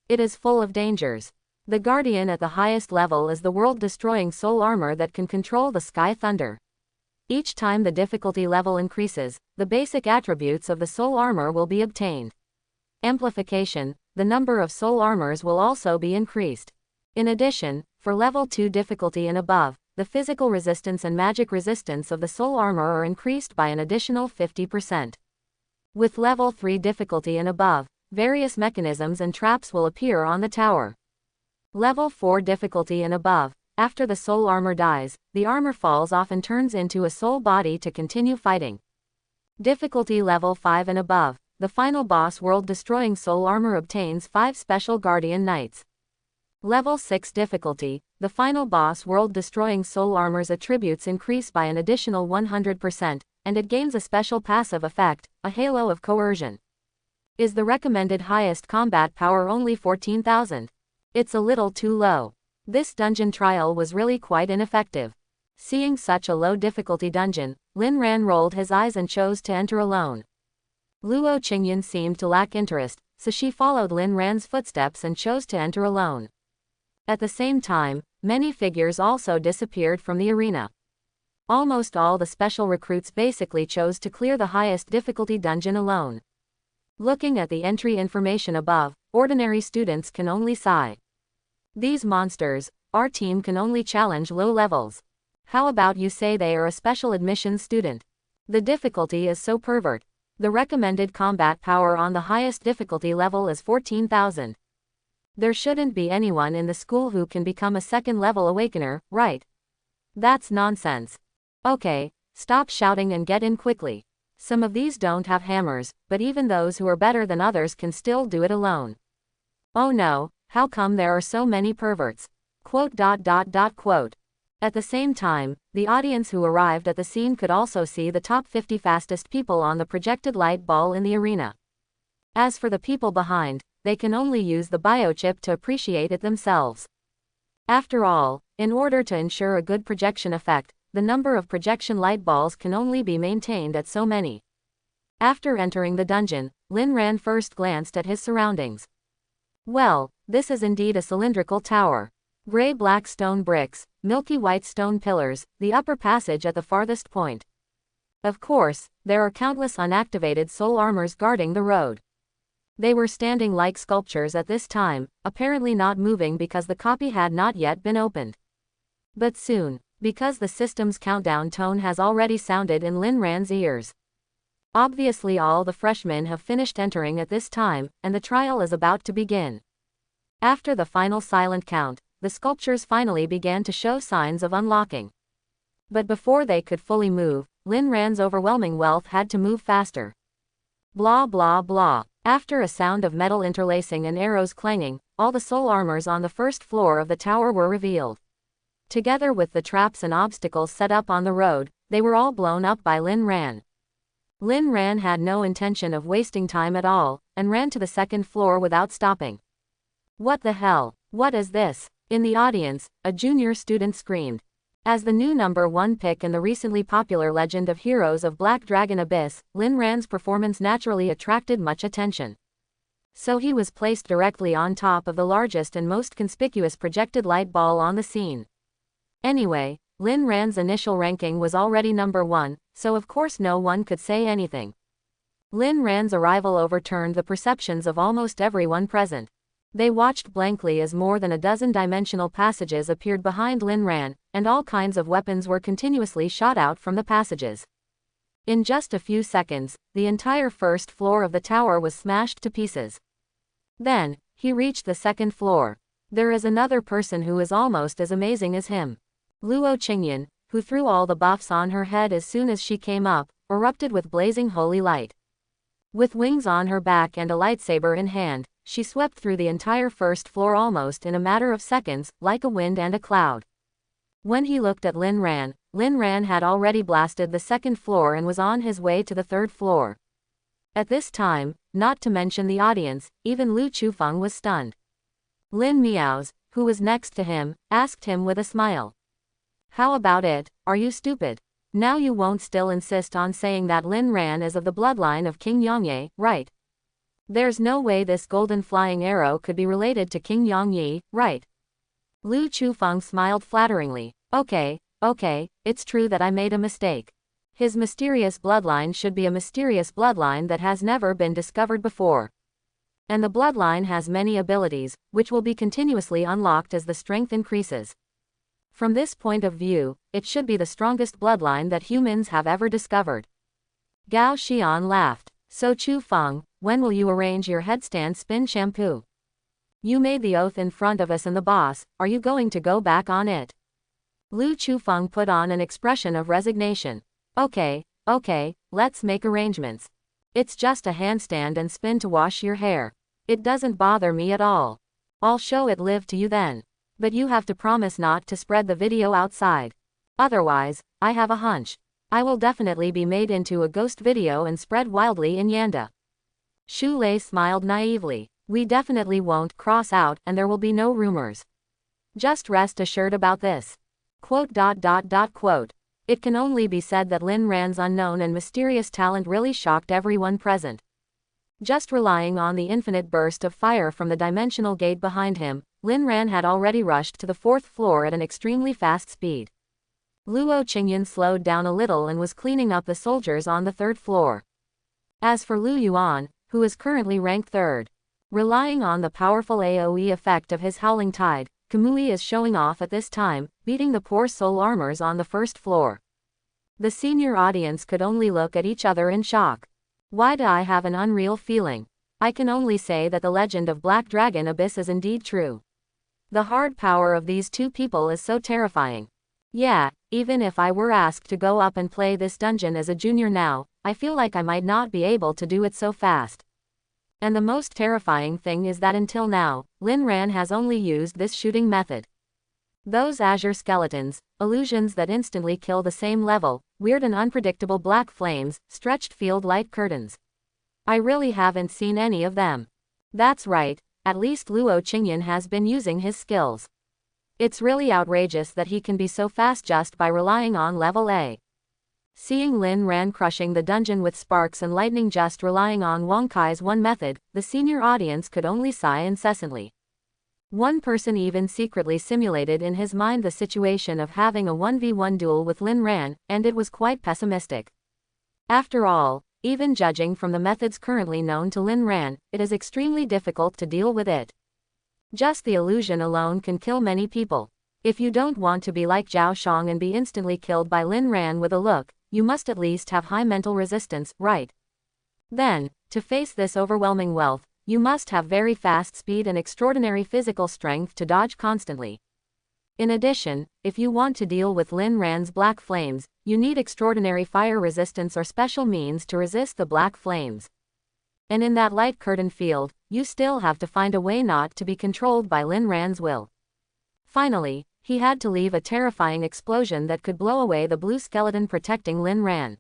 It is full of dangers. The guardian at the highest level is the world-destroying soul armor that can control the sky thunder. Each time the difficulty level increases, the basic attributes of the soul armor will be obtained. Amplification. The number of soul armors will also be increased. In addition, for level 2 difficulty and above, the physical resistance and magic resistance of the soul armor are increased by an additional 50%. With level 3 difficulty and above, various mechanisms and traps will appear on the tower. Level 4 difficulty and above, after the soul armor dies, the armor falls off and turns into a soul body to continue fighting. Difficulty level 5 and above, the final boss world-destroying soul armor obtains 5 special guardian knights. Level 6 difficulty, the final boss world-destroying soul armor's attributes increase by an additional 100%, and it gains a special passive effect, a halo of coercion. Is the recommended highest combat power only 14,000? It's a little too low. This dungeon trial was really quite ineffective. Seeing such a low difficulty dungeon, Lin Ran rolled his eyes and chose to enter alone. Luo Qingyan seemed to lack interest, so she followed Lin Ran's footsteps and chose to enter alone. At the same time, many figures also disappeared from the arena. Almost all the special recruits basically chose to clear the highest difficulty dungeon alone. Looking at the entry information above, ordinary students can only sigh. These monsters, our team can only challenge low levels. How about you say they are a special admissions student? The difficulty is so pervert. The recommended combat power on the highest difficulty level is 14,000. There shouldn't be anyone in the school who can become a second-level awakener, right? That's nonsense. Okay, stop shouting and get in quickly. Some of these don't have hammers, but even those who are better than others can still do it alone. Oh no, how come there are so many perverts? Quote. At the same time, the audience who arrived at the scene could also see the top 50 fastest people on the projected light ball in the arena. As for the people behind, they can only use the biochip to appreciate it themselves. After all, in order to ensure a good projection effect, the number of projection light balls can only be maintained at so many. After entering the dungeon, Lin Ran first glanced at his surroundings. Well, this is indeed a cylindrical tower. Gray-black stone bricks, milky white stone pillars, the upper passage at the farthest point. Of course, there are countless unactivated soul armors guarding the road. They were standing like sculptures at this time, apparently not moving because the copy had not yet been opened. But soon, because the system's countdown tone has already sounded in Lin Ran's ears. Obviously all the freshmen have finished entering at this time, and the trial is about to begin. After the final silent count, the sculptures finally began to show signs of unlocking. But before they could fully move, Lin Ran's overwhelming wealth had to move faster. Blah blah blah. After a sound of metal interlacing and arrows clanging, all the soul armors on the first floor of the tower were revealed. Together with the traps and obstacles set up on the road, they were all blown up by Lin Ran. Lin Ran had no intention of wasting time at all, and ran to the second floor without stopping. What the hell? What is this? In the audience, a junior student screamed. As the new number 1 pick in the recently popular Legend of Heroes of Black Dragon Abyss, Lin Ran's performance naturally attracted much attention. So he was placed directly on top of the largest and most conspicuous projected light ball on the scene. Anyway, Lin Ran's initial ranking was already number 1, so of course no one could say anything. Lin Ran's arrival overturned the perceptions of almost everyone present. They watched blankly as more than a dozen dimensional passages appeared behind Lin Ran, and all kinds of weapons were continuously shot out from the passages. In just a few seconds, the entire first floor of the tower was smashed to pieces. Then, he reached the second floor. There is another person who is almost as amazing as him. Luo Qingyan, who threw all the buffs on her head as soon as she came up, erupted with blazing holy light. With wings on her back and a lightsaber in hand, she swept through the entire first floor almost in a matter of seconds, like a wind and a cloud. When he looked at Lin Ran had already blasted the second floor and was on his way to the third floor. At this time, not to mention the audience, even Lu Chufeng was stunned. Lin Miao's, who was next to him, asked him with a smile. How about it, are you stupid? Now you won't still insist on saying that Lin Ran is of the bloodline of King Yongye, right? There's no way this golden flying arrow could be related to King Yongye, right? Lu Chufeng smiled flatteringly. Okay, it's true that I made a mistake. His mysterious bloodline should be a mysterious bloodline that has never been discovered before. And the bloodline has many abilities, which will be continuously unlocked as the strength increases. From this point of view, it should be the strongest bloodline that humans have ever discovered. Gao Xian laughed. So Chufeng, when will you arrange your headstand spin shampoo? You made the oath in front of us and the boss, are you going to go back on it? Lu Chufeng put on an expression of resignation. Okay, let's make arrangements. It's just a handstand and spin to wash your hair. It doesn't bother me at all. I'll show it live to you then. But you have to promise not to spread the video outside. Otherwise, I have a hunch. I will definitely be made into a ghost video and spread wildly in Yanda. Xu Lei smiled naively. We definitely won't cross out, and there will be no rumors. Just rest assured about this. Quote. It can only be said that Lin Ran's unknown and mysterious talent really shocked everyone present. Just relying on the infinite burst of fire from the dimensional gate behind him, Lin Ran had already rushed to the 4th floor at an extremely fast speed. Luo Qingyan slowed down a little and was cleaning up the soldiers on the 3rd floor. As for Lu Yuan, who is currently ranked 3rd, relying on the powerful AoE effect of his Howling Tide, Kamui is showing off at this time, beating the poor soul armors on the 1st floor. The senior audience could only look at each other in shock. Why do I have an unreal feeling? I can only say that the legend of Black Dragon Abyss is indeed true. The hard power of these two people is so terrifying. Yeah, even if I were asked to go up and play this dungeon as a junior now, I feel like I might not be able to do it so fast. And the most terrifying thing is that until now, Lin Ran has only used this shooting method. Those azure skeletons, illusions that instantly kill the same level, weird and unpredictable black flames, stretched field light curtains. I really haven't seen any of them. That's right, at least Luo Qingyan has been using his skills. It's really outrageous that he can be so fast just by relying on level A. Seeing Lin Ran crushing the dungeon with sparks and lightning just relying on Wang Kai's one method, the senior audience could only sigh incessantly. One person even secretly simulated in his mind the situation of having a 1v1 duel with Lin Ran, and it was quite pessimistic. After all, even judging from the methods currently known to Lin Ran, it is extremely difficult to deal with it. Just the illusion alone can kill many people. If you don't want to be like Zhao Shang and be instantly killed by Lin Ran with a look, you must at least have high mental resistance, right? Then, to face this overwhelming wealth, you must have very fast speed and extraordinary physical strength to dodge constantly. In addition, if you want to deal with Lin Ran's black flames, you need extraordinary fire resistance or special means to resist the black flames. And in that light curtain field, you still have to find a way not to be controlled by Lin Ran's will. Finally, he had to leave a terrifying explosion that could blow away the blue skeleton protecting Lin Ran.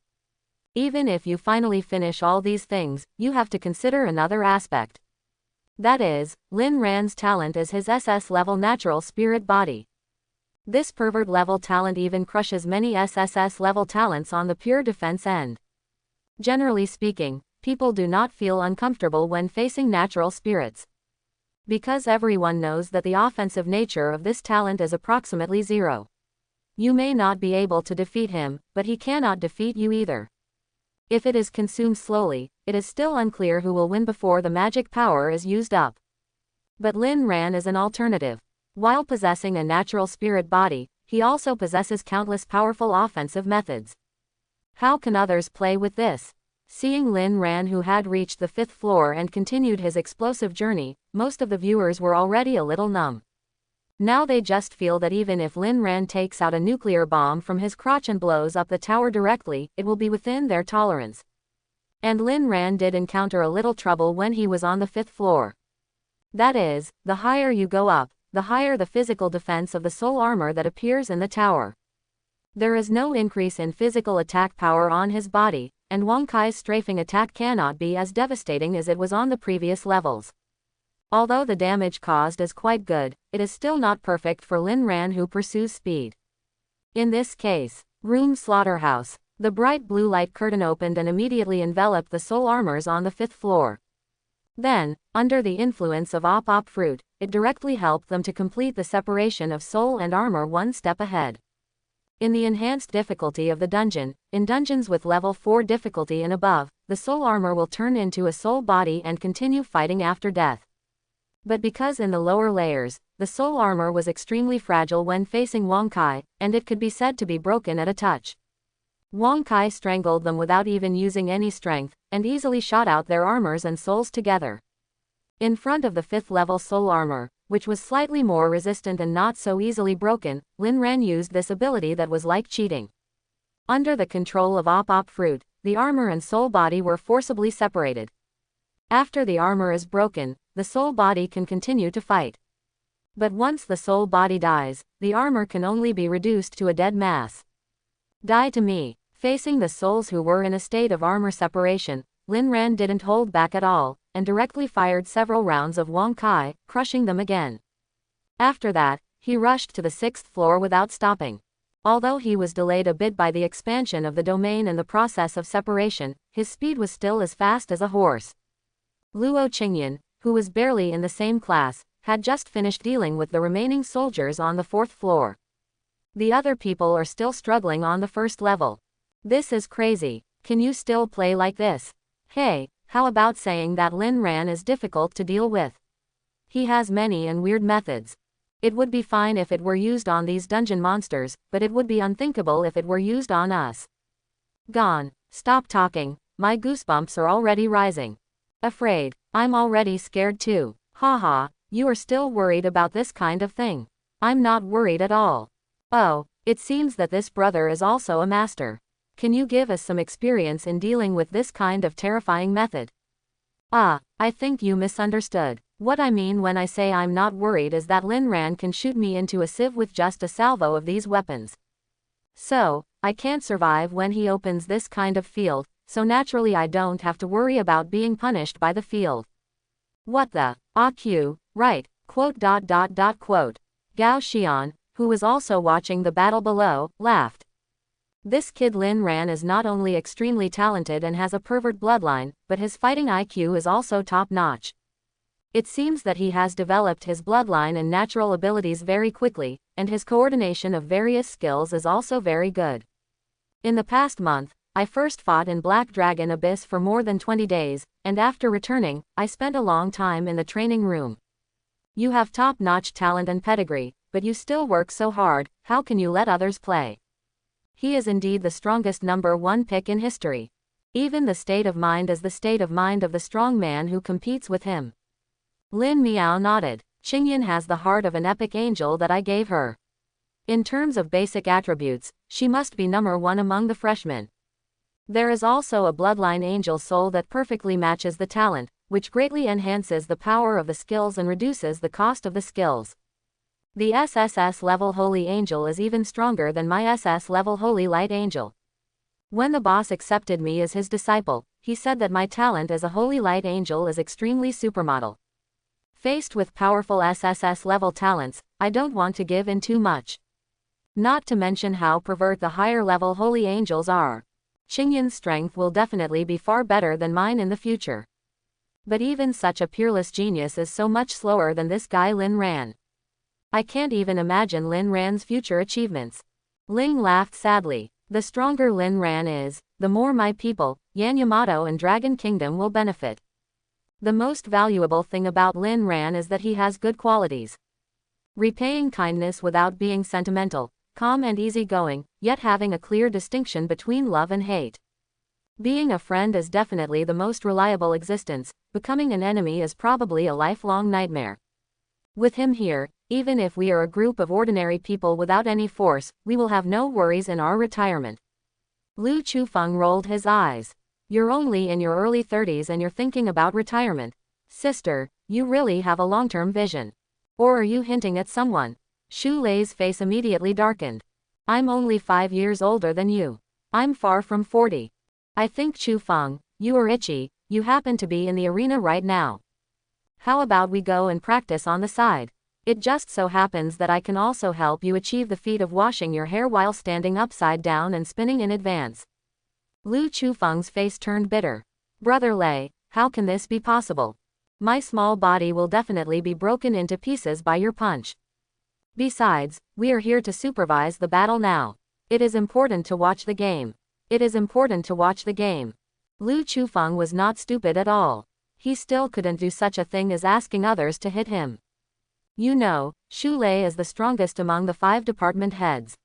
Even if you finally finish all these things, you have to consider another aspect. That is, Lin Ran's talent is his SS-level natural spirit body. This pervert-level talent even crushes many SSS-level talents on the pure defense end. Generally speaking, people do not feel uncomfortable when facing natural spirits. Because everyone knows that the offensive nature of this talent is approximately 0. You may not be able to defeat him, but he cannot defeat you either. If it is consumed slowly, it is still unclear who will win before the magic power is used up. But Lin Ran is an alternative. While possessing a natural spirit body, he also possesses countless powerful offensive methods. How can others play with this? Seeing Lin Ran, who had reached the 5th floor and continued his explosive journey, most of the viewers were already a little numb. Now they just feel that even if Lin Ran takes out a nuclear bomb from his crotch and blows up the tower directly, it will be within their tolerance. And Lin Ran did encounter a little trouble when he was on the 5th floor. That is, the higher you go up, the higher the physical defense of the soul armor that appears in the tower. There is no increase in physical attack power on his body, and Wang Kai's strafing attack cannot be as devastating as it was on the previous levels. Although the damage caused is quite good, it is still not perfect for Lin Ran, who pursues speed. In this case, Room Slaughterhouse. The bright blue light curtain opened and immediately enveloped the soul armors on the 5th floor. Then, under the influence of Op Fruit, it directly helped them to complete the separation of soul and armor one step ahead. In the enhanced difficulty of the dungeon, in dungeons with level 4 difficulty and above, the soul armor will turn into a soul body and continue fighting after death. But because in the lower layers, the soul armor was extremely fragile when facing Wang Kai, and it could be said to be broken at a touch. Wang Kai strangled them without even using any strength, and easily shot out their armors and souls together. In front of the 5th level soul armor, which was slightly more resistant and not so easily broken, Lin Ran used this ability that was like cheating. Under the control of Op Fruit, the armor and soul body were forcibly separated. After the armor is broken, the soul body can continue to fight. But once the soul body dies, the armor can only be reduced to a dead mass. Die to me. Facing the souls who were in a state of armor separation, Lin Ran didn't hold back at all, and directly fired several rounds of Wong Kai, crushing them again. After that, he rushed to the 6th floor without stopping. Although he was delayed a bit by the expansion of the domain and the process of separation, his speed was still as fast as a horse. Luo Qingyan, who was barely in the same class, had just finished dealing with the remaining soldiers on the 4th floor. The other people are still struggling on the 1st level. This is crazy. Can you still play like this? Hey, how about saying that Lin Ran is difficult to deal with? He has many and weird methods. It would be fine if it were used on these dungeon monsters, but it would be unthinkable if it were used on us. Gan, stop talking, my goosebumps are already rising. Afraid, I'm already scared too. Haha, you are still worried about this kind of thing. I'm not worried at all. Oh, it seems that this brother is also a master. Can you give us some experience in dealing with this kind of terrifying method? Ah, I think you misunderstood. What I mean when I say I'm not worried is that Lin Ran can shoot me into a sieve with just a salvo of these weapons. So, I can't survive when he opens this kind of field, so naturally I don't have to worry about being punished by the field. What the? AQ, right, quote. Gao Xian, who was also watching the battle below, laughed. This kid Lin Ran is not only extremely talented and has a pervert bloodline, but his fighting IQ is also top-notch. It seems that he has developed his bloodline and natural abilities very quickly, and his coordination of various skills is also very good. In the past month, I first fought in Black Dragon Abyss for more than 20 days, and after returning, I spent a long time in the training room. You have top-notch talent and pedigree, but you still work so hard, how can you let others play? He is indeed the strongest #1 pick in history. Even the state of mind is the state of mind of the strong man who competes with him. Lin Miao nodded. Qingyan has the heart of an epic angel that I gave her. In terms of basic attributes, she must be #1 among the freshmen. There is also a bloodline angel soul that perfectly matches the talent, which greatly enhances the power of the skills and reduces the cost of the skills. The SSS level Holy Angel is even stronger than my SS level Holy Light Angel. When the boss accepted me as his disciple, he said that my talent as a Holy Light Angel is extremely supermodel. Faced with powerful SSS level talents, I don't want to give in too much. Not to mention how pervert the higher level Holy Angels are. Qingyan's strength will definitely be far better than mine in the future. But even such a peerless genius is so much slower than this guy Lin Ran. I can't even imagine Lin Ran's future achievements. Ling laughed sadly. The stronger Lin Ran is, the more my people, Yan Yamato and Dragon Kingdom will benefit. The most valuable thing about Lin Ran is that he has good qualities. Repaying kindness without being sentimental, calm and easygoing, yet having a clear distinction between love and hate. Being a friend is definitely the most reliable existence, becoming an enemy is probably a lifelong nightmare. With him here, even if we are a group of ordinary people without any force, we will have no worries in our retirement. Lu Chufeng rolled his eyes. You're only in your early 30s and you're thinking about retirement. Sister, you really have a long-term vision. Or are you hinting at someone? Xu Lei's face immediately darkened. I'm only 5 years older than you. I'm far from 40. I think Chufeng, you are itchy, you happen to be in the arena right now. How about we go and practice on the side? It just so happens that I can also help you achieve the feat of washing your hair while standing upside down and spinning in advance. Lu Chufeng's face turned bitter. Brother Lei, how can this be possible? My small body will definitely be broken into pieces by your punch. Besides, we are here to supervise the battle now. It is important to watch the game. It is important to watch the game. Lu Chufeng was not stupid at all. He still couldn't do such a thing as asking others to hit him. You know, Xu Lei is the strongest among the 5 department heads.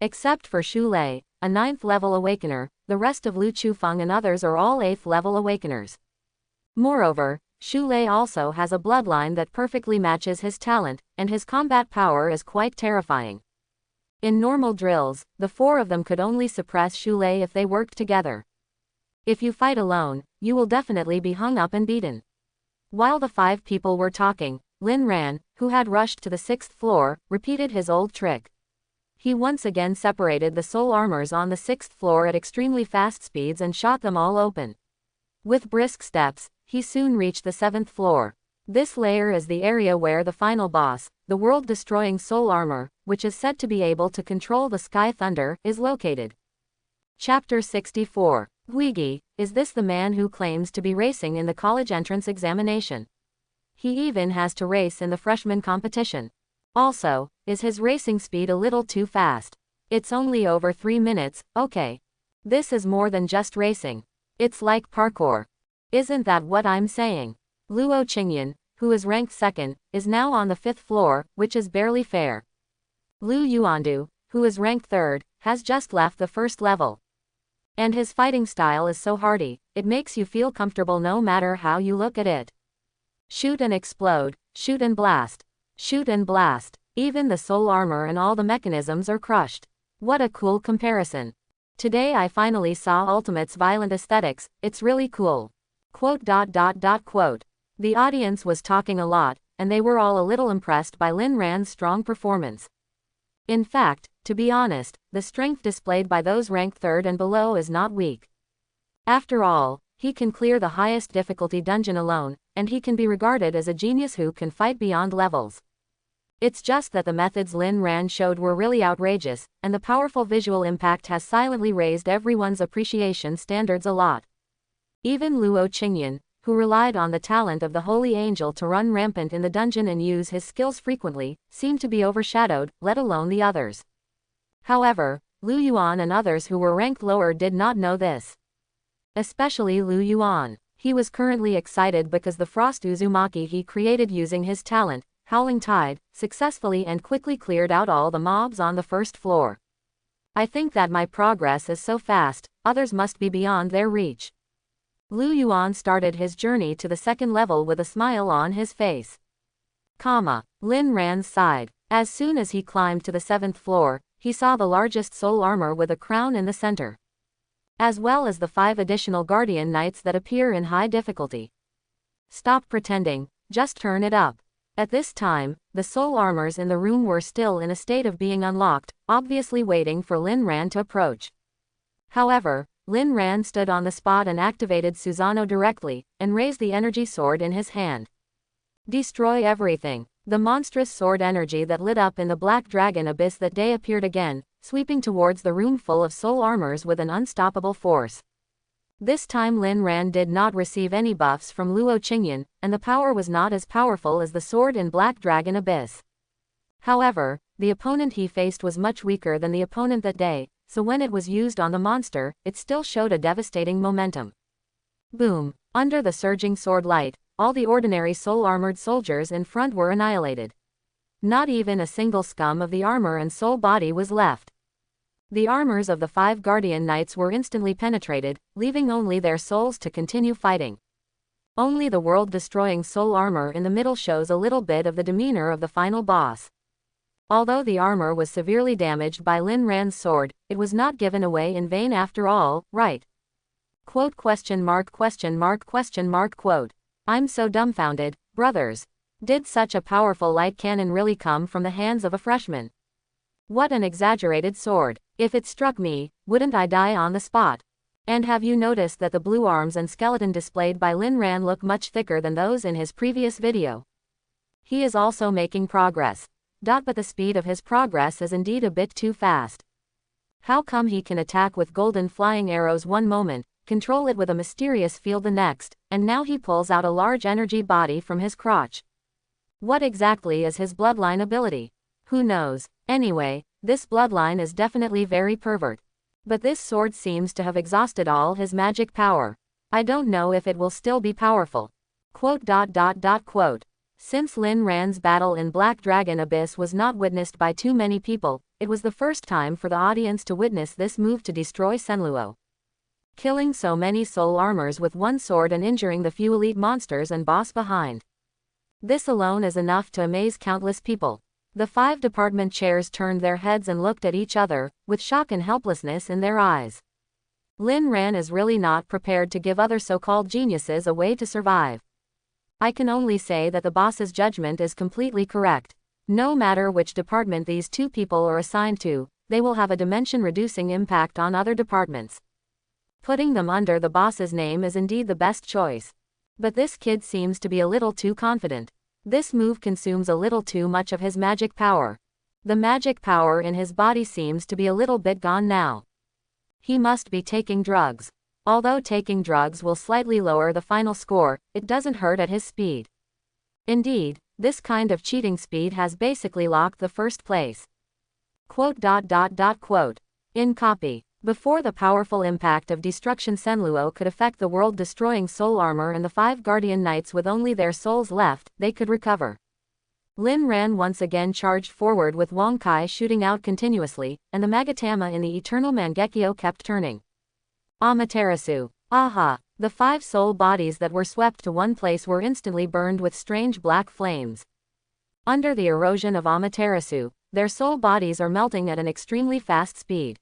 Except for Xu Lei, a 9th level awakener, the rest of Lu Chufeng and others are all 8th level awakeners. Moreover, Xu Lei also has a bloodline that perfectly matches his talent, and his combat power is quite terrifying. In normal drills, the 4 of them could only suppress Xu Lei if they worked together. If you fight alone, you will definitely be hung up and beaten. While the 5 people were talking, Lin Ran, who had rushed to the 6th floor, repeated his old trick. He once again separated the soul armors on the 6th floor at extremely fast speeds and shot them all open. With brisk steps, he soon reached the 7th floor. This layer is the area where the final boss, the world-destroying soul armor, which is said to be able to control the sky thunder, is located. Chapter 64. Huigi, is this the man who claims to be racing in the college entrance examination? He even has to race in the freshman competition. Also, is his racing speed a little too fast? It's only over 3 minutes, okay. This is more than just racing. It's like parkour. Isn't that what I'm saying? Luo Qingyan, who is ranked 2nd, is now on the 5th floor, which is barely fair. Lu Yuandu, who is ranked 3rd, has just left the 1st level. And his fighting style is so hardy, it makes you feel comfortable no matter how you look at it. Shoot and explode, shoot and blast. Shoot and blast. Even the soul armor and all the mechanisms are crushed. What a cool comparison. Today I finally saw Ultimate's violent aesthetics, it's really cool. Quote. The audience was talking a lot, and they were all a little impressed by Lin Ran's strong performance. In fact, to be honest, the strength displayed by those ranked 3rd and below is not weak. After all, he can clear the highest difficulty dungeon alone, and he can be regarded as a genius who can fight beyond levels. It's just that the methods Lin Ran showed were really outrageous, and the powerful visual impact has silently raised everyone's appreciation standards a lot. Even Luo Qingyan, who relied on the talent of the Holy Angel to run rampant in the dungeon and use his skills frequently, seemed to be overshadowed, let alone the others. However, Lu Yuan and others who were ranked lower did not know this. Especially Lu Yuan. He was currently excited because the frost Uzumaki he created using his talent, Howling Tide, successfully and quickly cleared out all the mobs on the 1st floor. I think that my progress is so fast, others must be beyond their reach. Lu Yuan started his journey to the 2nd level with a smile on his face. Lin Ran sighed. As soon as he climbed to the 7th floor, he saw the largest soul armor with a crown in the center, as well as the 5 additional guardian knights that appear in high difficulty. Stop pretending, just turn it up. At this time, the soul armors in the room were still in a state of being unlocked, obviously waiting for Lin Ran to approach. However, Lin Ran stood on the spot and activated Susanoo directly, and raised the energy sword in his hand. Destroy everything. The monstrous sword energy that lit up in the black dragon abyss that day appeared again, sweeping towards the room full of soul armors with an unstoppable force. This time Lin Ran did not receive any buffs from Luo Qingyan, and the power was not as powerful as the sword in Black Dragon Abyss. However, the opponent he faced was much weaker than the opponent that day, so when it was used on the monster, it still showed a devastating momentum. Boom! Under the surging sword light, all the ordinary soul-armored soldiers in front were annihilated. Not even a single scum of the armor and soul body was left. The armors of the 5 guardian knights were instantly penetrated, leaving only their souls to continue fighting. Only the world-destroying soul armor in the middle shows a little bit of the demeanor of the final boss. Although the armor was severely damaged by Lin Ran's sword, it was not given away in vain after all, right? Quote. I'm so dumbfounded, brothers. Did such a powerful light cannon really come from the hands of a freshman? What an exaggerated sword. If it struck me, wouldn't I die on the spot? And have you noticed that the blue arms and skeleton displayed by Lin Ran look much thicker than those in his previous video? He is also making progress. But the speed of his progress is indeed a bit too fast. How come he can attack with golden flying arrows one moment, control it with a mysterious field the next, and now he pulls out a large energy body from his crotch? What exactly is his bloodline ability? Who knows? Anyway, this bloodline is definitely very pervert. But this sword seems to have exhausted all his magic power. I don't know if it will still be powerful. Quote. Since Lin Ran's battle in Black Dragon Abyss was not witnessed by too many people, it was the first time for the audience to witness this move to destroy Senluo. Killing so many soul armors with one sword and injuring the few elite monsters and boss behind. This alone is enough to amaze countless people. The 5 department chairs turned their heads and looked at each other, with shock and helplessness in their eyes. Lin Ran is really not prepared to give other so-called geniuses a way to survive. I can only say that the boss's judgment is completely correct. No matter which department these 2 people are assigned to, they will have a dimension-reducing impact on other departments. Putting them under the boss's name is indeed the best choice. But this kid seems to be a little too confident. This move consumes a little too much of his magic power. The magic power in his body seems to be a little bit gone now. He must be taking drugs. Although taking drugs will slightly lower the final score, it doesn't hurt at his speed. Indeed, this kind of cheating speed has basically locked the first place. Quote. In copy. Before the powerful impact of destruction, Senluo could affect the world-destroying soul armor, and the 5 guardian knights with only their souls left, they could recover. Lin Ran once again charged forward with Wong Kai shooting out continuously, and the Magatama in the eternal Mangekyo kept turning. Amaterasu. Aha! The 5 soul bodies that were swept to one place were instantly burned with strange black flames. Under the erosion of Amaterasu, their soul bodies are melting at an extremely fast speed.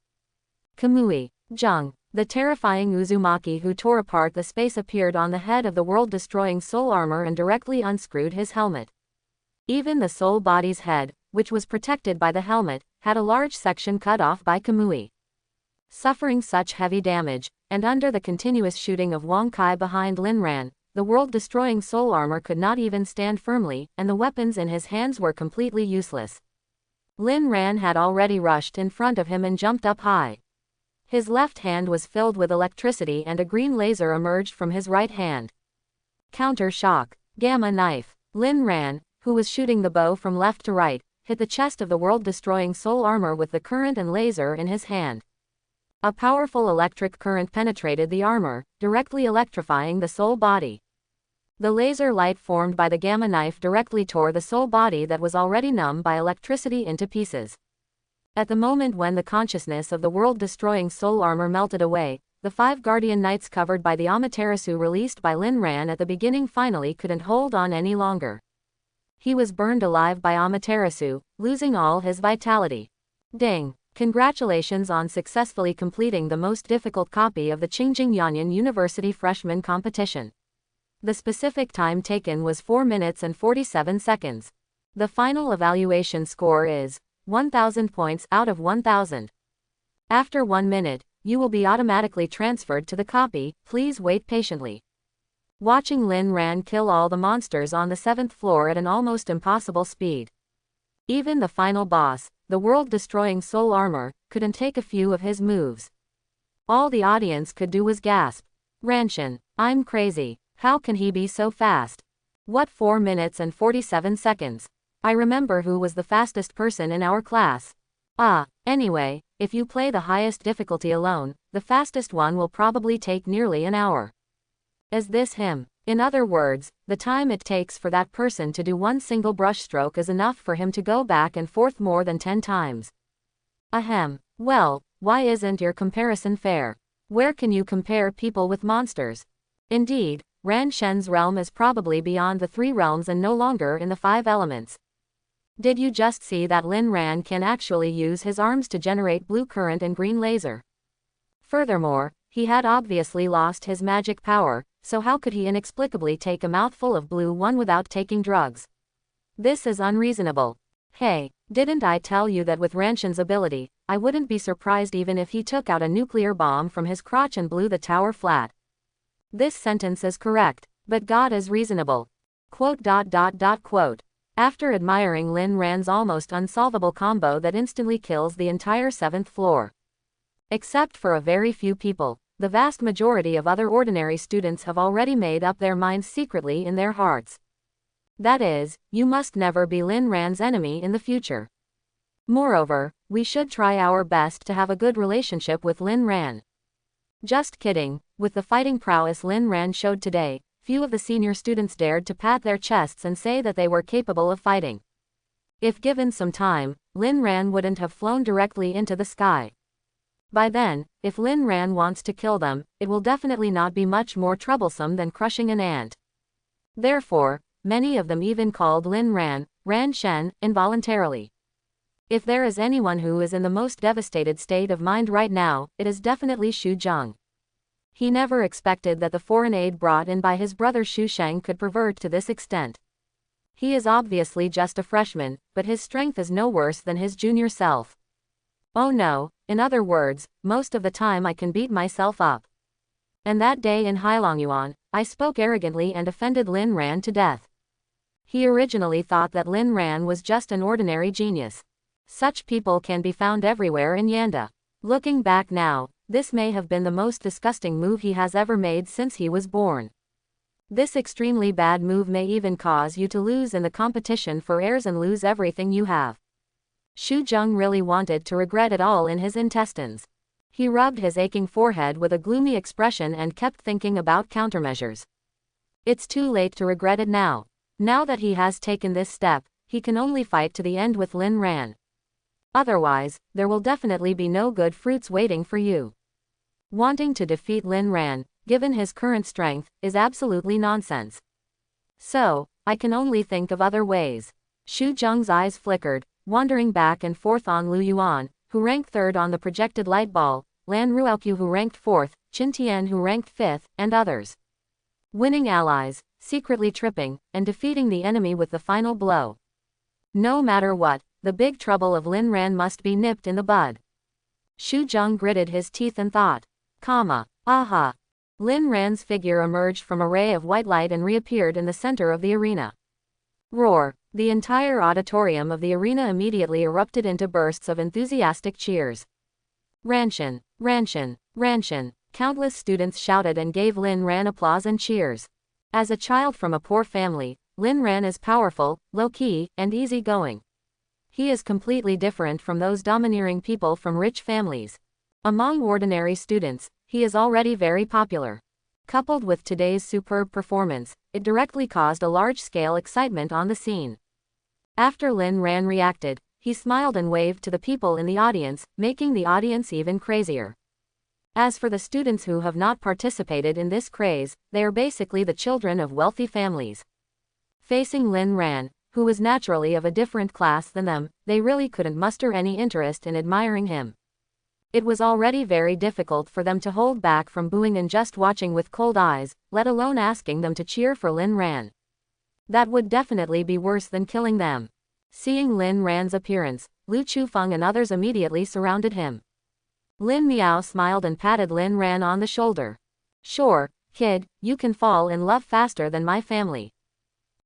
Kamui. Jung. The terrifying Uzumaki who tore apart the space appeared on the head of the world-destroying soul armor and directly unscrewed his helmet. Even the soul body's head, which was protected by the helmet, had a large section cut off by Kamui. Suffering such heavy damage, and under the continuous shooting of Wong Kai behind Lin Ran, the world-destroying soul armor could not even stand firmly, and the weapons in his hands were completely useless. Lin Ran had already rushed in front of him and jumped up high. His left hand was filled with electricity and a green laser emerged from his right hand. Counter shock. Gamma knife. Lin Ran, who was shooting the bow from left to right, hit the chest of the world-destroying soul armor with the current and laser in his hand. A powerful electric current penetrated the armor, directly electrifying the soul body. The laser light formed by the gamma knife directly tore the soul body that was already numb by electricity into pieces. At the moment when the consciousness of the world-destroying soul armor melted away, the 5 guardian knights covered by the Amaterasu released by Lin Ran at the beginning finally couldn't hold on any longer. He was burned alive by Amaterasu, losing all his vitality. Ding! Congratulations on successfully completing the most difficult copy of the Qingjing Yanyan University Freshman Competition. The specific time taken was 4 minutes and 47 seconds. The final evaluation score is 1,000 points out of 1,000. After 1 minute, you will be automatically transferred to the copy. Please wait patiently. Watching Lin Ran kill all the monsters on the 7th floor at an almost impossible speed. Even the final boss, the world-destroying soul armor, couldn't take a few of his moves. All the audience could do was gasp. Ranshin, I'm crazy. How can he be so fast? What 4 minutes and 47 seconds? I remember who was the fastest person in our class. Anyway, if you play the highest difficulty alone, the fastest one will probably take nearly an hour. Is this him? In other words, the time it takes for that person to do one single brushstroke is enough for him to go back and forth more than 10 times. Ahem. Well, why isn't your comparison fair? Where can you compare people with monsters? Indeed, Ran Shen's realm is probably beyond the 3 realms and no longer in the 5 elements. Did you just see that Lin Ran can actually use his arms to generate blue current and green laser? Furthermore, he had obviously lost his magic power, so how could he inexplicably take a mouthful of blue one without taking drugs? This is unreasonable. Hey, didn't I tell you that with Ranshin's ability, I wouldn't be surprised even if he took out a nuclear bomb from his crotch and blew the tower flat. This sentence is correct, but God is reasonable. Quote. After admiring Lin Ran's almost unsolvable combo that instantly kills the entire 7th floor. Except for a very few people, the vast majority of other ordinary students have already made up their minds secretly in their hearts. That is, you must never be Lin Ran's enemy in the future. Moreover, we should try our best to have a good relationship with Lin Ran. Just kidding, with the fighting prowess Lin Ran showed today, few of the senior students dared to pat their chests and say that they were capable of fighting. If given some time, Lin Ran wouldn't have flown directly into the sky. By then, if Lin Ran wants to kill them, it will definitely not be much more troublesome than crushing an ant. Therefore, many of them even called Lin Ran, Ran Shen, involuntarily. If there is anyone who is in the most devastated state of mind right now, it is definitely Xu Zheng. He never expected that the foreign aid brought in by his brother Xu Sheng could pervert to this extent. He is obviously just a freshman, but his strength is no worse than his junior self. Oh no, in other words, most of the time I can beat myself up. And that day in Heilongyuan, I spoke arrogantly and offended Lin Ran to death. He originally thought that Lin Ran was just an ordinary genius. Such people can be found everywhere in Yanda. Looking back now, this may have been the most disgusting move he has ever made since he was born. This extremely bad move may even cause you to lose in the competition for heirs and lose everything you have. Xu Zheng really wanted to regret it all in his intestines. He rubbed his aching forehead with a gloomy expression and kept thinking about countermeasures. It's too late to regret it now. Now that he has taken this step, he can only fight to the end with Lin Ran. Otherwise, there will definitely be no good fruits waiting for you. Wanting to defeat Lin Ran, given his current strength, is absolutely nonsense. So, I can only think of other ways. Xu Zheng's eyes flickered, wandering back and forth on Lu Yuan, who ranked third on the projected light ball, Lan Ruoqiu who ranked fourth, Qin Tian who ranked fifth, and others. Winning allies, secretly tripping, and defeating the enemy with the final blow. No matter what, the big trouble of Lin Ran must be nipped in the bud. Xu Zheng gritted his teeth and thought. Aha. Lin Ran's figure emerged from a ray of white light and reappeared in the center of the arena. Roar! The entire auditorium of the arena immediately erupted into bursts of enthusiastic cheers. Ranshin! Ranshin! Ranshin! Countless students shouted and gave Lin Ran applause and cheers. As a child from a poor family, Lin Ran is powerful, low-key, and easygoing. He is completely different from those domineering people from rich families. Among ordinary students, he is already very popular. Coupled with today's superb performance, it directly caused a large-scale excitement on the scene. After Lin Ran reacted, he smiled and waved to the people in the audience, making the audience even crazier. As for the students who have not participated in this craze, they are basically the children of wealthy families. Facing Lin Ran, who was naturally of a different class than them, they really couldn't muster any interest in admiring him. It was already very difficult for them to hold back from booing and just watching with cold eyes, let alone asking them to cheer for Lin Ran. That would definitely be worse than killing them. Seeing Lin Ran's appearance, Lu Chufeng and others immediately surrounded him. Lin Miao smiled and patted Lin Ran on the shoulder. Sure, kid, you can fall in love faster than my family.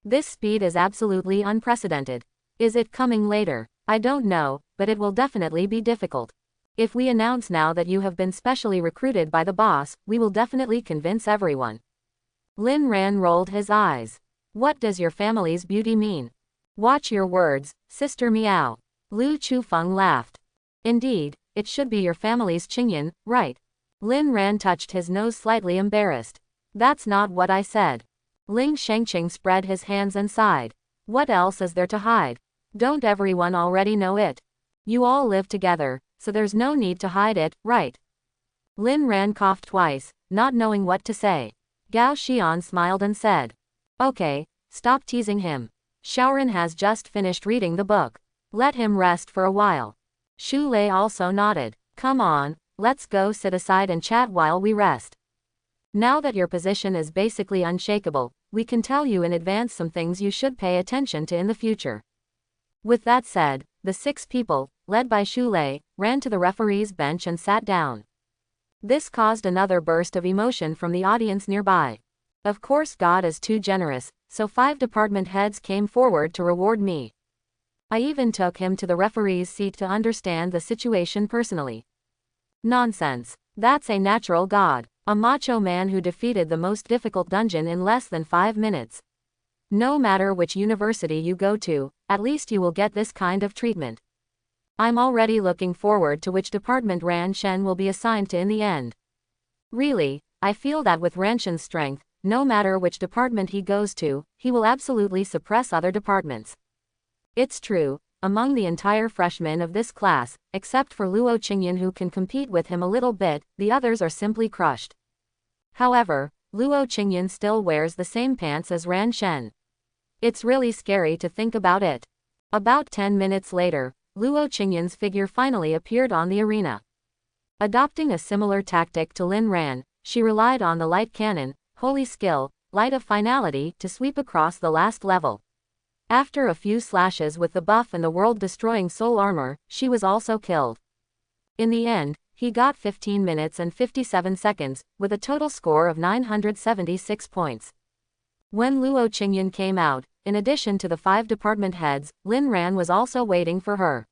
This speed is absolutely unprecedented. Is it coming later? I don't know, but it will definitely be difficult. If we announce now that you have been specially recruited by the boss, we will definitely convince everyone. Lin Ran rolled his eyes. What does your family's beauty mean? Watch your words, Sister Miao. Lu Chufeng laughed. Indeed, it should be your family's Qingyan, right? Lin Ran touched his nose slightly embarrassed. That's not what I said. Ling Shengqing spread his hands and sighed. What else is there to hide? Don't everyone already know it? You all live together, so there's no need to hide it, right? Lin Ran coughed twice, not knowing what to say. Gao Xian smiled and said. Okay, stop teasing him. Shaoran has just finished reading the book. Let him rest for a while. Xu Lei also nodded. Come on, let's go sit aside and chat while we rest. Now that your position is basically unshakable, we can tell you in advance some things you should pay attention to in the future. With that said, the 6 people, led by Xu Lei, ran to the referee's bench and sat down. This caused another burst of emotion from the audience nearby. Of course God is too generous, so 5 department heads came forward to reward me. I even took him to the referee's seat to understand the situation personally. Nonsense. That's a natural god. A macho man who defeated the most difficult dungeon in less than 5 minutes. No matter which university you go to, at least you will get this kind of treatment. I'm already looking forward to which department Ran Shen will be assigned to in the end. Really, I feel that with Ran Shen's strength, no matter which department he goes to, he will absolutely suppress other departments. It's true, among the entire freshmen of this class, except for Luo Qingyan who can compete with him a little bit, the others are simply crushed. However, Luo Qingyan still wears the same pants as Ran Shen. It's really scary to think about it. About 10 minutes later, Luo Qingyan's figure finally appeared on the arena. Adopting a similar tactic to Lin Ran, she relied on the light cannon, holy skill, light of finality to sweep across the last level. After a few slashes with the buff and the world-destroying soul armor, she was also killed. In the end, he got 15 minutes and 57 seconds, with a total score of 976 points. When Luo Qingyan came out, in addition to the 5 department heads, Lin Ran was also waiting for her.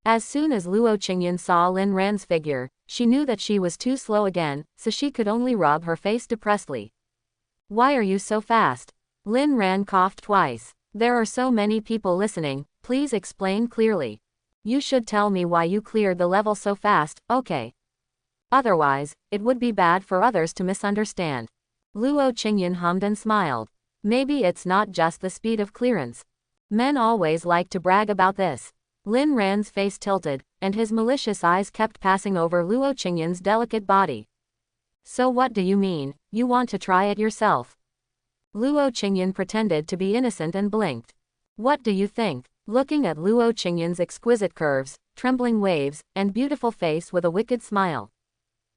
As soon as Luo Qingyan saw Lin Ran's figure, she knew that she was too slow again, so she could only rub her face depressedly. Why are you so fast? Lin Ran coughed twice. There are so many people listening, please explain clearly. You should tell me why you cleared the level so fast, okay? Otherwise, it would be bad for others to misunderstand. Luo Qingyan hummed and smiled. Maybe it's not just the speed of clearance. Men always like to brag about this. Lin Ran's face tilted, and his malicious eyes kept passing over Luo Qingyan's delicate body. So what do you mean, you want to try it yourself? Luo Qingyan pretended to be innocent and blinked. What do you think? Looking at Luo Qingyan's exquisite curves, trembling waves, and beautiful face with a wicked smile.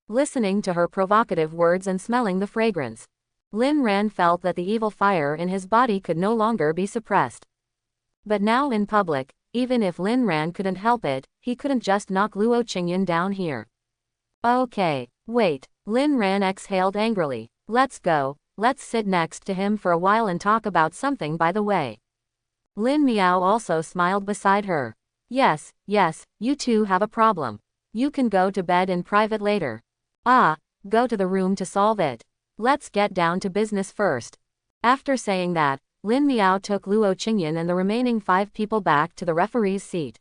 Listening to her provocative words and smelling the fragrance, Lin Ran felt that the evil fire in his body could no longer be suppressed. But now in public, even if Lin Ran couldn't help it, he couldn't just knock Luo Qingyan down here. Okay, wait, Lin Ran exhaled angrily. Let's go, let's sit next to him for a while and talk about something by the way. Lin Miao also smiled beside her. Yes, you two have a problem. You can go to bed in private later. Go to the room to solve it. Let's get down to business first. After saying that, Lin Miao took Luo Qingyan and the remaining 5 people back to the referee's seat.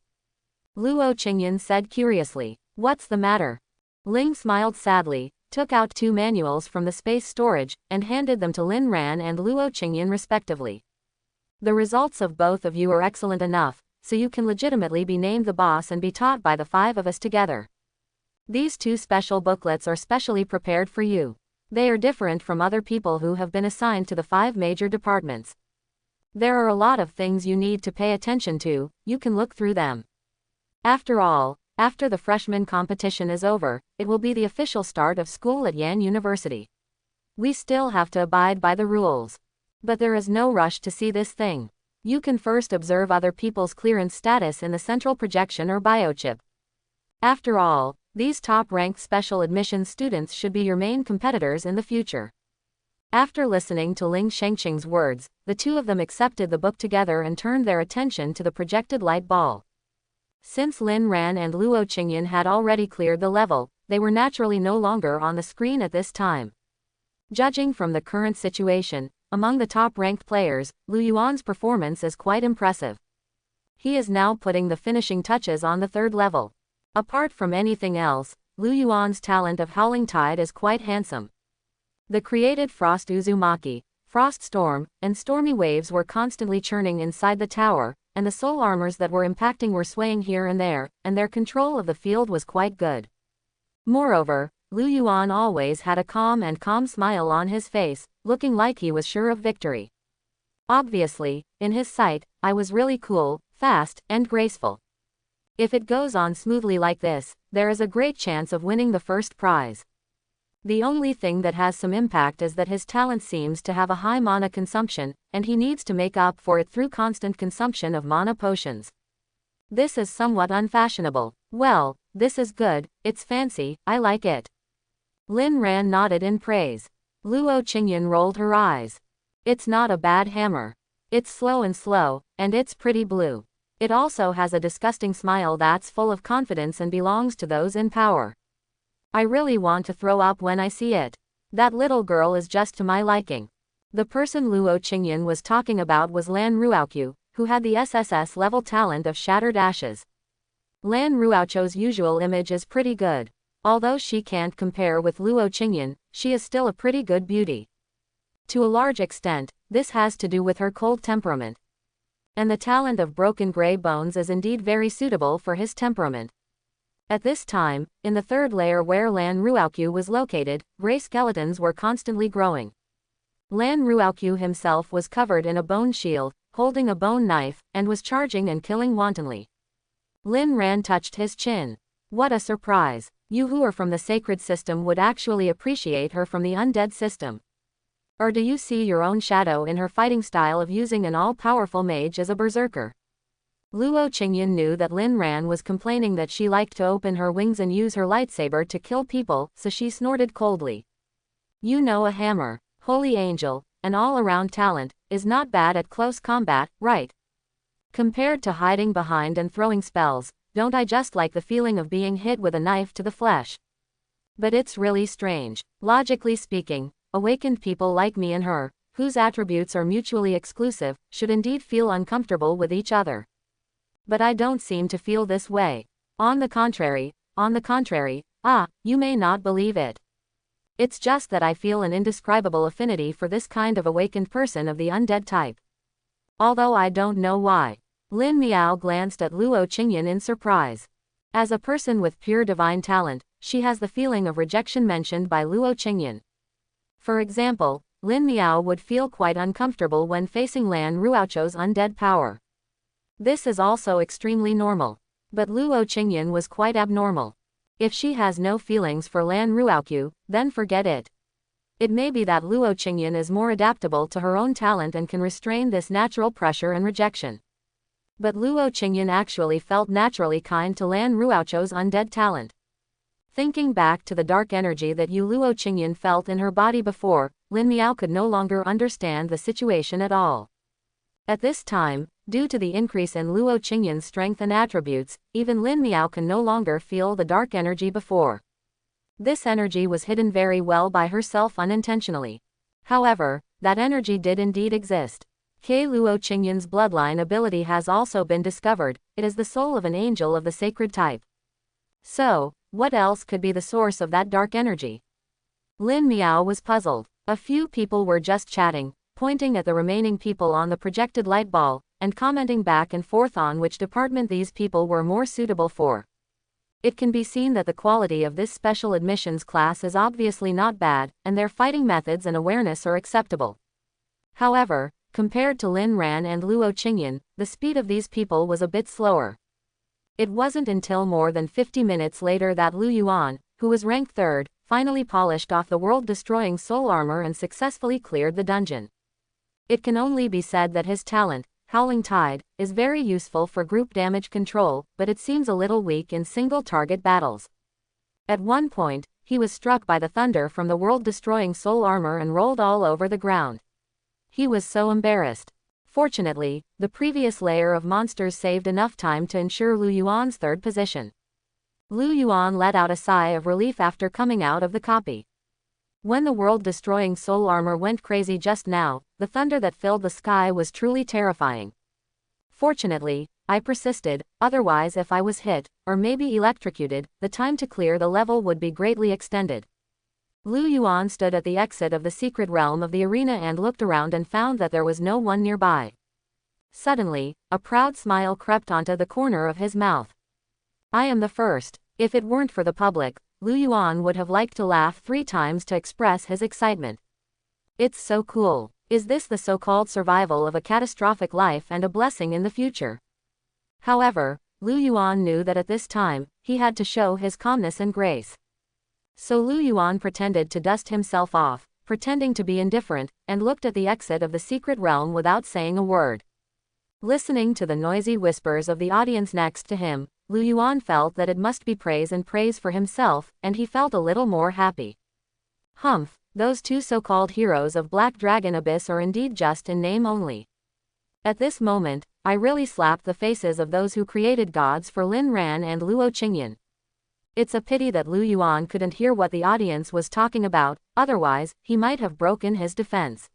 Luo Qingyan said curiously, "What's the matter?" Ling smiled sadly, took out 2 manuals from the space storage, and handed them to Lin Ran and Luo Qingyan respectively. The results of both of you are excellent enough, so you can legitimately be named the boss and be taught by the 5 of us together. These 2 special booklets are specially prepared for you. They are different from other people who have been assigned to the 5 major departments. There are a lot of things you need to pay attention to, you can look through them. After all, after the freshman competition is over, it will be the official start of school at Yan University. We still have to abide by the rules. But there is no rush to see this thing. You can first observe other people's clearance status in the central projection or biochip. After all, these top-ranked special admissions students should be your main competitors in the future. After listening to Ling Shengqing's words, the 2 of them accepted the book together and turned their attention to the projected light ball. Since Lin Ran and Luo Qingyan had already cleared the level, they were naturally no longer on the screen at this time. Judging from the current situation, among the top-ranked players, Lu Yuan's performance is quite impressive. He is now putting the finishing touches on the 3rd level. Apart from anything else, Lu Yuan's talent of Howling Tide is quite handsome. The created Frost Uzumaki, Frost Storm, and Stormy Waves were constantly churning inside the tower, and the soul armors that were impacting were swaying here and there, and their control of the field was quite good. Moreover, Lu Yuan always had a calm smile on his face, looking like he was sure of victory. Obviously, in his sight, I was really cool, fast, and graceful. If it goes on smoothly like this, there is a great chance of winning the first prize. The only thing that has some impact is that his talent seems to have a high mana consumption, and he needs to make up for it through constant consumption of mana potions. This is somewhat unfashionable. Well, this is good, it's fancy, I like it. Lin Ran nodded in praise. Luo Qingyan rolled her eyes. It's not a bad hammer. It's slow, and it's pretty blue. It also has a disgusting smile that's full of confidence and belongs to those in power. I really want to throw up when I see it. That little girl is just to my liking. The person Luo Qingyan was talking about was Lan Ruoqiu, who had the SSS level talent of Shattered Ashes. Lan Ruoqiu's usual image is pretty good. Although she can't compare with Luo Qingyan, she is still a pretty good beauty. To a large extent, this has to do with her cold temperament. And the talent of Broken Gray Bones is indeed very suitable for his temperament. At this time, in the 3rd layer where Lan Ruoqiu was located, gray skeletons were constantly growing. Lan Ruoqiu himself was covered in a bone shield, holding a bone knife, and was charging and killing wantonly. Lin Ran touched his chin. What a surprise. You who are from the sacred system would actually appreciate her from the undead system. Or do you see your own shadow in her fighting style of using an all-powerful mage as a berserker? Luo Qingyan knew that Lin Ran was complaining that she liked to open her wings and use her lightsaber to kill people, so she snorted coldly. You know, a hammer, holy angel, an all-around talent, is not bad at close combat, right? Compared to hiding behind and throwing spells, don't I just like the feeling of being hit with a knife to the flesh? But it's really strange. Logically speaking, awakened people like me and her, whose attributes are mutually exclusive, should indeed feel uncomfortable with each other. But I don't seem to feel this way. On the contrary, you may not believe it. It's just that I feel an indescribable affinity for this kind of awakened person of the undead type. Although I don't know why. Lin Miao glanced at Luo Qingyan in surprise. As a person with pure divine talent, she has the feeling of rejection mentioned by Luo Qingyan. For example, Lin Miao would feel quite uncomfortable when facing Lan Ruocho's undead power. This is also extremely normal. But Luo Qingyan was quite abnormal. If she has no feelings for Lan Ruoqiu, then forget it. It may be that Luo Qingyan is more adaptable to her own talent and can restrain this natural pressure and rejection. But Luo Qingyan actually felt naturally kind to Lan Ruocho's undead talent. Thinking back to the dark energy that Luo Qingyan felt in her body before, Lin Miao could no longer understand the situation at all. At this time, due to the increase in Luo Qingyan's strength and attributes, even Lin Miao can no longer feel the dark energy before. This energy was hidden very well by herself unintentionally. However, that energy did indeed exist. Luo Qingyan's bloodline ability has also been discovered. It is the soul of an angel of the sacred type. So, what else could be the source of that dark energy? Lin Miao was puzzled. A few people were just chatting, pointing at the remaining people on the projected light ball, and commenting back and forth on which department these people were more suitable for. It can be seen that the quality of this special admissions class is obviously not bad, and their fighting methods and awareness are acceptable. However, compared to Lin Ran and Luo Qingyan, the speed of these people was a bit slower. It wasn't until more than 50 minutes later that Lu Yuan, who was ranked 3rd, finally polished off the world-destroying soul armor and successfully cleared the dungeon. It can only be said that his talent, Howling Tide, is very useful for group damage control, but it seems a little weak in single-target battles. At one point, he was struck by the thunder from the world-destroying soul armor and rolled all over the ground. He was so embarrassed. Fortunately, the previous layer of monsters saved enough time to ensure Lu Yuan's 3rd position. Lu Yuan let out a sigh of relief after coming out of the copy. When the world-destroying soul armor went crazy just now, the thunder that filled the sky was truly terrifying. Fortunately, I persisted, otherwise if I was hit, or maybe electrocuted, the time to clear the level would be greatly extended. Lu Yuan stood at the exit of the secret realm of the arena and looked around and found that there was no one nearby. Suddenly, a proud smile crept onto the corner of his mouth. I am the first. If it weren't for the public, Lu Yuan would have liked to laugh 3 times to express his excitement. It's so cool. Is this the so-called survival of a catastrophic life and a blessing in the future? However, Lu Yuan knew that at this time, he had to show his calmness and grace. So Lu Yuan pretended to dust himself off, pretending to be indifferent, and looked at the exit of the secret realm without saying a word. Listening to the noisy whispers of the audience next to him, Lu Yuan felt that it must be praise and praise for himself, and he felt a little more happy. Humph, those 2 so-called heroes of Black Dragon Abyss are indeed just in name only. At this moment, I really slapped the faces of those who created gods for Lin Ran and Luo Qingyan. It's a pity that Lu Yuan couldn't hear what the audience was talking about, otherwise, he might have broken his defense.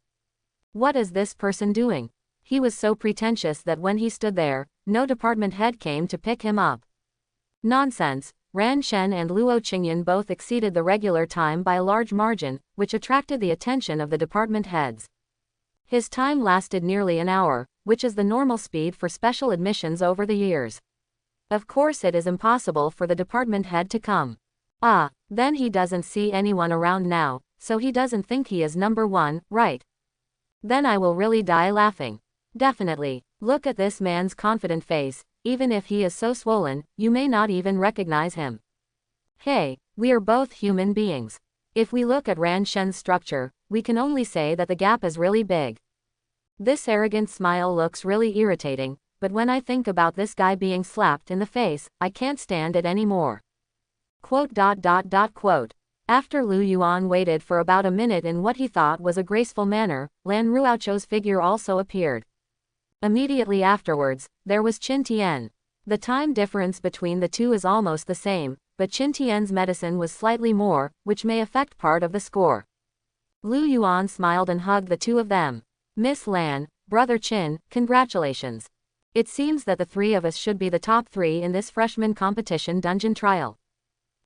What is this person doing? He was so pretentious that when he stood there, no department head came to pick him up. Nonsense. Ran Shen and Luo Qingyan both exceeded the regular time by a large margin, which attracted the attention of the department heads. His time lasted nearly an hour, which is the normal speed for special admissions over the years. Of course it is impossible for the department head to come. Then he doesn't see anyone around now, so he doesn't think he is number 1, right? Then I will really die laughing. Definitely. Look at this man's confident face. Even if he is so swollen, you may not even recognize him. Hey, we are both human beings. If we look at Ran Shen's structure, we can only say that the gap is really big. This arrogant smile looks really irritating, but when I think about this guy being slapped in the face, I can't stand it anymore. Quote. After Lu Yuan waited for about a minute in what he thought was a graceful manner, Lan Ruocho's figure also appeared. Immediately afterwards, there was Qin Tian. The time difference between the two is almost the same, but Qin Tian's medicine was slightly more, which may affect part of the score. Lu Yuan smiled and hugged the two of them. Miss Lan, Brother Qin, congratulations. It seems that the three of us should be the top 3 in this freshman competition dungeon trial.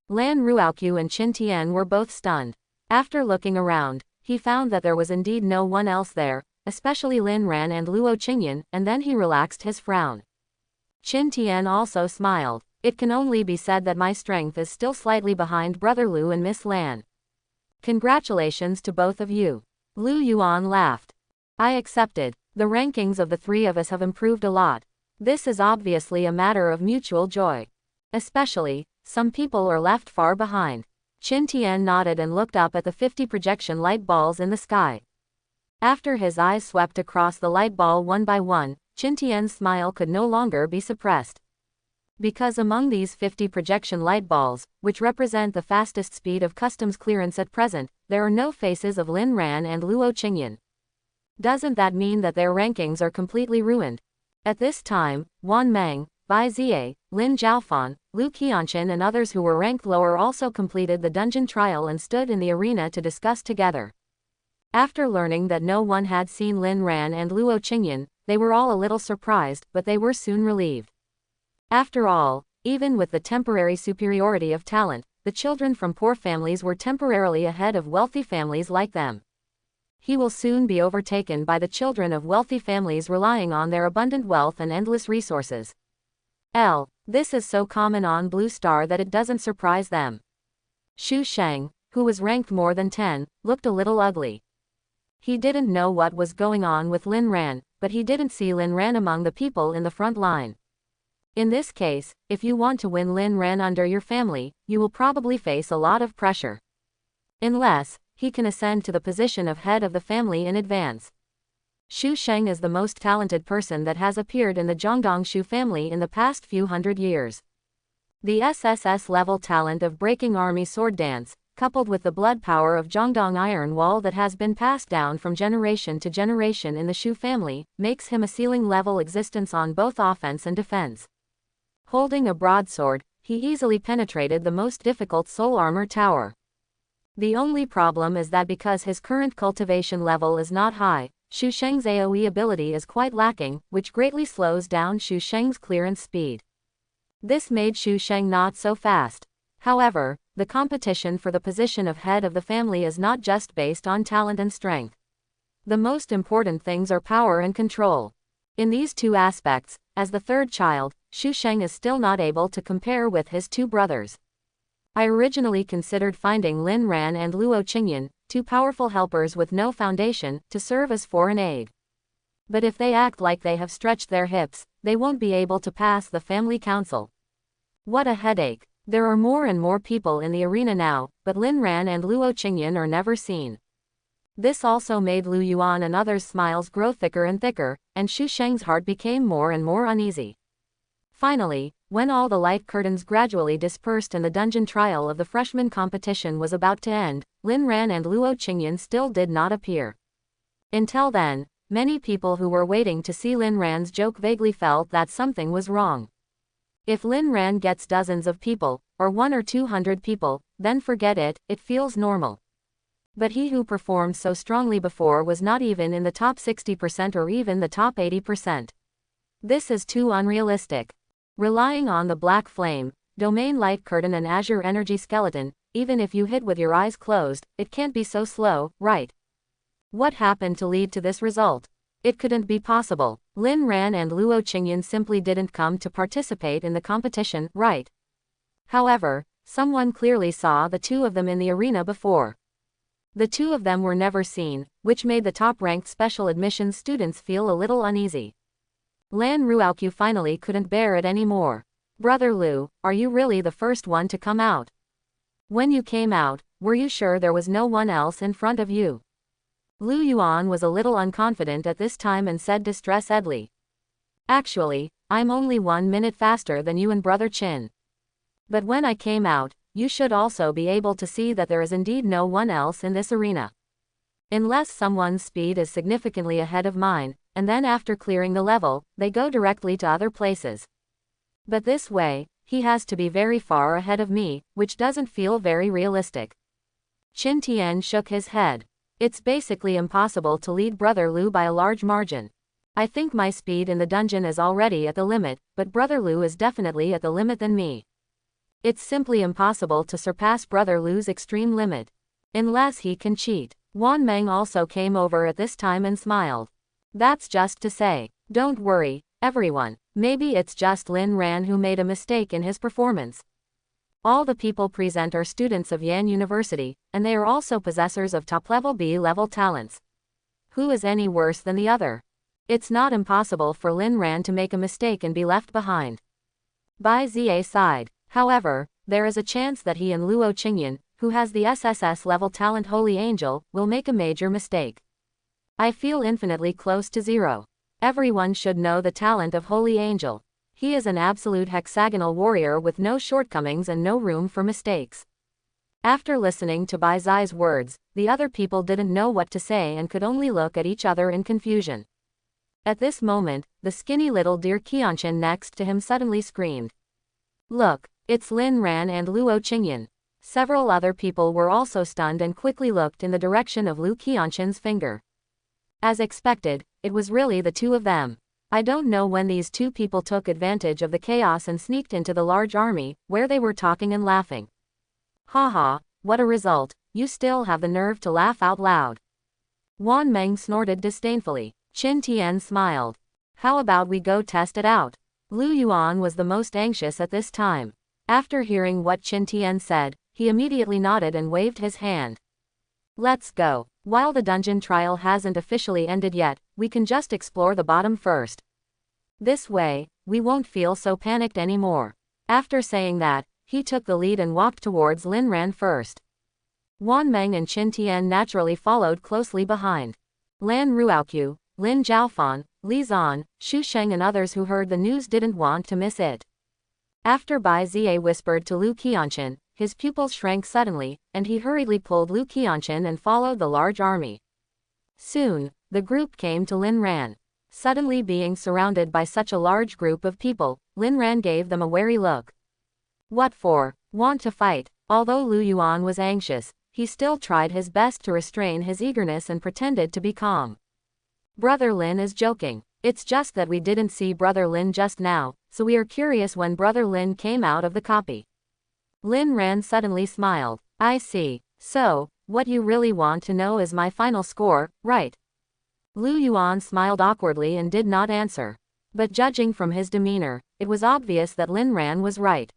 Lan Ruoqiu and Qin Tian were both stunned. After looking around, he found that there was indeed no one else there, especially Lin Ran and Luo Qingyan, and then he relaxed his frown. Qin Tian also smiled. It can only be said that my strength is still slightly behind Brother Lu and Miss Lan. Congratulations to both of you. Lu Yuan laughed. I accepted. The rankings of the three of us have improved a lot. This is obviously a matter of mutual joy. Especially, some people are left far behind. Qin Tian nodded and looked up at the 50 projection light balls in the sky. After his eyes swept across the light ball one by one, Qin Tian's smile could no longer be suppressed. Because among these 50 projection light balls, which represent the fastest speed of customs clearance at present, there are no faces of Lin Ran and Luo Qingyan. Doesn't that mean that their rankings are completely ruined? At this time, Wan Meng, Bai Zie, Lin Zhaofan, Lu Qianqin and others who were ranked lower also completed the dungeon trial and stood in the arena to discuss together. After learning that no one had seen Lin Ran and Luo Qingyan, they were all a little surprised, but they were soon relieved. After all, even with the temporary superiority of talent, the children from poor families were temporarily ahead of wealthy families like them. He will soon be overtaken by the children of wealthy families relying on their abundant wealth and endless resources. This is so common on Blue Star that it doesn't surprise them. Xu Sheng, who was ranked more than 10, looked a little ugly. He didn't know what was going on with Lin Ran, but he didn't see Lin Ran among the people in the front line. In this case, if you want to win Lin Ran under your family, you will probably face a lot of pressure. Unless he can ascend to the position of head of the family in advance. Xu Sheng is the most talented person that has appeared in the Jiangdong Shu family in the past few hundred years. The SSS level talent of breaking army sword dance, coupled with the blood power of Jiangdong Iron Wall that has been passed down from generation to generation in the Shu family, makes him a ceiling-level existence on both offense and defense. Holding a broadsword, he easily penetrated the most difficult soul armor tower. The only problem is that because his current cultivation level is not high, Xu Sheng's AoE ability is quite lacking, which greatly slows down Xu Sheng's clearance speed. This made Xu Sheng not so fast. However, the competition for the position of head of the family is not just based on talent and strength. The most important things are power and control. In these two aspects, as the third child, Xu Sheng is still not able to compare with his two brothers. I originally considered finding Lin Ran and Luo Qingyan, two powerful helpers with no foundation, to serve as foreign aid. But if they act like they have stretched their hips, they won't be able to pass the family council. What a headache. There are more and more people in the arena now, but Lin Ran and Luo Qingyan are never seen. This also made Lu Yuan and others' smiles grow thicker and thicker, and Xu Sheng's heart became more and more uneasy. Finally, when all the light curtains gradually dispersed and the dungeon trial of the freshman competition was about to end, Lin Ran and Luo Qingyan still did not appear. Until then, many people who were waiting to see Lin Ran's joke vaguely felt that something was wrong. If Lin Ran gets dozens of people, or 100 or 200 people, then forget it, it feels normal. But he who performed so strongly before was not even in the top 60% or even the top 80%. This is too unrealistic. Relying on the black flame, domain light curtain and azure energy skeleton, even if you hit with your eyes closed, it can't be so slow, right? What happened to lead to this result? It couldn't be possible. Lin Ran and Luo Qingyan simply didn't come to participate in the competition, right? However, someone clearly saw the two of them in the arena before. The two of them were never seen, which made the top-ranked special admissions students feel a little uneasy. Lan Ruoqiu finally couldn't bear it anymore. Brother Lu, are you really the first one to come out? When you came out, were you sure there was no one else in front of you? Lu Yuan was a little unconfident at this time and said distressed-edly. Actually, I'm only 1 minute faster than you and Brother Chin. But when I came out, you should also be able to see that there is indeed no one else in this arena. Unless someone's speed is significantly ahead of mine, and then after clearing the level, they go directly to other places. But this way, he has to be very far ahead of me, which doesn't feel very realistic. Qin Tian shook his head. It's basically impossible to lead Brother Lu by a large margin. I think my speed in the dungeon is already at the limit, but Brother Lu is definitely at the limit than me. It's simply impossible to surpass Brother Lu's extreme limit. Unless he can cheat. Wan Meng also came over at this time and smiled. That's just to say, don't worry, everyone, maybe it's just Lin Ran who made a mistake in his performance. All the people present are students of Yan University, and they are also possessors of top-level B-level talents. Who is any worse than the other? It's not impossible for Lin Ran to make a mistake and be left behind. Bai Zia sighed. However, there is a chance that he and Luo Qingyan, who has the SSS level talent Holy Angel, will make a major mistake. I feel infinitely close to zero. Everyone should know the talent of Holy Angel. He is an absolute hexagonal warrior with no shortcomings and no room for mistakes. After listening to Bai Zi's words, the other people didn't know what to say and could only look at each other in confusion. At this moment, the skinny little deer Qianchen next to him suddenly screamed. Look, it's Lin Ran and Luo Qingyan. Several other people were also stunned and quickly looked in the direction of Lu Qianchen's finger. As expected, it was really the two of them. I don't know when these two people took advantage of the chaos and sneaked into the large army, where they were talking and laughing. Haha, what a result, you still have the nerve to laugh out loud. Wan Meng snorted disdainfully. Qin Tian smiled. How about we go test it out? Lu Yuan was the most anxious at this time. After hearing what Qin Tian said, he immediately nodded and waved his hand. Let's go. While the dungeon trial hasn't officially ended yet, we can just explore the bottom first. This way, we won't feel so panicked anymore. After saying that, he took the lead and walked towards Lin Ran first. Wan Meng and Qin Tian naturally followed closely behind. Lan Ruoqiu, Lin Zhaofan, Li Zan, Xu Sheng and others who heard the news didn't want to miss it. After Bai Zia whispered to Lu Qianchen, his pupils shrank suddenly, and he hurriedly pulled Lu Qianchen and followed the large army. Soon, the group came to Lin Ran. Suddenly being surrounded by such a large group of people, Lin Ran gave them a wary look. What for? Want to fight? Although Lu Yuan was anxious, he still tried his best to restrain his eagerness and pretended to be calm. Brother Lin is joking. It's just that we didn't see Brother Lin just now, so we are curious when Brother Lin came out of the copy. Lin Ran suddenly smiled. I see. So, what you really want to know is my final score, right? Lu Yuan smiled awkwardly and did not answer. But judging from his demeanor, it was obvious that Lin Ran was right.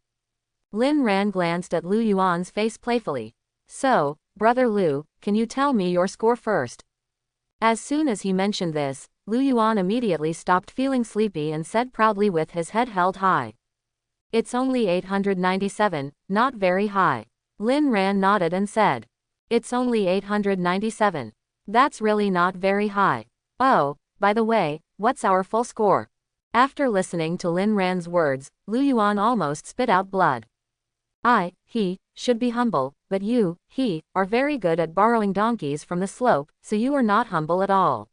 Lin Ran glanced at Lu Yuan's face playfully. So, Brother Lu, can you tell me your score first? As soon as he mentioned this, Lu Yuan immediately stopped feeling sleepy and said proudly with his head held high. It's only 897, not very high. Lin Ran nodded and said. It's only 897. That's really not very high. Oh, by the way, what's our full score? After listening to Lin Ran's words, Lu Yuan almost spit out blood. He, should be humble, but you, he, are very good at borrowing donkeys from the slope, so you are not humble at all.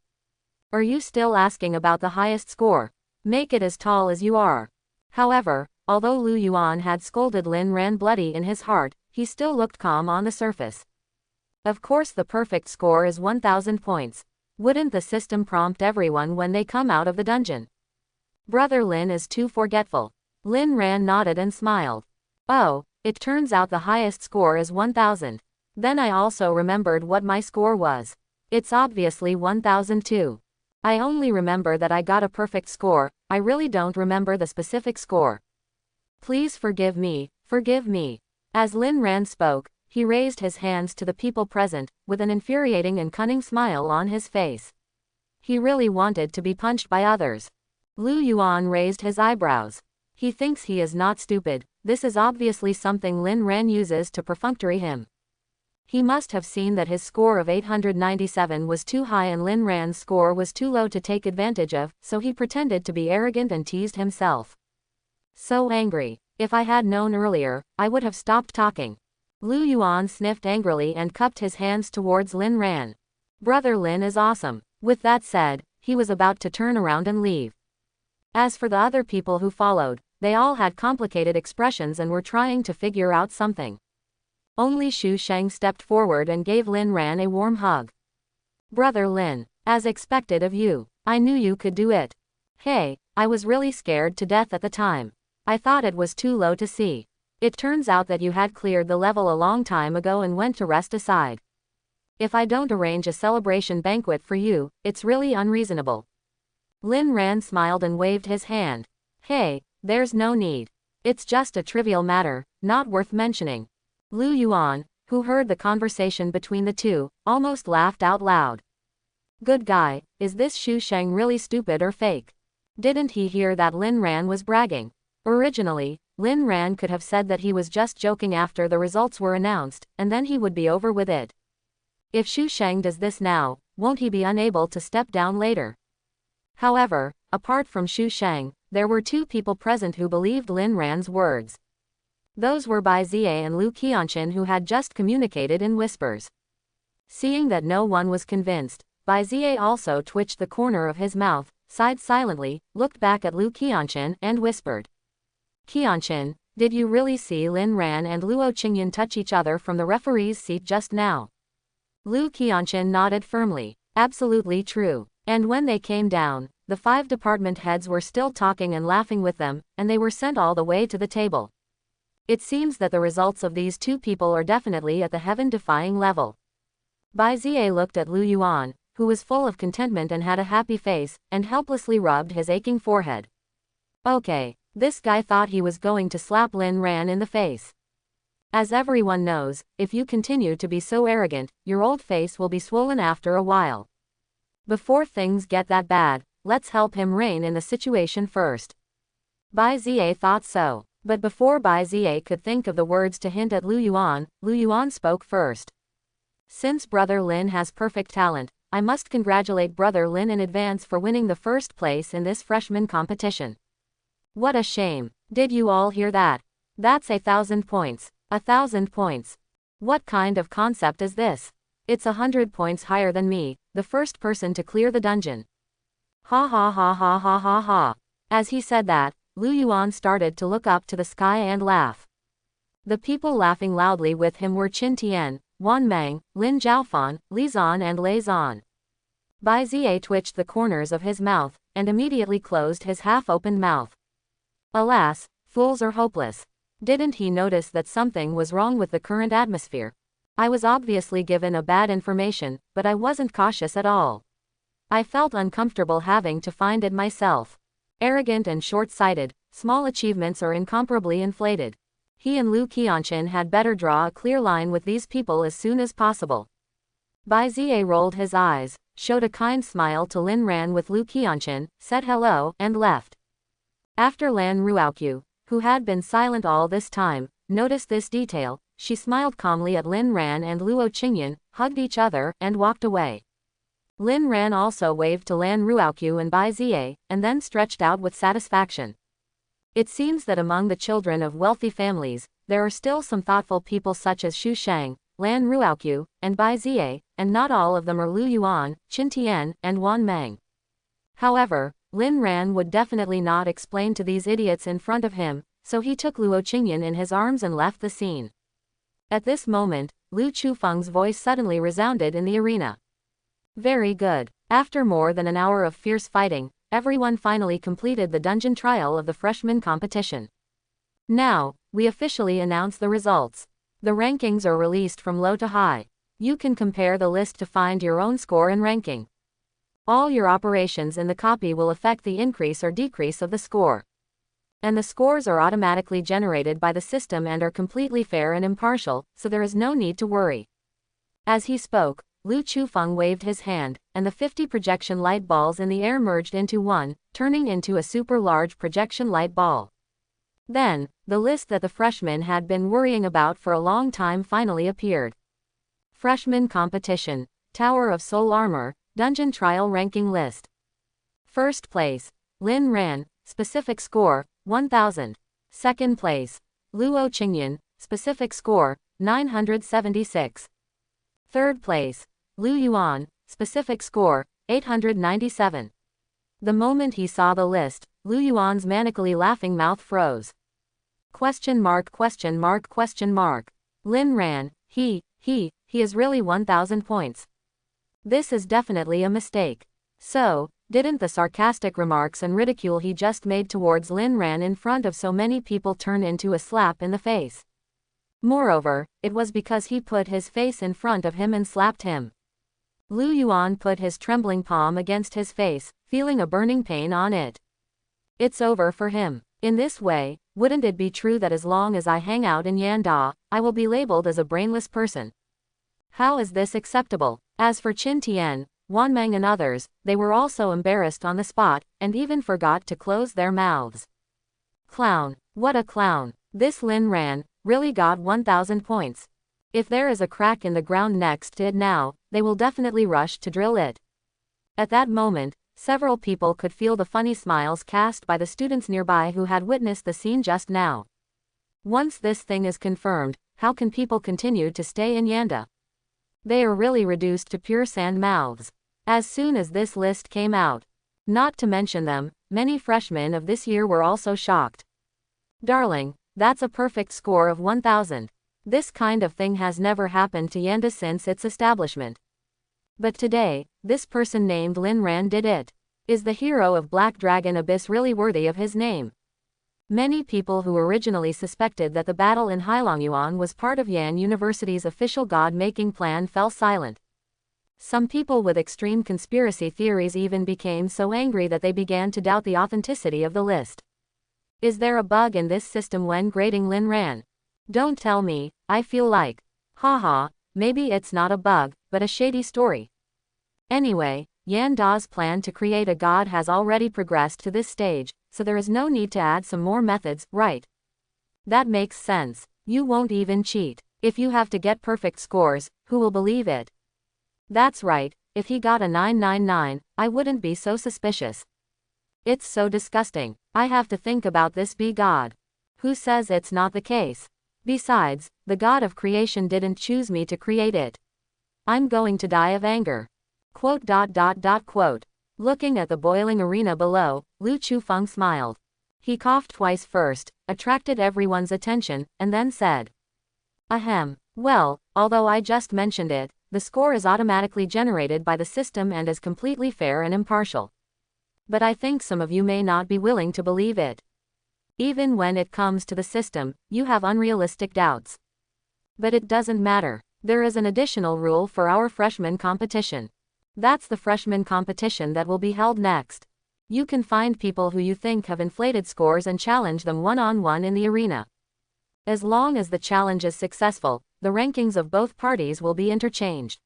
Are you still asking about the highest score? Make it as tall as you are. However, although Lu Yuan had scolded Lin Ran bloody in his heart, he still looked calm on the surface. Of course the perfect score is 1000 points. Wouldn't the system prompt everyone when they come out of the dungeon? Brother Lin is too forgetful. Lin Ran nodded and smiled. Oh, it turns out the highest score is 1000. Then I also remembered what my score was. It's obviously 1002. I only remember that I got a perfect score, I really don't remember the specific score. Please forgive me, forgive me. As Lin Ran spoke, he raised his hands to the people present, with an infuriating and cunning smile on his face. He really wanted to be punched by others. Lu Yuan raised his eyebrows. He thinks he is not stupid, this is obviously something Lin Ran uses to perfunctory him. He must have seen that his score of 897 was too high and Lin Ran's score was too low to take advantage of, so he pretended to be arrogant and teased himself. So angry. If I had known earlier, I would have stopped talking. Lu Yuan sniffed angrily and cupped his hands towards Lin Ran. Brother Lin is awesome. With that said, he was about to turn around and leave. As for the other people who followed, they all had complicated expressions and were trying to figure out something. Only Xu Sheng stepped forward and gave Lin Ran a warm hug. Brother Lin, as expected of you, I knew you could do it. Hey, I was really scared to death at the time. I thought it was too low to see. It turns out that you had cleared the level a long time ago and went to rest aside. If I don't arrange a celebration banquet for you, it's really unreasonable. Lin Ran smiled and waved his hand. Hey, there's no need. It's just a trivial matter, not worth mentioning. Lu Yuan, who heard the conversation between the two, almost laughed out loud. Good guy, is this Xu Sheng really stupid or fake? Didn't he hear that Lin Ran was bragging? Originally, Lin Ran could have said that he was just joking after the results were announced, and then he would be over with it. If Xu Sheng does this now, won't he be unable to step down later? However, apart from Xu Sheng, there were two people present who believed Lin Ran's words. Those were Bai Ziye and Lu Qianqin, who had just communicated in whispers. Seeing that no one was convinced, Bai Ziye also twitched the corner of his mouth, sighed silently, looked back at Lu Qianqin, and whispered. Qianqin, did you really see Lin Ran and Luo Qingyan touch each other from the referee's seat just now? Lu Qianqin nodded firmly. Absolutely true. And when they came down, the 5 department heads were still talking and laughing with them, and they were sent all the way to the table. It seems that the results of these two people are definitely at the heaven-defying level. Bai Ziye looked at Lu Yuan, who was full of contentment and had a happy face, and helplessly rubbed his aching forehead. Okay, this guy thought he was going to slap Lin Ran in the face. As everyone knows, if you continue to be so arrogant, your old face will be swollen after a while. Before things get that bad, let's help him rein in the situation first. Bai Ziye thought so. But before Bai Ziye could think of the words to hint at Lu Yuan spoke first. Since Brother Lin has perfect talent, I must congratulate Brother Lin in advance for winning the first place in this freshman competition. What a shame. Did you all hear that? That's 1,000 points. 1,000 points. What kind of concept is this? It's 100 points higher than me, the first person to clear the dungeon. Ha ha ha ha ha ha ha. As he said that, Lu Yuan started to look up to the sky and laugh. The people laughing loudly with him were Qin Tian, Wan Meng, Lin Zhaofan, Li Zan and Lei Zan. Bai Ziye twitched the corners of his mouth, and immediately closed his half-opened mouth. Alas, fools are hopeless. Didn't he notice that something was wrong with the current atmosphere? I was obviously given a bad information, but I wasn't cautious at all. I felt uncomfortable having to find it myself. Arrogant and short-sighted, small achievements are incomparably inflated. He and Lu Qianqin had better draw a clear line with these people as soon as possible. Bai Ziye rolled his eyes, showed a kind smile to Lin Ran with Lu Qianqin, said hello, and left. After Lan Ruoqiu, who had been silent all this time, noticed this detail, she smiled calmly at Lin Ran and Luo Qingyan, hugged each other, and walked away. Lin Ran also waved to Lan Ruoqiu and Bai Ziye, and then stretched out with satisfaction. It seems that among the children of wealthy families, there are still some thoughtful people such as Xu Sheng, Lan Ruoqiu, and Bai Ziye, and not all of them are Lu Yuan, Qin Tian, and Wan Meng. However, Lin Ran would definitely not explain to these idiots in front of him, so he took Luo Qingyan in his arms and left the scene. At this moment, Lu Chufeng's voice suddenly resounded in the arena. Very good. After more than an hour of fierce fighting, everyone finally completed the dungeon trial of the freshman competition. Now, we officially announce the results. The rankings are released from low to high. You can compare the list to find your own score and ranking. All your operations in the copy will affect the increase or decrease of the score. And the scores are automatically generated by the system and are completely fair and impartial, so there is no need to worry. As he spoke, Lu Chufeng waved his hand, and the 50 projection light balls in the air merged into one, turning into a super large projection light ball. Then, the list that the freshmen had been worrying about for a long time finally appeared. Freshman Competition, Tower of Soul Armor, Dungeon Trial Ranking List. First place, Lin Ran, specific score, 1000. Second place, Luo Qingyan, specific score, 976. Third place, Lu Yuan, specific score, 897. The moment he saw the list, Lu Yuan's manically laughing mouth froze. Question mark, question mark, question mark. Lin Ran, he is really 1000 points. This is definitely a mistake. So, didn't the sarcastic remarks and ridicule he just made towards Lin Ran in front of so many people turn into a slap in the face? Moreover, it was because he put his face in front of him and slapped him. Lu Yuan put his trembling palm against his face, feeling a burning pain on it. It's over for him. In this way, wouldn't it be true that as long as I hang out in Yanda, I will be labeled as a brainless person? How is this acceptable? As for Qin Tian, Wanmeng and others, they were also embarrassed on the spot, and even forgot to close their mouths. Clown. What a clown. This Lin Ran really got 1000 points. If there is a crack in the ground next to it now, they will definitely rush to drill it. At that moment, several people could feel the funny smiles cast by the students nearby who had witnessed the scene just now. Once this thing is confirmed, how can people continue to stay in Yanda? They are really reduced to pure sand mouths. As soon as this list came out, not to mention them, many freshmen of this year were also shocked. Darling, that's a perfect score of 1000. This kind of thing has never happened to Yanda since its establishment. But today, this person named Lin Ran did it. Is the hero of Black Dragon Abyss really worthy of his name? Many people who originally suspected that the battle in Heilongyuan was part of Yan University's official god-making plan fell silent. Some people with extreme conspiracy theories even became so angry that they began to doubt the authenticity of the list. Is there a bug in this system when grading Lin Ran? Don't tell me, I feel like, haha, maybe it's not a bug, but a shady story. Anyway, Yan Da's plan to create a god has already progressed to this stage, so there is no need to add some more methods, right? That makes sense. You won't even cheat. If you have to get perfect scores, who will believe it? That's right, if he got a 999, I wouldn't be so suspicious. It's so disgusting. I have to think about this god. Who says it's not the case? Besides, the god of creation didn't choose me to create it. I'm going to die of anger. Quote. Looking at the boiling arena below, Lu Chufeng smiled. He coughed twice first, attracted everyone's attention, and then said, Ahem. Well, although I just mentioned it, the score is automatically generated by the system and is completely fair and impartial. But I think some of you may not be willing to believe it. Even when it comes to the system, you have unrealistic doubts. But it doesn't matter. There is an additional rule for our freshman competition. That's the freshman competition that will be held next. You can find people who you think have inflated scores and challenge them one-on-one in the arena. As long as the challenge is successful, the rankings of both parties will be interchanged.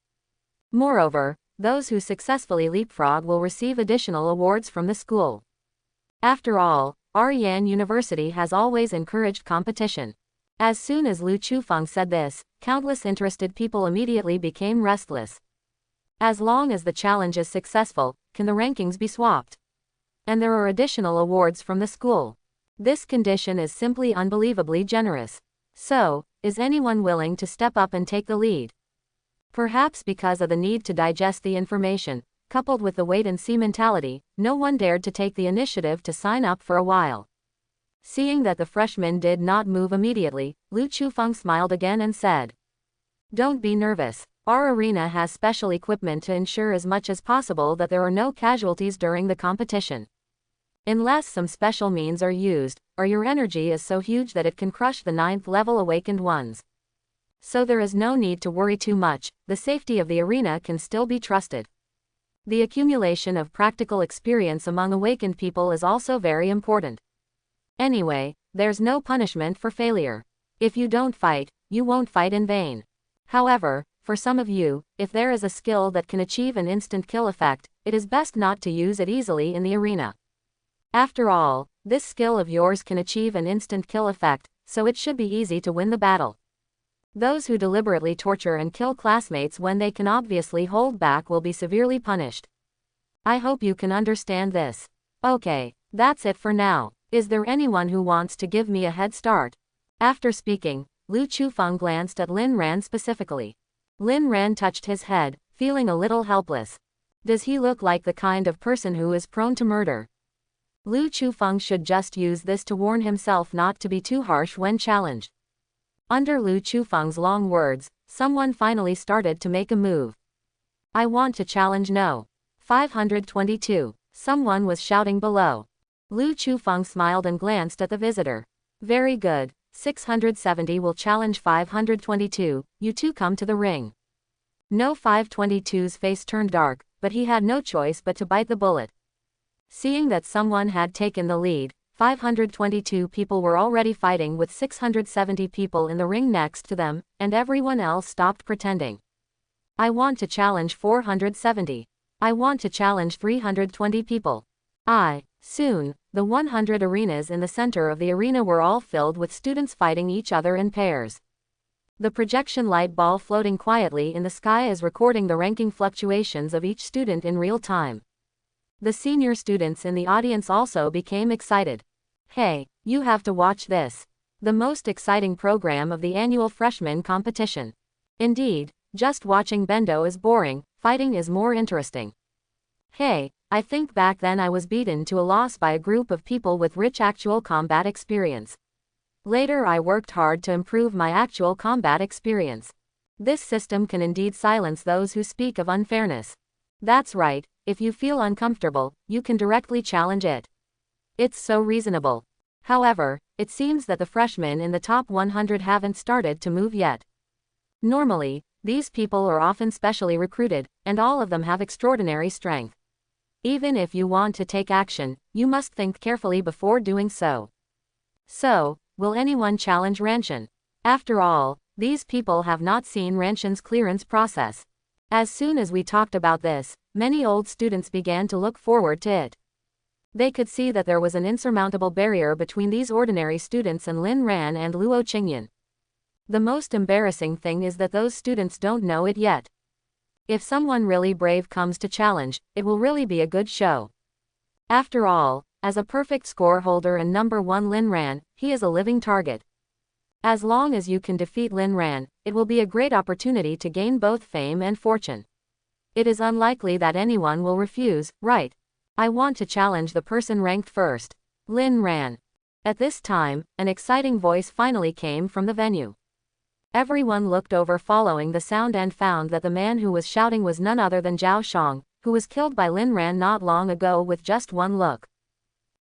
Moreover, those who successfully leapfrog will receive additional awards from the school. After all, our Yan University has always encouraged competition. As soon as Lu Chufeng said this, countless interested people immediately became restless. As long as the challenge is successful, can the rankings be swapped? And there are additional awards from the school. This condition is simply unbelievably generous. So, is anyone willing to step up and take the lead? Perhaps because of the need to digest the information, coupled with the wait-and-see mentality, no one dared to take the initiative to sign up for a while. Seeing that the freshmen did not move immediately, Lu Chufeng smiled again and said, Don't be nervous. Our arena has special equipment to ensure as much as possible that there are no casualties during the competition. Unless some special means are used, or your energy is so huge that it can crush the 9th level awakened ones. So there is no need to worry too much, the safety of the arena can still be trusted. The accumulation of practical experience among awakened people is also very important. Anyway, there's no punishment for failure. If you don't fight, you won't fight in vain. However, for some of you, if there is a skill that can achieve an instant kill effect, it is best not to use it easily in the arena. After all, this skill of yours can achieve an instant kill effect, so it should be easy to win the battle. Those who deliberately torture and kill classmates when they can obviously hold back will be severely punished. I hope you can understand this. Okay, that's it for now. Is there anyone who wants to give me a head start? After speaking, Lu Chufeng glanced at Lin Ran specifically. Lin Ran touched his head, feeling a little helpless. Does he look like the kind of person who is prone to murder? Lu Chufeng should just use this to warn himself not to be too harsh when challenged. Under Lu Chufeng's long words, someone finally started to make a move. I want to challenge no. 522. Someone was shouting below. Lu Chufeng smiled and glanced at the visitor. Very good. 670 will challenge 522, you two come to the ring. No 522's face turned dark, but he had no choice but to bite the bullet. Seeing that someone had taken the lead, 522 people were already fighting with 670 people in the ring next to them, and everyone else stopped pretending. I want to challenge 470. I want to challenge 320 people. Soon, the 100 arenas in the center of the arena were all filled with students fighting each other in pairs. The projection light ball floating quietly in the sky is recording the ranking fluctuations of each student in real time. The senior students in the audience also became excited. Hey, you have to watch this. The most exciting program of the annual freshman competition. Indeed, just watching Bendo is boring, fighting is more interesting. Hey, I think back then I was beaten to a loss by a group of people with rich actual combat experience. Later I worked hard to improve my actual combat experience. This system can indeed silence those who speak of unfairness. That's right, if you feel uncomfortable, you can directly challenge it. It's so reasonable. However, it seems that the freshmen in the top 100 haven't started to move yet. Normally, these people are often specially recruited, and all of them have extraordinary strength. Even if you want to take action, you must think carefully before doing so. So, will anyone challenge Ranshin? After all, these people have not seen Ranshin's clearance process. As soon as we talked about this, many old students began to look forward to it. They could see that there was an insurmountable barrier between these ordinary students and Lin Ran and Luo Qingyan. The most embarrassing thing is that those students don't know it yet. If someone really brave comes to challenge, it will really be a good show. After all, as a perfect score holder and number 1 Lin Ran, he is a living target. As long as you can defeat Lin Ran, it will be a great opportunity to gain both fame and fortune. It is unlikely that anyone will refuse, right? I want to challenge the person ranked first. Lin Ran. At this time, an exciting voice finally came from the venue. Everyone looked over following the sound and found that the man who was shouting was none other than Zhao Shang, who was killed by Lin Ran not long ago with just one look.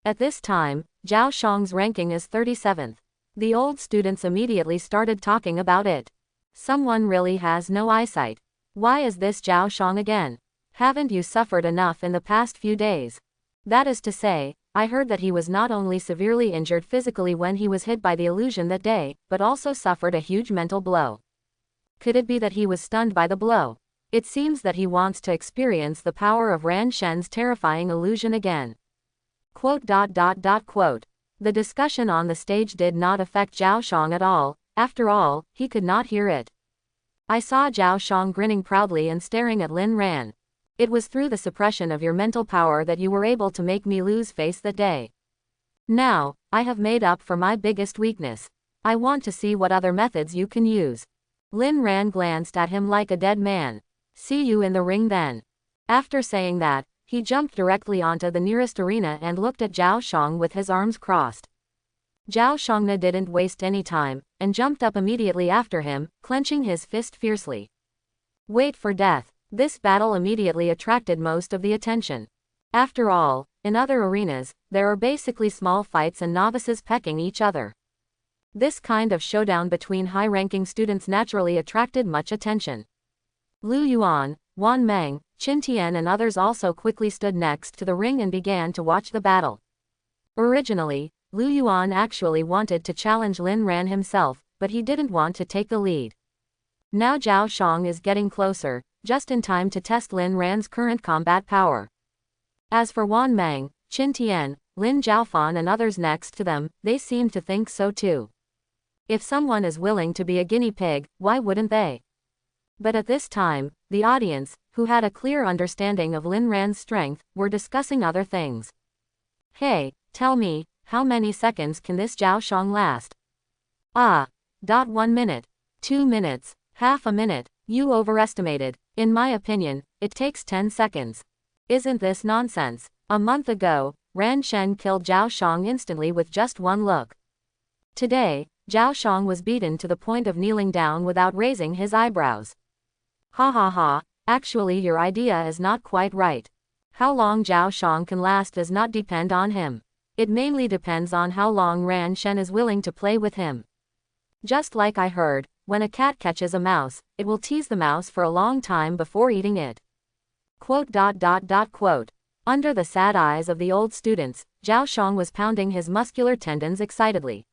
At this time, Zhao Shang's ranking is 37th. The old students immediately started talking about it. Someone really has no eyesight. Why is this Zhao Shang again? Haven't you suffered enough in the past few days? That is to say, I heard that he was not only severely injured physically when he was hit by the illusion that day, but also suffered a huge mental blow. Could it be that he was stunned by the blow? It seems that he wants to experience the power of Ran Shen's terrifying illusion again. Quote. The discussion on the stage did not affect Zhao Shang at all. After all, he could not hear it. I saw Zhao Shang grinning proudly and staring at Lin Ran. It was through the suppression of your mental power that you were able to make me lose face that day. Now, I have made up for my biggest weakness. I want to see what other methods you can use. Lin Ran glanced at him like a dead man. See you in the ring then. After saying that, he jumped directly onto the nearest arena and looked at Zhao Shang with his arms crossed. Zhao Shangna didn't waste any time, and jumped up immediately after him, clenching his fist fiercely. Wait for death. This battle immediately attracted most of the attention. After all, in other arenas, there are basically small fights and novices pecking each other. This kind of showdown between high-ranking students naturally attracted much attention. Lu Yuan, Wan Meng, Qin Tian and others also quickly stood next to the ring and began to watch the battle. Originally, Lu Yuan actually wanted to challenge Lin Ran himself, but he didn't want to take the lead. Now Zhao Shang is getting closer, just in time to test Lin Ran's current combat power. As for Wan Meng, Qin Tian, Lin Zhaofan and others next to them, they seemed to think so too. If someone is willing to be a guinea pig, why wouldn't they? But at this time, the audience, who had a clear understanding of Lin Ran's strength, were discussing other things. Hey, tell me, how many seconds can this Zhao last? 1 minute. 2 minutes. Half a minute. You overestimated. In my opinion, it takes 10 seconds. Isn't this nonsense? A month ago, Ran Shen killed Zhao instantly with just one look. Today, Zhao was beaten to the point of kneeling down without raising his eyebrows. Ha ha ha, actually your idea is not quite right. How long Zhao can last does not depend on him. It mainly depends on how long Ran Shen is willing to play with him. Just like I heard, when a cat catches a mouse, it will tease the mouse for a long time before eating it. Quote. Under the sad eyes of the old students, Zhao was pounding his muscular tendons excitedly.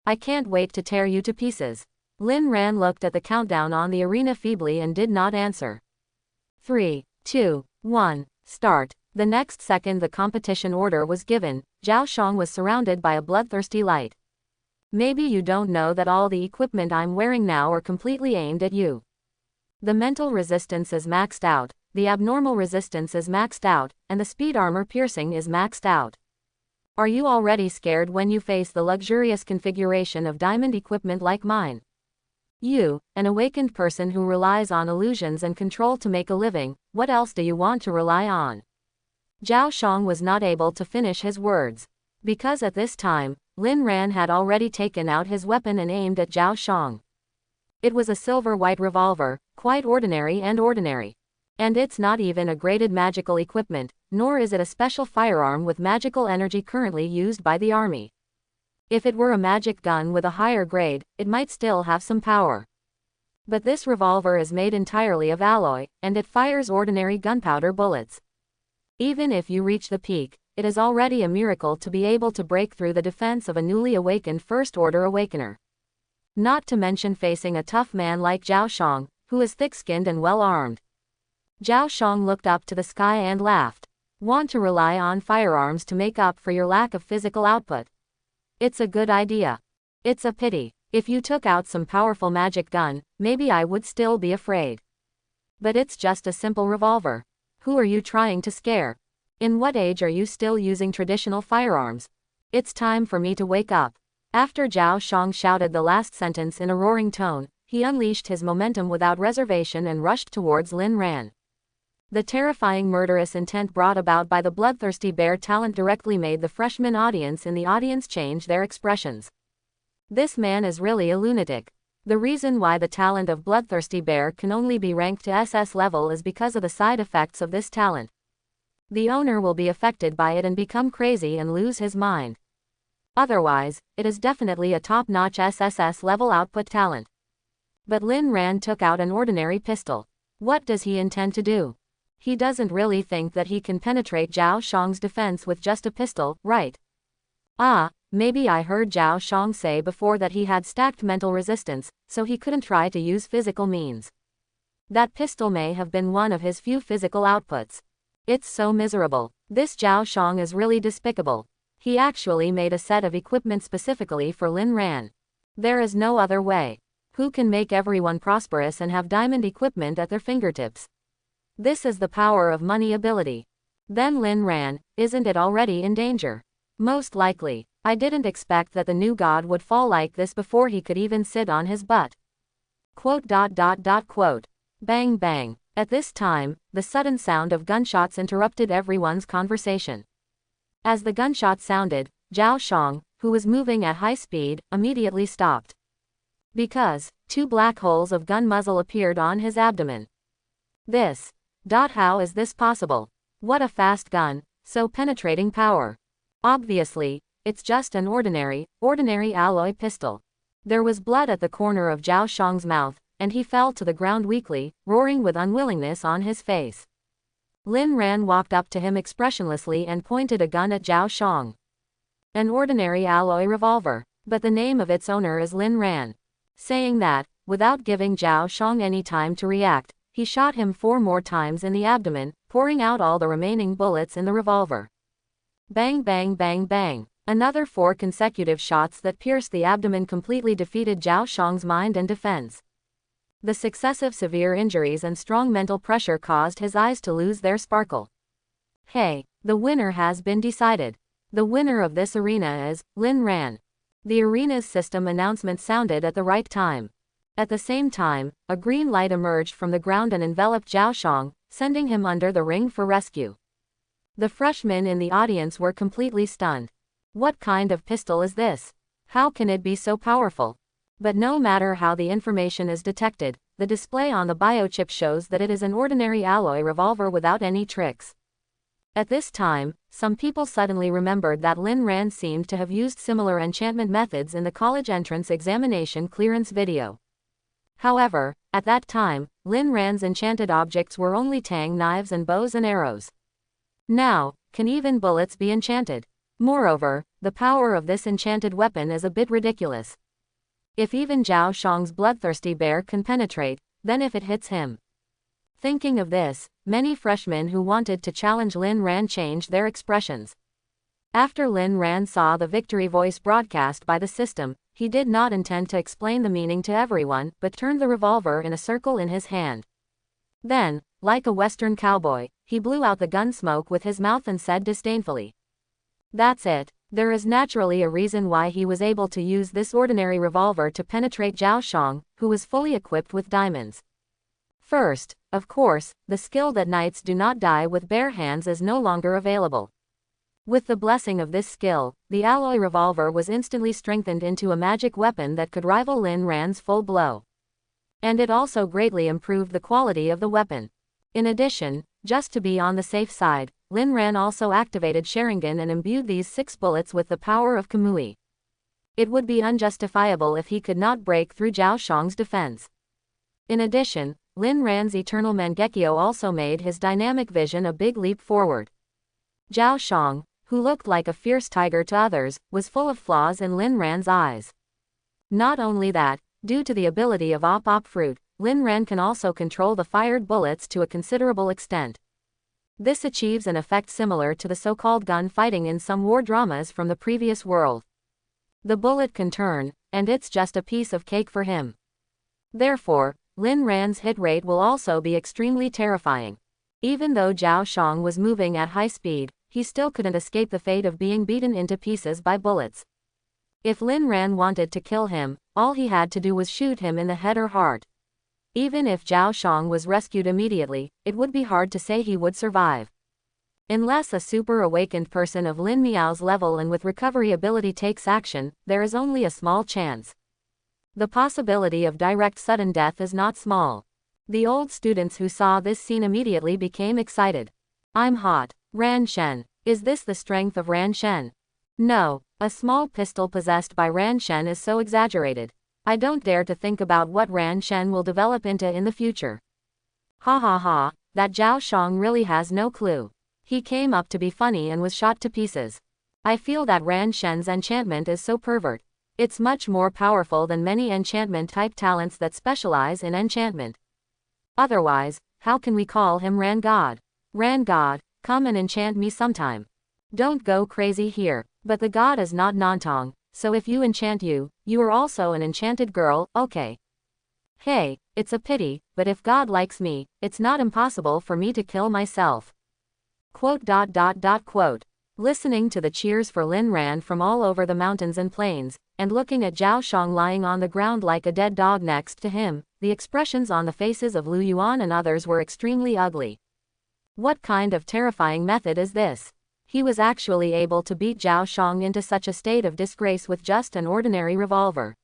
I can't wait to tear you to pieces. Lin Ran looked at the countdown on the arena feebly and did not answer. 3, 2, 1, start. The next second the competition order was given, Zhao was surrounded by a bloodthirsty light. Maybe you don't know that all the equipment I'm wearing now are completely aimed at you. The mental resistance is maxed out, the abnormal resistance is maxed out, and the speed armor piercing is maxed out. Are you already scared when you face the luxurious configuration of diamond equipment like mine? You, an awakened person who relies on illusions and control to make a living, what else do you want to rely on? Zhao was not able to finish his words. Because at this time, Lin Ran had already taken out his weapon and aimed at Zhao. It was a silver-white revolver, quite ordinary. And it's not even a graded magical equipment, nor is it a special firearm with magical energy currently used by the army. If it were a magic gun with a higher grade, it might still have some power. But this revolver is made entirely of alloy, and it fires ordinary gunpowder bullets. Even if you reach the peak, it is already a miracle to be able to break through the defense of a newly awakened First Order Awakener. Not to mention facing a tough man like Zhao, who is thick-skinned and well-armed. Zhao looked up to the sky and laughed. Want to rely on firearms to make up for your lack of physical output? It's a good idea. It's a pity. If you took out some powerful magic gun, maybe I would still be afraid. But it's just a simple revolver. Who are you trying to scare? In what age are you still using traditional firearms? It's time for me to wake up. After Zhao shouted the last sentence in a roaring tone, he unleashed his momentum without reservation and rushed towards Lin Ran. The terrifying murderous intent brought about by the bloodthirsty bear talent directly made the freshman audience in the audience change their expressions. This man is really a lunatic. The reason why the talent of bloodthirsty bear can only be ranked to SS level is because of the side effects of this talent. The owner will be affected by it and become crazy and lose his mind. Otherwise, it is definitely a top-notch SSS level output talent. But Lin Ran took out an ordinary pistol. What does he intend to do? He doesn't really think that he can penetrate Zhao defense with just a pistol, right? Maybe I heard Zhao say before that he had stacked mental resistance, so he couldn't try to use physical means. That pistol may have been one of his few physical outputs. It's so miserable. This Zhao is really despicable. He actually made a set of equipment specifically for Lin Ran. There is no other way. Who can make everyone prosperous and have diamond equipment at their fingertips? This is the power of money ability. Then Lin Ran, isn't it already in danger? Most likely. I didn't expect that the new god would fall like this before he could even sit on his butt. Quote. Bang bang. At this time, the sudden sound of gunshots interrupted everyone's conversation. As the gunshot sounded, Zhao, who was moving at high speed, immediately stopped. Because, 2 black holes of gun muzzle appeared on his abdomen. How is this possible? What a fast gun, so penetrating power. Obviously, it's just an ordinary alloy pistol. There was blood at the corner of Zhao mouth, and he fell to the ground weakly, roaring with unwillingness on his face. Lin Ran walked up to him expressionlessly and pointed a gun at Zhao. An ordinary alloy revolver, but the name of its owner is Lin Ran. Saying that, without giving Zhao any time to react, he shot him 4 more times in the abdomen, pouring out all the remaining bullets in the revolver. Bang bang bang bang. Another 4 consecutive shots that pierced the abdomen completely defeated Zhao Shang's mind and defense. The successive severe injuries and strong mental pressure caused his eyes to lose their sparkle. Hey, the winner has been decided. The winner of this arena is Lin Ran. The arena's system announcement sounded at the right time. At the same time, a green light emerged from the ground and enveloped Zhao Shang, sending him under the ring for rescue. The freshmen in the audience were completely stunned. What kind of pistol is this? How can it be so powerful? But no matter how the information is detected, the display on the biochip shows that it is an ordinary alloy revolver without any tricks. At this time, some people suddenly remembered that Lin Ran seemed to have used similar enchantment methods in the college entrance examination clearance video. However, at that time, Lin Ran's enchanted objects were only tang knives and bows and arrows. Now, can even bullets be enchanted? Moreover, the power of this enchanted weapon is a bit ridiculous. If even Zhao Shang's bloodthirsty bear can penetrate, then if it hits him. Thinking of this, many freshmen who wanted to challenge Lin Ran changed their expressions. After Lin Ran saw the victory voice broadcast by the system, he did not intend to explain the meaning to everyone, but turned the revolver in a circle in his hand. Then, like a Western cowboy, he blew out the gun smoke with his mouth and said disdainfully, "That's it. There is naturally a reason why he was able to use this ordinary revolver to penetrate Zhao Shang, who was fully equipped with diamonds. First, of course, the skill that knights do not die with bare hands is no longer available. With the blessing of this skill, the alloy revolver was instantly strengthened into a magic weapon that could rival Lin Ran's full blow. And it also greatly improved the quality of the weapon. In addition, just to be on the safe side, Lin Ran also activated Sharingan and imbued these 6 bullets with the power of Kamui. It would be unjustifiable if he could not break through Zhao Shang's defense. In addition, Lin Ran's eternal Mangekyo also made his dynamic vision a big leap forward. Zhao Shang, who looked like a fierce tiger to others, was full of flaws in Lin Ran's eyes. Not only that, due to the ability of Op Fruit, Lin Ran can also control the fired bullets to a considerable extent. This achieves an effect similar to the so-called gun fighting in some war dramas from the previous world. The bullet can turn, and it's just a piece of cake for him. Therefore, Lin Ran's hit rate will also be extremely terrifying. Even though Zhao Shang was moving at high speed, he still couldn't escape the fate of being beaten into pieces by bullets. If Lin Ran wanted to kill him, all he had to do was shoot him in the head or heart. Even if Zhao Shang was rescued immediately, it would be hard to say he would survive. Unless a super awakened person of Lin Miao's level and with recovery ability takes action, there is only a small chance. The possibility of direct sudden death is not small. The old students who saw this scene immediately became excited. I'm hot. Ran Shen. Is this the strength of Ran Shen? No, a small pistol possessed by Ran Shen is so exaggerated. I don't dare to think about what Ran Shen will develop into in the future. Ha ha ha, that Zhao Shang really has no clue. He came up to be funny and was shot to pieces. I feel that Ran Shen's enchantment is so pervert. It's much more powerful than many enchantment-type talents that specialize in enchantment. Otherwise, how can we call him Ran God? Ran God, come and enchant me sometime. Don't go crazy here, but the god is not Nantong, so if you enchant you are also an enchanted girl, okay. Hey, it's a pity, but if God likes me, it's not impossible for me to kill myself. Quote. Listening to the cheers for Lin Ran from all over the mountains and plains, and looking at Zhao Shang lying on the ground like a dead dog next to him, the expressions on the faces of Lu Yuan and others were extremely ugly. What kind of terrifying method is this? He was actually able to beat Zhao Shang into such a state of disgrace with just an ordinary revolver.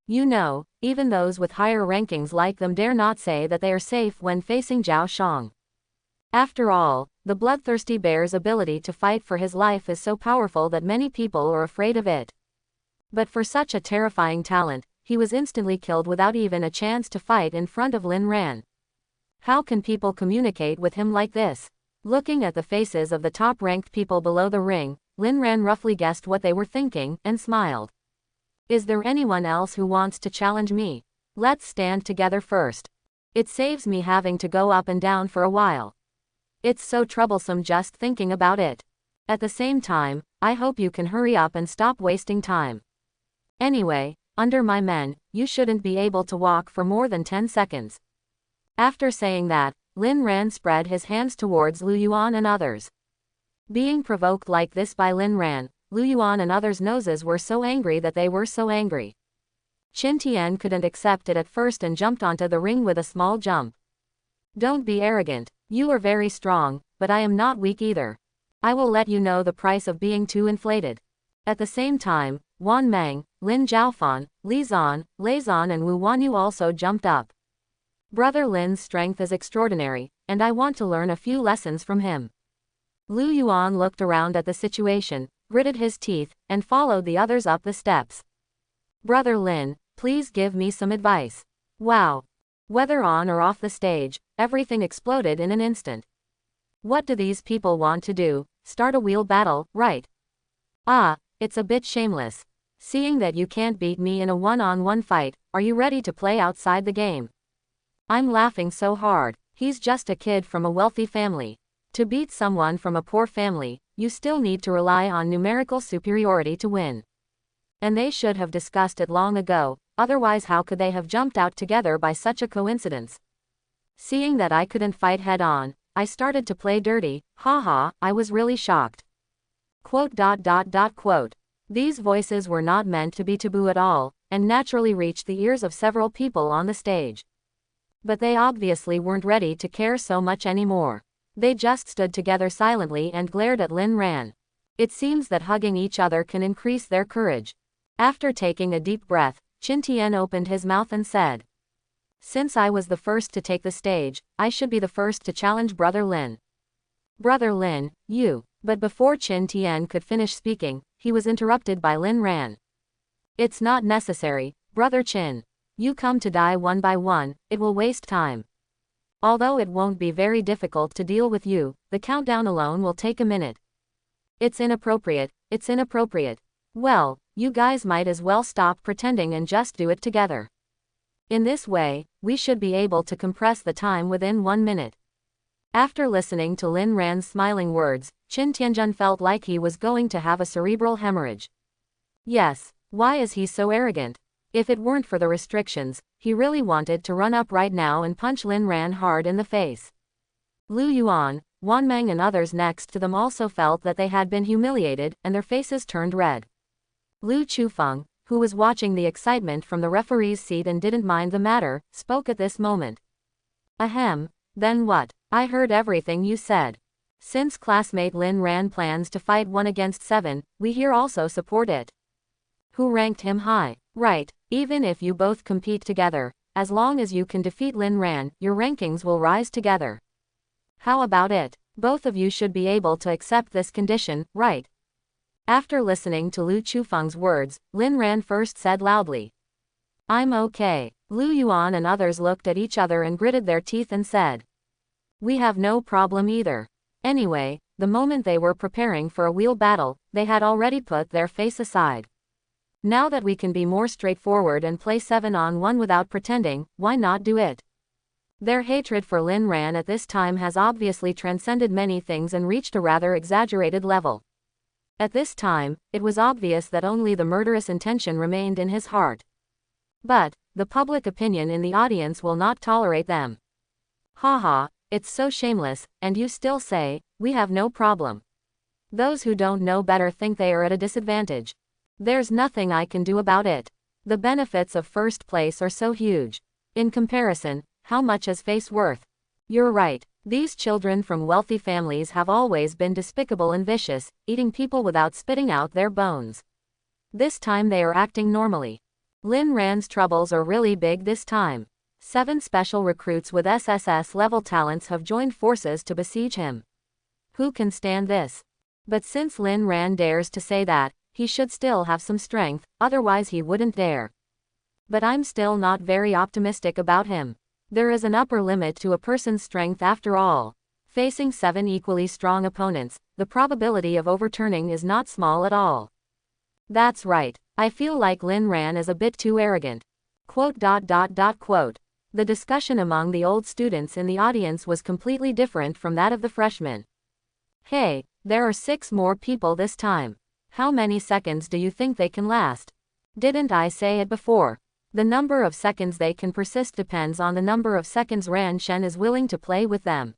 You know, even those with higher rankings like them dare not say that they are safe when facing Zhao Shang. After all, the bloodthirsty bear's ability to fight for his life is so powerful that many people are afraid of it. But for such a terrifying talent, he was instantly killed without even a chance to fight in front of Lin Ran. How can people communicate with him like this? Looking at the faces of the top-ranked people below the ring, Lin Ran roughly guessed what they were thinking, and smiled. Is there anyone else who wants to challenge me? Let's stand together first. It saves me having to go up and down for a while. It's so troublesome just thinking about it. At the same time, I hope you can hurry up and stop wasting time. Anyway, under my men, you shouldn't be able to walk for more than 10 seconds. After saying that, Lin Ran spread his hands towards Lu Yuan and others. Being provoked like this by Lin Ran, Lu Yuan and others' noses were so angry that they were so angry. Qin Tian couldn't accept it at first and jumped onto the ring with a small jump. Don't be arrogant. You are very strong, but I am not weak either. I will let you know the price of being too inflated. At the same time, Wan Meng, Lin Zhaofan, Li Zan, Lei Zan and Wu Wanyu also jumped up. Brother Lin's strength is extraordinary, and I want to learn a few lessons from him. Lu Yuan looked around at the situation, gritted his teeth, and followed the others up the steps. Brother Lin, please give me some advice. Wow. Whether on or off the stage, everything exploded in an instant. What do these people want to do? Start a wheel battle, right? Ah, it's a bit shameless. Seeing that you can't beat me in a one-on-one fight, are you ready to play outside the game? I'm laughing so hard. He's just a kid from a wealthy family. To beat someone from a poor family, you still need to rely on numerical superiority to win. And they should have discussed it long ago, otherwise how could they have jumped out together by such a coincidence? Seeing that I couldn't fight head-on, I started to play dirty, haha, I was really shocked. Quote. These voices were not meant to be taboo at all, and naturally reached the ears of several people on the stage. But they obviously weren't ready to care so much anymore. They just stood together silently and glared at Lin Ran. It seems that hugging each other can increase their courage. After taking a deep breath, Qin Tian opened his mouth and said, "Since I was the first to take the stage, I should be the first to challenge Brother Lin." Brother Lin, you. But before Qin Tian could finish speaking, he was interrupted by Lin Ran. It's not necessary, Brother Qin. You come to die one by one, it will waste time. Although it won't be very difficult to deal with you, the countdown alone will take a minute. It's inappropriate, it's inappropriate. Well, you guys might as well stop pretending and just do it together. In this way, we should be able to compress the time within 1 minute. After listening to Lin Ran's smiling words, Qin Tianjun felt like he was going to have a cerebral hemorrhage. Yes, why is he so arrogant? If it weren't for the restrictions, he really wanted to run up right now and punch Lin Ran hard in the face. Lu Yuan, Wan Meng and others next to them also felt that they had been humiliated, and their faces turned red. Lu Chufeng, who was watching the excitement from the referee's seat and didn't mind the matter, spoke at this moment. Ahem, then what? I heard everything you said. Since classmate Lin Ran plans to fight 1 against 7, we here also support it. Who ranked him high? Right, even if you both compete together, as long as you can defeat Lin Ran, your rankings will rise together. How about it? Both of you should be able to accept this condition, right? After listening to Lu Chufeng's words, Lin Ran first said loudly, I'm okay. Lu Yuan and others looked at each other and gritted their teeth and said, we have no problem either. Anyway, the moment they were preparing for a wheel battle, they had already put their face aside. Now that we can be more straightforward and play 7-on-1 without pretending, why not do it? Their hatred for Lin Ran at this time has obviously transcended many things and reached a rather exaggerated level. At this time, it was obvious that only the murderous intention remained in his heart. But, the public opinion in the audience will not tolerate them. Haha, it's so shameless, and you still say, we have no problem. Those who don't know better think they are at a disadvantage. There's nothing I can do about it. The benefits of first place are so huge. In comparison, how much is face worth? You're right, these children from wealthy families have always been despicable and vicious, eating people without spitting out their bones. This time they are acting normally. Lin Ran's troubles are really big this time. 7 special recruits with SSS-level talents have joined forces to besiege him. Who can stand this? But since Lin Ran dares to say that, he should still have some strength, otherwise he wouldn't dare. But I'm still not very optimistic about him. There is an upper limit to a person's strength after all. Facing 7 equally strong opponents, the probability of overturning is not small at all. That's right, I feel like Lin Ran is a bit too arrogant. Quote. The discussion among the old students in the audience was completely different from that of the freshmen. Hey, there are 6 more people this time. How many seconds do you think they can last? Didn't I say it before? The number of seconds they can persist depends on the number of seconds Ran Shen is willing to play with them.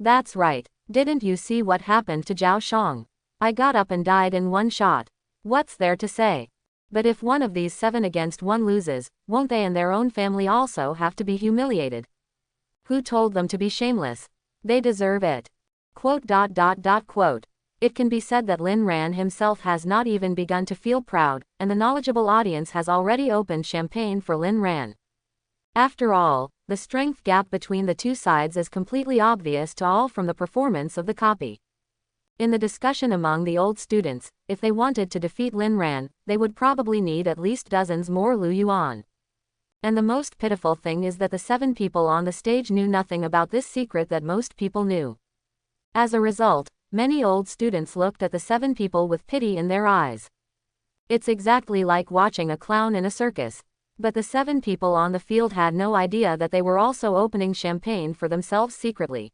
That's right. Didn't you see what happened to Zhao Shang? I got up and died in one shot. What's there to say? But if one of these 7 against 1 loses, won't they and their own family also have to be humiliated? Who told them to be shameless? They deserve it. Quote. It can be said that Lin Ran himself has not even begun to feel proud, and the knowledgeable audience has already opened champagne for Lin Ran. After all, the strength gap between the two sides is completely obvious to all from the performance of the copy. In the discussion among the old students, if they wanted to defeat Lin Ran, they would probably need at least dozens more Lu Yuan. And the most pitiful thing is that the 7 people on the stage knew nothing about this secret that most people knew. As a result, many old students looked at the 7 people with pity in their eyes. It's exactly like watching a clown in a circus. But the 7 people on the field had no idea that they were also opening champagne for themselves secretly.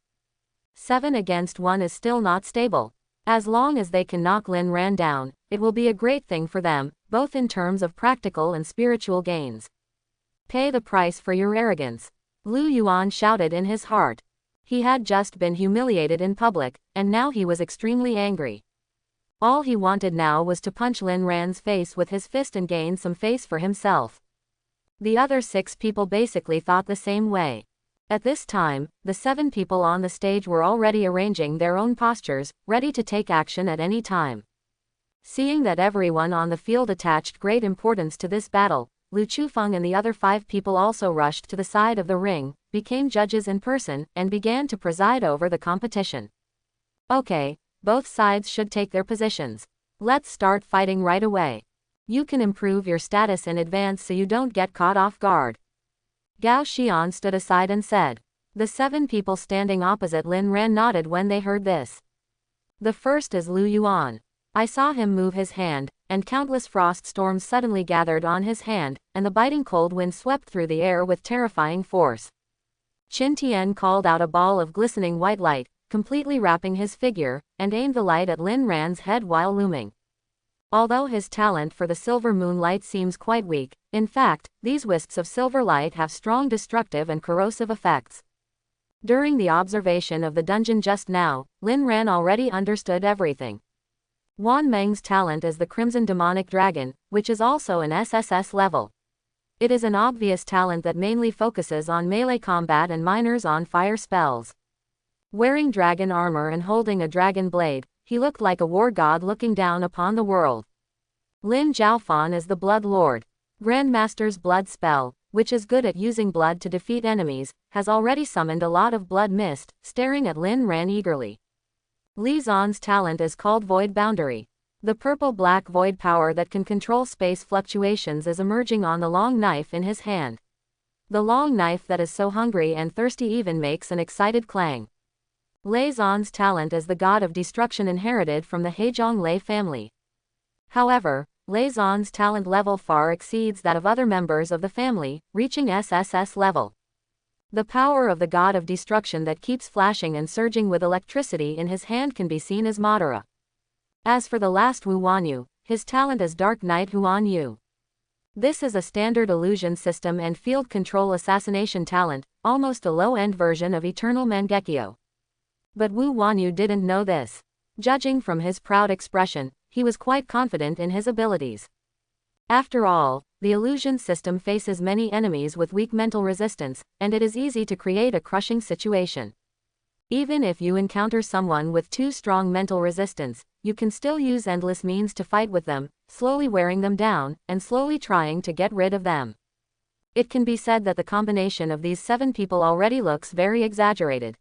7 against 1 is still not stable. As long as they can knock Lin Ran down, it will be a great thing for them, both in terms of practical and spiritual gains. Pay the price for your arrogance. Lu Yuan shouted in his heart. He had just been humiliated in public, and now he was extremely angry. All he wanted now was to punch Lin Ran's face with his fist and gain some face for himself. The other 6 people basically thought the same way. At this time, the 7 people on the stage were already arranging their own postures, ready to take action at any time. Seeing that everyone on the field attached great importance to this battle, Lu Chufeng and the other 5 people also rushed to the side of the ring, became judges in person, and began to preside over the competition. Okay, both sides should take their positions. Let's start fighting right away. You can improve your status in advance so you don't get caught off guard. Gao Xian stood aside and said. The 7 people standing opposite Lin Ran nodded when they heard this. The first is Lu Yuan. I saw him move his hand, and countless frost storms suddenly gathered on his hand, and the biting cold wind swept through the air with terrifying force. Qin Tian called out a ball of glistening white light, completely wrapping his figure, and aimed the light at Lin Ran's head while looming. Although his talent for the silver moonlight seems quite weak, in fact, these wisps of silver light have strong destructive and corrosive effects. During the observation of the dungeon just now, Lin Ran already understood everything. Wan Meng's talent is the Crimson Demonic Dragon, which is also an SSS level. It is an obvious talent that mainly focuses on melee combat and minors on fire spells. Wearing dragon armor and holding a dragon blade, he looked like a war god looking down upon the world. Lin Zhaofan is the Blood Lord. Grandmaster's blood spell, which is good at using blood to defeat enemies, has already summoned a lot of blood mist, staring at Lin Ran eagerly. Li Zan's talent is called Void Boundary. The purple-black void power that can control space fluctuations is emerging on the long knife in his hand. The long knife that is so hungry and thirsty even makes an excited clang. Lei Zan's talent is the god of destruction inherited from the Heizhong Lei family. However, Lei Zan's talent level far exceeds that of other members of the family, reaching SSS level. The power of the god of destruction that keeps flashing and surging with electricity in his hand can be seen as Madara. As for the last Wu Wanyu, his talent is Dark Knight Huan Yu. This is a standard illusion system and field control assassination talent, almost a low-end version of Eternal Mangekyo. But Wu Wanyu didn't know this. Judging from his proud expression, he was quite confident in his abilities. After all, the illusion system faces many enemies with weak mental resistance, and it is easy to create a crushing situation. Even if you encounter someone with too strong mental resistance, you can still use endless means to fight with them, slowly wearing them down, and slowly trying to get rid of them. It can be said that the combination of these 7 people already looks very exaggerated.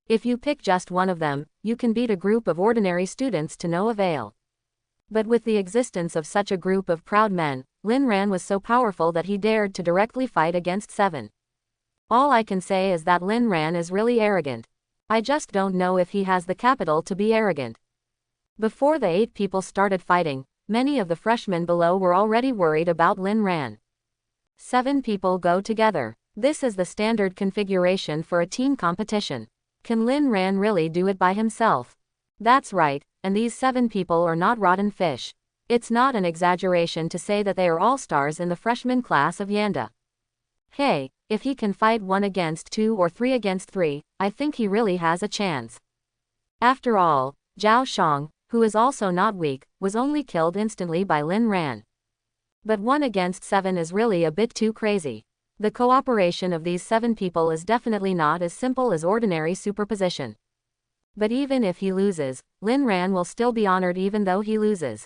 If you pick just one of them, you can beat a group of ordinary students to no avail. But with the existence of such a group of proud men, Lin Ran was so powerful that he dared to directly fight against 7. All I can say is that Lin Ran is really arrogant. I just don't know if he has the capital to be arrogant. Before the 8 people started fighting, many of the freshmen below were already worried about Lin Ran. 7 people go together. This is the standard configuration for a team competition. Can Lin Ran really do it by himself? That's right, and these 7 people are not rotten fish. It's not an exaggeration to say that they are all-stars in the freshman class of Yanda. Hey, if he can fight 1 against 2 or 3 against 3, I think he really has a chance. After all, Zhao Shang, who is also not weak, was only killed instantly by Lin Ran. But 1 against 7 is really a bit too crazy. The cooperation of these 7 people is definitely not as simple as ordinary superposition. But even if he loses, Lin Ran will still be honored even though he loses.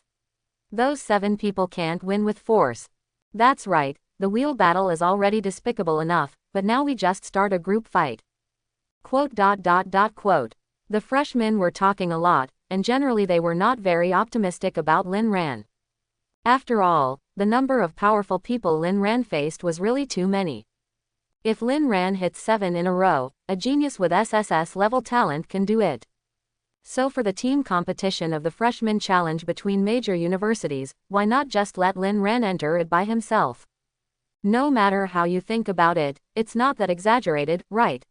Those 7 people can't win with force. That's right, the wheel battle is already despicable enough, but now we just start a group fight. Quote. The freshmen were talking a lot, and generally they were not very optimistic about Lin Ran. After all, the number of powerful people Lin Ran faced was really too many. If Lin Ran hits 7 in a row, a genius with SSS-level talent can do it. So for the team competition of the freshman challenge between major universities, why not just let Lin Ran enter it by himself? No matter how you think about it, it's not that exaggerated, right?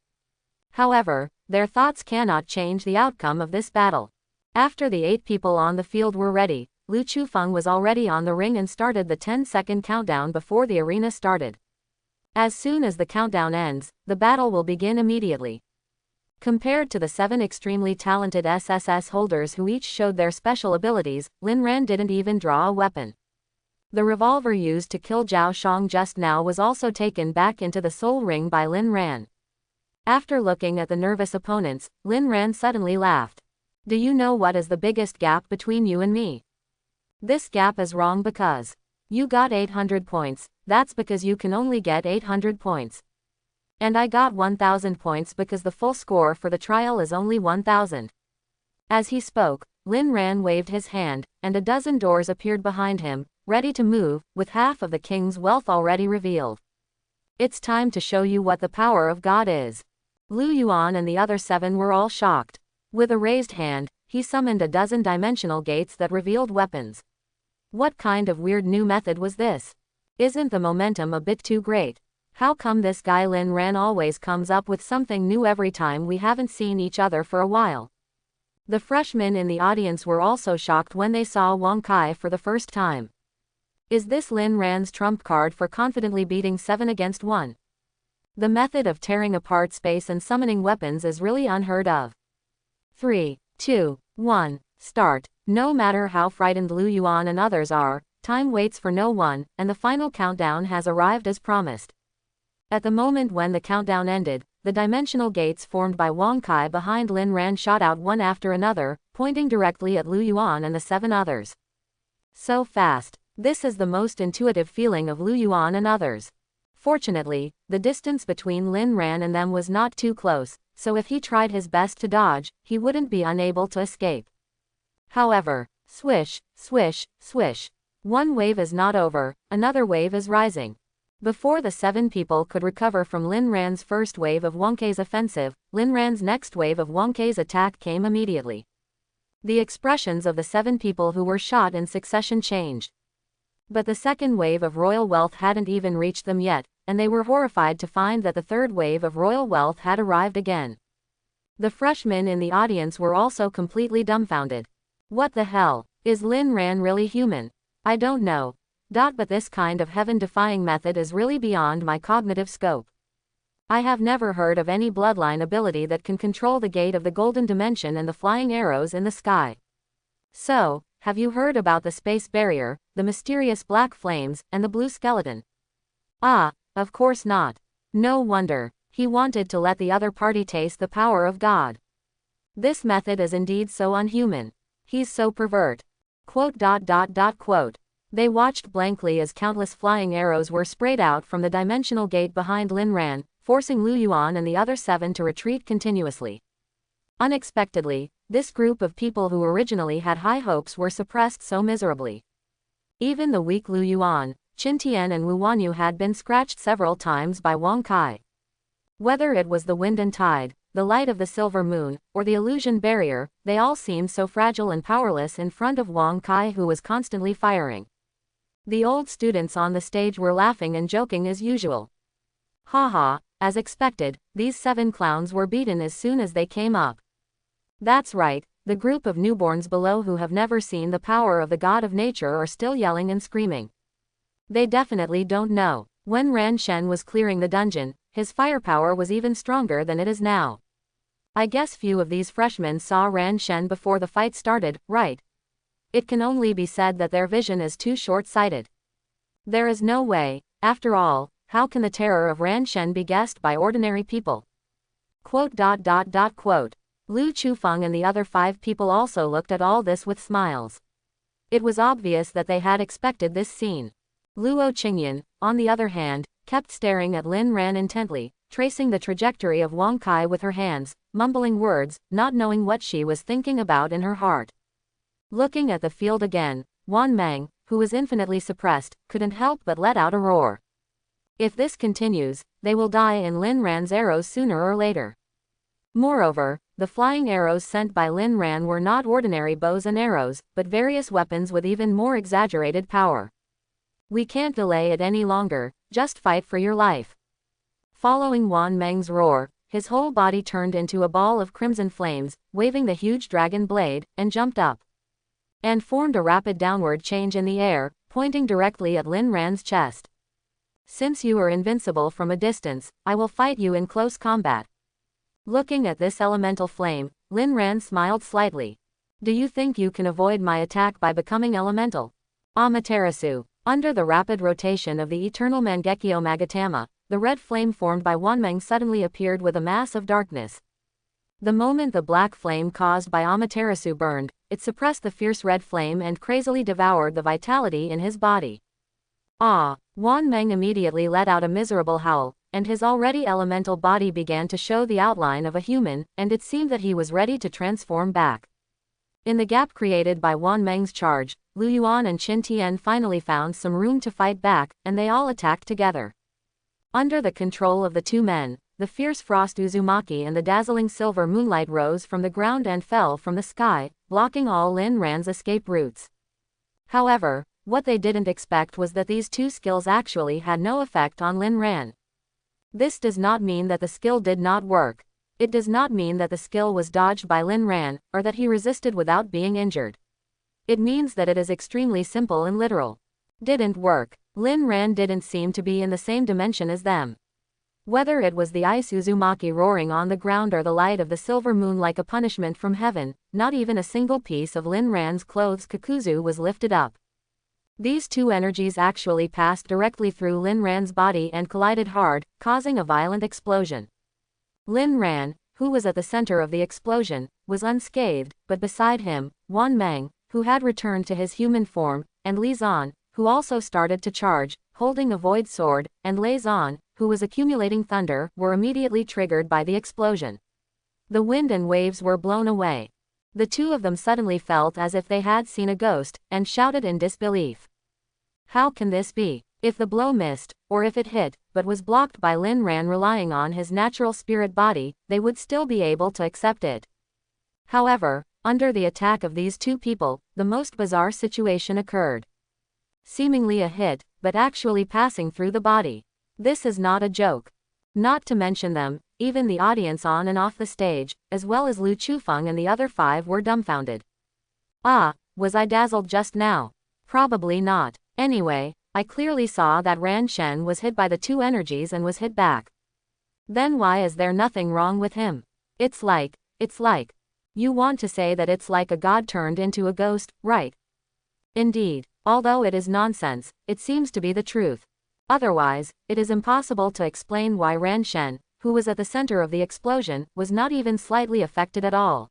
However, their thoughts cannot change the outcome of this battle. After the 8 people on the field were ready, Lu Chufeng was already on the ring and started the 10-second countdown before the arena started. As soon as the countdown ends, the battle will begin immediately. Compared to the 7 extremely talented SSS holders who each showed their special abilities, Lin Ran didn't even draw a weapon. The revolver used to kill Zhao Shang just now was also taken back into the soul ring by Lin Ran. After looking at the nervous opponents, Lin Ran suddenly laughed. Do you know what is the biggest gap between you and me? This gap is wrong because you got 800 points, that's because you can only get 800 points. And I got 1000 points because the full score for the trial is only 1000. As he spoke, Lin Ran waved his hand, and a dozen doors appeared behind him, ready to move, with half of the king's wealth already revealed. It's time to show you what the power of God is. Lu Yuan and the other 7 were all shocked. With a raised hand, he summoned a dozen dimensional gates that revealed weapons. What kind of weird new method was this? Isn't the momentum a bit too great? How come this guy Lin Ran always comes up with something new every time we haven't seen each other for a while? The freshmen in the audience were also shocked when they saw Wang Kai for the first time. Is this Lin Ran's trump card for confidently beating 7 against 1? The method of tearing apart space and summoning weapons is really unheard of. 3, 2, 1, start. No matter how frightened Lu Yuan and others are, time waits for no one, and the final countdown has arrived as promised. At the moment when the countdown ended, the dimensional gates formed by Wang Kai behind Lin Ran shot out one after another, pointing directly at Lu Yuan and the 7 others. So fast. This is the most intuitive feeling of Lu Yuan and others. Fortunately, the distance between Lin Ran and them was not too close, so if he tried his best to dodge, he wouldn't be unable to escape. However, swish, swish, swish. One wave is not over, another wave is rising. Before the 7 people could recover from Lin Ran's first wave of Wang Kai's offensive, Lin Ran's next wave of Wang Kai's attack came immediately. The expressions of the 7 people who were shot in succession changed. But the second wave of royal wealth hadn't even reached them yet, and they were horrified to find that the third wave of royal wealth had arrived again. The freshmen in the audience were also completely dumbfounded. What the hell? Is Lin Ran really human? I don't know. But this kind of heaven-defying method is really beyond my cognitive scope. I have never heard of any bloodline ability that can control the gate of the golden dimension and the flying arrows in the sky. So, have you heard about the space barrier, the mysterious black flames, and the blue skeleton? Ah, of course not. No wonder. He wanted to let the other party taste the power of God. This method is indeed so unhuman. He's so pervert. Quote. They watched blankly as countless flying arrows were sprayed out from the dimensional gate behind Lin Ran, forcing Lu Yuan and the other 7 to retreat continuously. Unexpectedly, this group of people who originally had high hopes were suppressed so miserably. Even the weak Lu Yuan, Qin Tian and Wu Wanyu had been scratched several times by Wang Kai. Whether it was the wind and tide, the light of the silver moon, or the illusion barrier, they all seemed so fragile and powerless in front of Wang Kai, who was constantly firing. The old students on the stage were laughing and joking as usual. Haha, as expected, these 7 clowns were beaten as soon as they came up. That's right, The group of newborns below who have never seen the power of the god of nature are still yelling and screaming. They definitely don't know. When Ran Shen was clearing the dungeon, his firepower was even stronger than it is now. I guess few of these freshmen saw Ran Shen before the fight started, right? It can only be said that their vision is too short-sighted. There is no way, after all, how can the terror of Ran Shen be guessed by ordinary people? Quote. Lu Chufeng and the other 5 people also looked at all this with smiles. It was obvious that they had expected this scene. Luo Qingyan, on the other hand, kept staring at Lin Ran intently, tracing the trajectory of Wang Kai with her hands, mumbling words, not knowing what she was thinking about in her heart. Looking at the field again, Wan Meng, who was infinitely suppressed, couldn't help but let out a roar. If this continues, they will die in Lin Ran's arrows sooner or later. Moreover, the flying arrows sent by Lin Ran were not ordinary bows and arrows, but various weapons with even more exaggerated power. We can't delay it any longer, just fight for your life. Following Wan Meng's roar, his whole body turned into a ball of crimson flames, waving the huge dragon blade, and jumped up. And formed a rapid downward change in the air, pointing directly at Lin Ran's chest. Since you are invincible from a distance, I will fight you in close combat. Looking at this elemental flame, Lin Ran smiled slightly. Do you think you can avoid my attack by becoming elemental? Amaterasu. Under the rapid rotation of the eternal Mangekyo Magatama, the red flame formed by Wanmeng suddenly appeared with a mass of darkness. The moment the black flame caused by Amaterasu burned, it suppressed the fierce red flame and crazily devoured the vitality in his body. Ah! Wanmeng immediately let out a miserable howl, and his already elemental body began to show the outline of a human, and it seemed that he was ready to transform back. In the gap created by Wanmeng's charge, Lu Yuan and Qin Tian finally found some room to fight back, and they all attacked together. Under the control of the 2 men, the fierce frost Uzumaki and the dazzling silver moonlight rose from the ground and fell from the sky, blocking all Lin Ran's escape routes. However, what they didn't expect was that these 2 skills actually had no effect on Lin Ran. This does not mean that the skill did not work. It does not mean that the skill was dodged by Lin Ran, or that he resisted without being injured. It means that it is extremely simple and literal. Didn't work. Lin Ran didn't seem to be in the same dimension as them. Whether it was the ice Uzumaki roaring on the ground or the light of the silver moon like a punishment from heaven, not even a single piece of Lin Ran's clothes Kakuzu was lifted up. These 2 energies actually passed directly through Lin Ran's body and collided hard, causing a violent explosion. Lin Ran, who was at the center of the explosion, was unscathed, but beside him, Wan Meng, who had returned to his human form, and Li Zan, who also started to charge, holding a void sword, and Lei Zan, who was accumulating thunder, were immediately triggered by the explosion. The wind and waves were blown away. The 2 of them suddenly felt as if they had seen a ghost, and shouted in disbelief. How can this be? If the blow missed, or if it hit, but was blocked by Lin Ran relying on his natural spirit body, they would still be able to accept it. However, under the attack of these 2 people, the most bizarre situation occurred. Seemingly a hit, but actually passing through the body. This is not a joke. Not to mention them, even the audience on and off the stage, as well as Lu Chufeng and the other 5 were dumbfounded. Ah, was I dazzled just now? Probably not. Anyway, I clearly saw that Ran Shen was hit by the 2 energies and was hit back. Then why is there nothing wrong with him? It's like. You want to say that it's like a god turned into a ghost, right? Indeed, although it is nonsense, it seems to be the truth. Otherwise, it is impossible to explain why Ran Shen, who was at the center of the explosion, was not even slightly affected at all.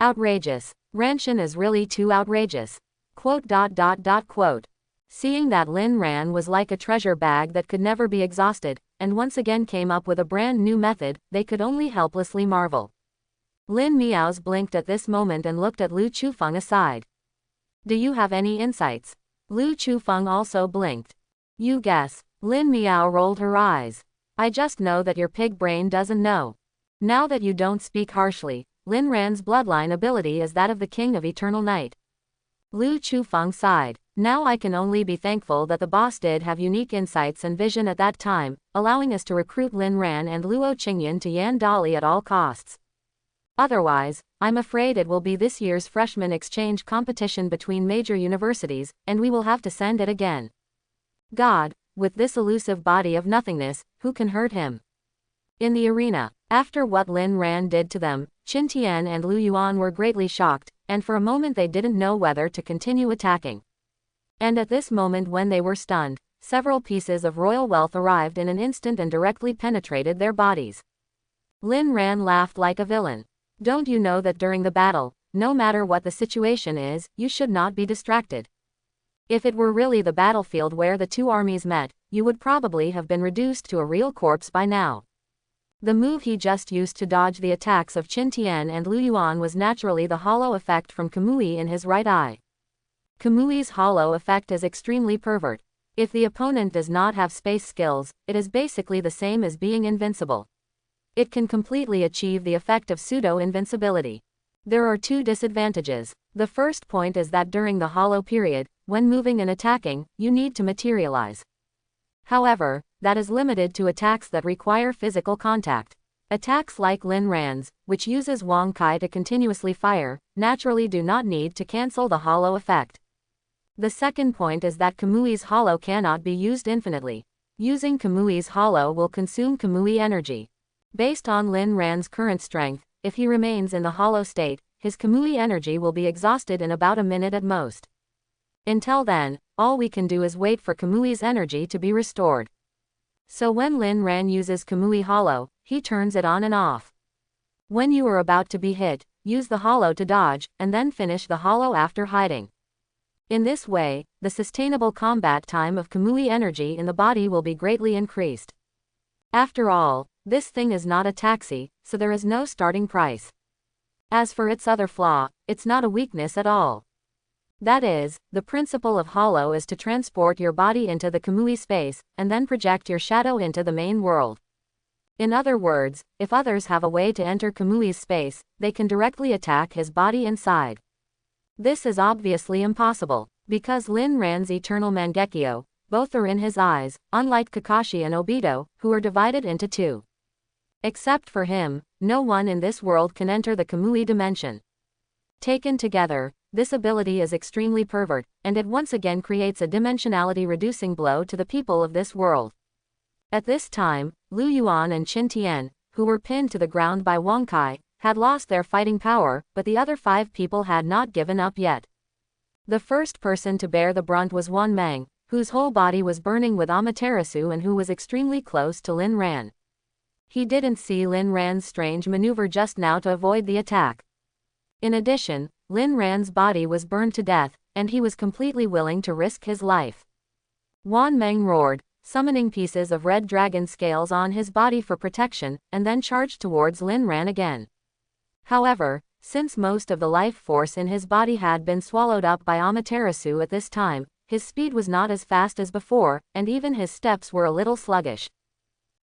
Outrageous. Ran Shen is really too outrageous. Quote. Seeing that Lin Ran was like a treasure bag that could never be exhausted, and once again came up with a brand new method, they could only helplessly marvel. Lin Miao's blinked at this moment and looked at Lu Chufeng aside. Do you have any insights? Lu Chufeng also blinked. You guess. Lin Miao rolled her eyes. I just know that your pig brain doesn't know. Now that you don't speak harshly, Lin Ran's bloodline ability is that of the King of Eternal Night. Lu Chufeng sighed. Now I can only be thankful that the boss did have unique insights and vision at that time, allowing us to recruit Lin Ran and Luo Qingyan to Yan Dali at all costs. Otherwise, I'm afraid it will be this year's freshman exchange competition between major universities, and we will have to send it again. God, with this elusive body of nothingness, who can hurt him? In the arena, after what Lin Ran did to them, Qin Tian and Lu Yuan were greatly shocked, and for a moment they didn't know whether to continue attacking. And at this moment when they were stunned, several pieces of royal wealth arrived in an instant and directly penetrated their bodies. Lin Ran laughed like a villain. Don't you know that during the battle, no matter what the situation is, you should not be distracted? If it were really the battlefield where the two armies met, you would probably have been reduced to a real corpse by now. The move he just used to dodge the attacks of Qin Tian and Lu Yuan was naturally the hollow effect from Kamui in his right eye. Kamui's hollow effect is extremely pervert. If the opponent does not have space skills, it is basically the same as being invincible. It can completely achieve the effect of pseudo-invincibility. There are two disadvantages. The first point is that during the hollow period, when moving and attacking, you need to materialize. However, that is limited to attacks that require physical contact. Attacks like Lin Ran's, which uses Wang Kai to continuously fire, naturally do not need to cancel the hollow effect. The second point is that Kamui's hollow cannot be used infinitely. Using Kamui's hollow will consume Kamui energy. Based on Lin Ran's current strength, if he remains in the hollow state, his Kamui energy will be exhausted in about a minute at most. Until then, all we can do is wait for Kamui's energy to be restored. So when Lin Ran uses Kamui hollow, he turns it on and off. When you are about to be hit, use the hollow to dodge, and then finish the hollow after hiding. In this way, the sustainable combat time of Kamui energy in the body will be greatly increased. After all, this thing is not a taxi, so there is no starting price. As for its other flaw, it's not a weakness at all. That is, the principle of hollow is to transport your body into the Kamui space, and then project your shadow into the main world. In other words, if others have a way to enter Kamui's space, they can directly attack his body inside. This is obviously impossible, because Lin Ran's eternal Mangekyo, both are in his eyes, unlike Kakashi and Obito, who are divided into two. Except for him, no one in this world can enter the Kamui dimension. Taken together, this ability is extremely pervert, and it once again creates a dimensionality-reducing blow to the people of this world. At this time, Lu Yuan and Qin Tian, who were pinned to the ground by Wang Kai, had lost their fighting power, but the other 5 people had not given up yet. The first person to bear the brunt was Wan Meng, whose whole body was burning with Amaterasu and who was extremely close to Lin Ran. He didn't see Lin Ran's strange maneuver just now to avoid the attack. In addition, Lin Ran's body was burned to death, and he was completely willing to risk his life. Wan Meng roared, summoning pieces of red dragon scales on his body for protection, and then charged towards Lin Ran again. However, since most of the life force in his body had been swallowed up by Amaterasu at this time, his speed was not as fast as before, and even his steps were a little sluggish.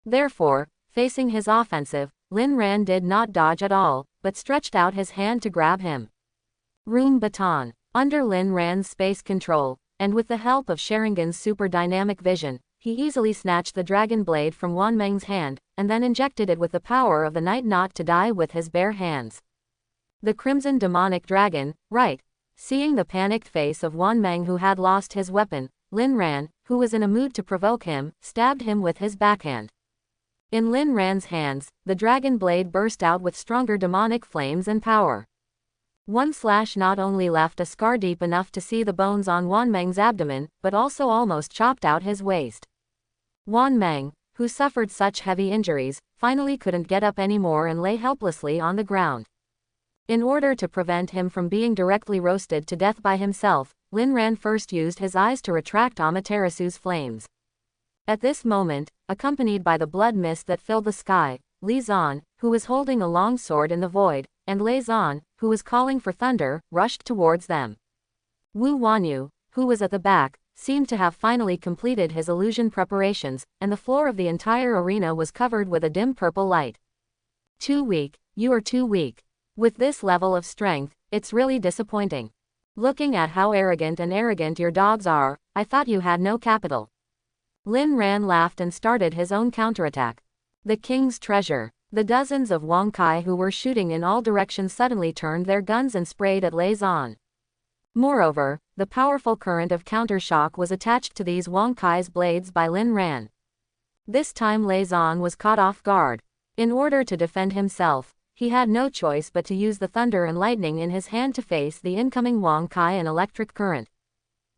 Therefore, facing his offensive, Lin Ran did not dodge at all, but stretched out his hand to grab him. Room baton. Under Lin Ran's space control, and with the help of Sharingan's super dynamic vision, he easily snatched the dragon blade from Wan Meng's hand, and then injected it with the power of the night not to die with his bare hands. The crimson demonic dragon, right. Seeing the panicked face of Wan Meng who had lost his weapon, Lin Ran, who was in a mood to provoke him, stabbed him with his backhand. In Lin Ran's hands, the dragon blade burst out with stronger demonic flames and power. One slash not only left a scar deep enough to see the bones on Wan Meng's abdomen, but also almost chopped out his waist. Wan Meng, who suffered such heavy injuries, finally couldn't get up anymore and lay helplessly on the ground. In order to prevent him from being directly roasted to death by himself, Lin Ran first used his eyes to retract Amaterasu's flames. At this moment, accompanied by the blood mist that filled the sky, Li Zan, who was holding a long sword in the void, and Lei Zan, who was calling for thunder, rushed towards them. Wu Wanyu, who was at the back, seemed to have finally completed his illusion preparations, and the floor of the entire arena was covered with a dim purple light. Too weak, you are too weak. With this level of strength, it's really disappointing. Looking at how arrogant your dogs are, I thought you had no capital. Lin Ran laughed and started his own counterattack. The king's treasure. The dozens of Wong Kai who were shooting in all directions suddenly turned their guns and sprayed at Lin Ran. Moreover, the powerful current of counter-shock was attached to these Wong Kai's blades by Lin Ran. This time Lin Ran was caught off guard. In order to defend himself, he had no choice but to use the thunder and lightning in his hand to face the incoming Wong Kai and electric current.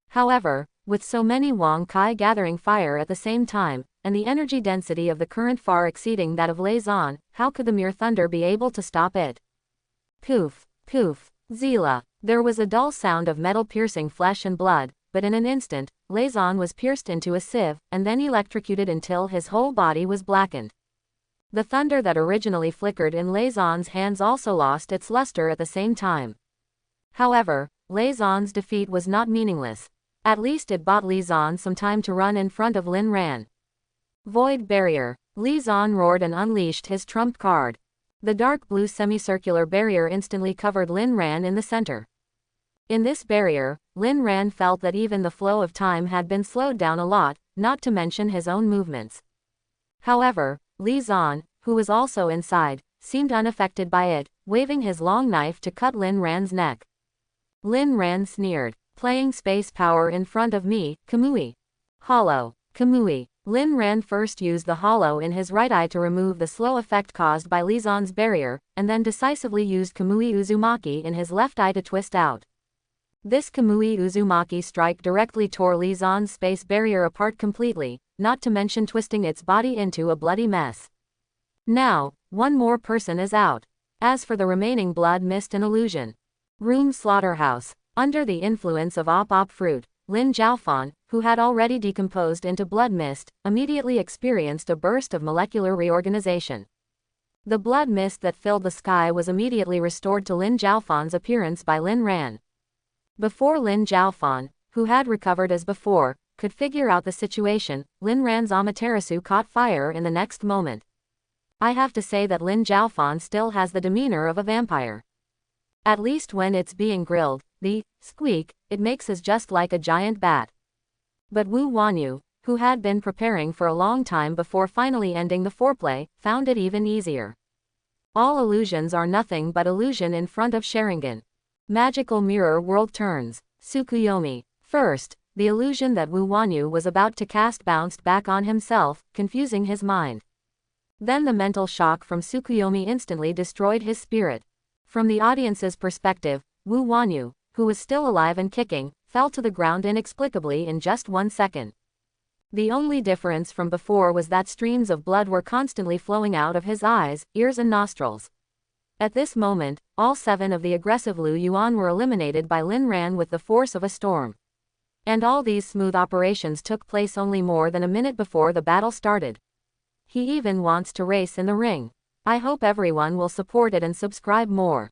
However, with so many Wong Kai gathering fire at the same time, and the energy density of the current far exceeding that of Lin Ran, how could the mere thunder be able to stop it? Poof, poof, Zila. There was a dull sound of metal piercing flesh and blood, but in an instant, Lin Ran was pierced into a sieve, and then electrocuted until his whole body was blackened. The thunder that originally flickered in Lin Ran's hands also lost its luster at the same time. However, Lin Ran's defeat was not meaningless. At least it bought Lin Ran some time to run in front of Lin Ran. Void barrier. Lin Ran roared and unleashed his trump card. The dark blue semicircular barrier instantly covered Lin Ran in the center. In this barrier, Lin Ran felt that even the flow of time had been slowed down a lot, not to mention his own movements. However, Lin Ran, who was also inside, seemed unaffected by it, waving his long knife to cut Lin Ran's neck. Lin Ran sneered, "Playing space power in front of me, Kamui." Hollow. Kamui. Lin Ran first used the hollow in his right eye to remove the slow effect caused by Lin Ran's barrier, and then decisively used Kamui Uzumaki in his left eye to twist out. This Kamui Uzumaki strike directly tore Lin Ran's space barrier apart completely, not to mention twisting its body into a bloody mess. Now, one more person is out. As for the remaining blood mist and illusion. Room slaughterhouse. Under the influence of op fruit, Lin Jiaofan, who had already decomposed into blood mist, immediately experienced a burst of molecular reorganization. The blood mist that filled the sky was immediately restored to Lin Jiaofan's appearance by Lin Ran. Before Lin Jiaofan, who had recovered as before, could figure out the situation, Lin Ran's Amaterasu caught fire in the next moment. I have to say that Lin Jiaofan still has the demeanor of a vampire. At least when it's being grilled, the squeak it makes is just like a giant bat. But Wu Wanyu, who had been preparing for a long time before finally ending the foreplay, found it even easier. All illusions are nothing but illusion in front of Sharingan. Magical mirror world turns. Tsukuyomi. First, the illusion that Wu Wanyu was about to cast bounced back on himself, confusing his mind. Then the mental shock from Tsukuyomi instantly destroyed his spirit. From the audience's perspective, Wu Wanyu, who was still alive and kicking, fell to the ground inexplicably in just 1 second. The only difference from before was that streams of blood were constantly flowing out of his eyes, ears and nostrils. At this moment, all 7 of the aggressive Lu Yuan were eliminated by Lin Ran with the force of a storm. And all these smooth operations took place only more than a minute before the battle started. He even wants to race in the ring. I hope everyone will support it and subscribe more.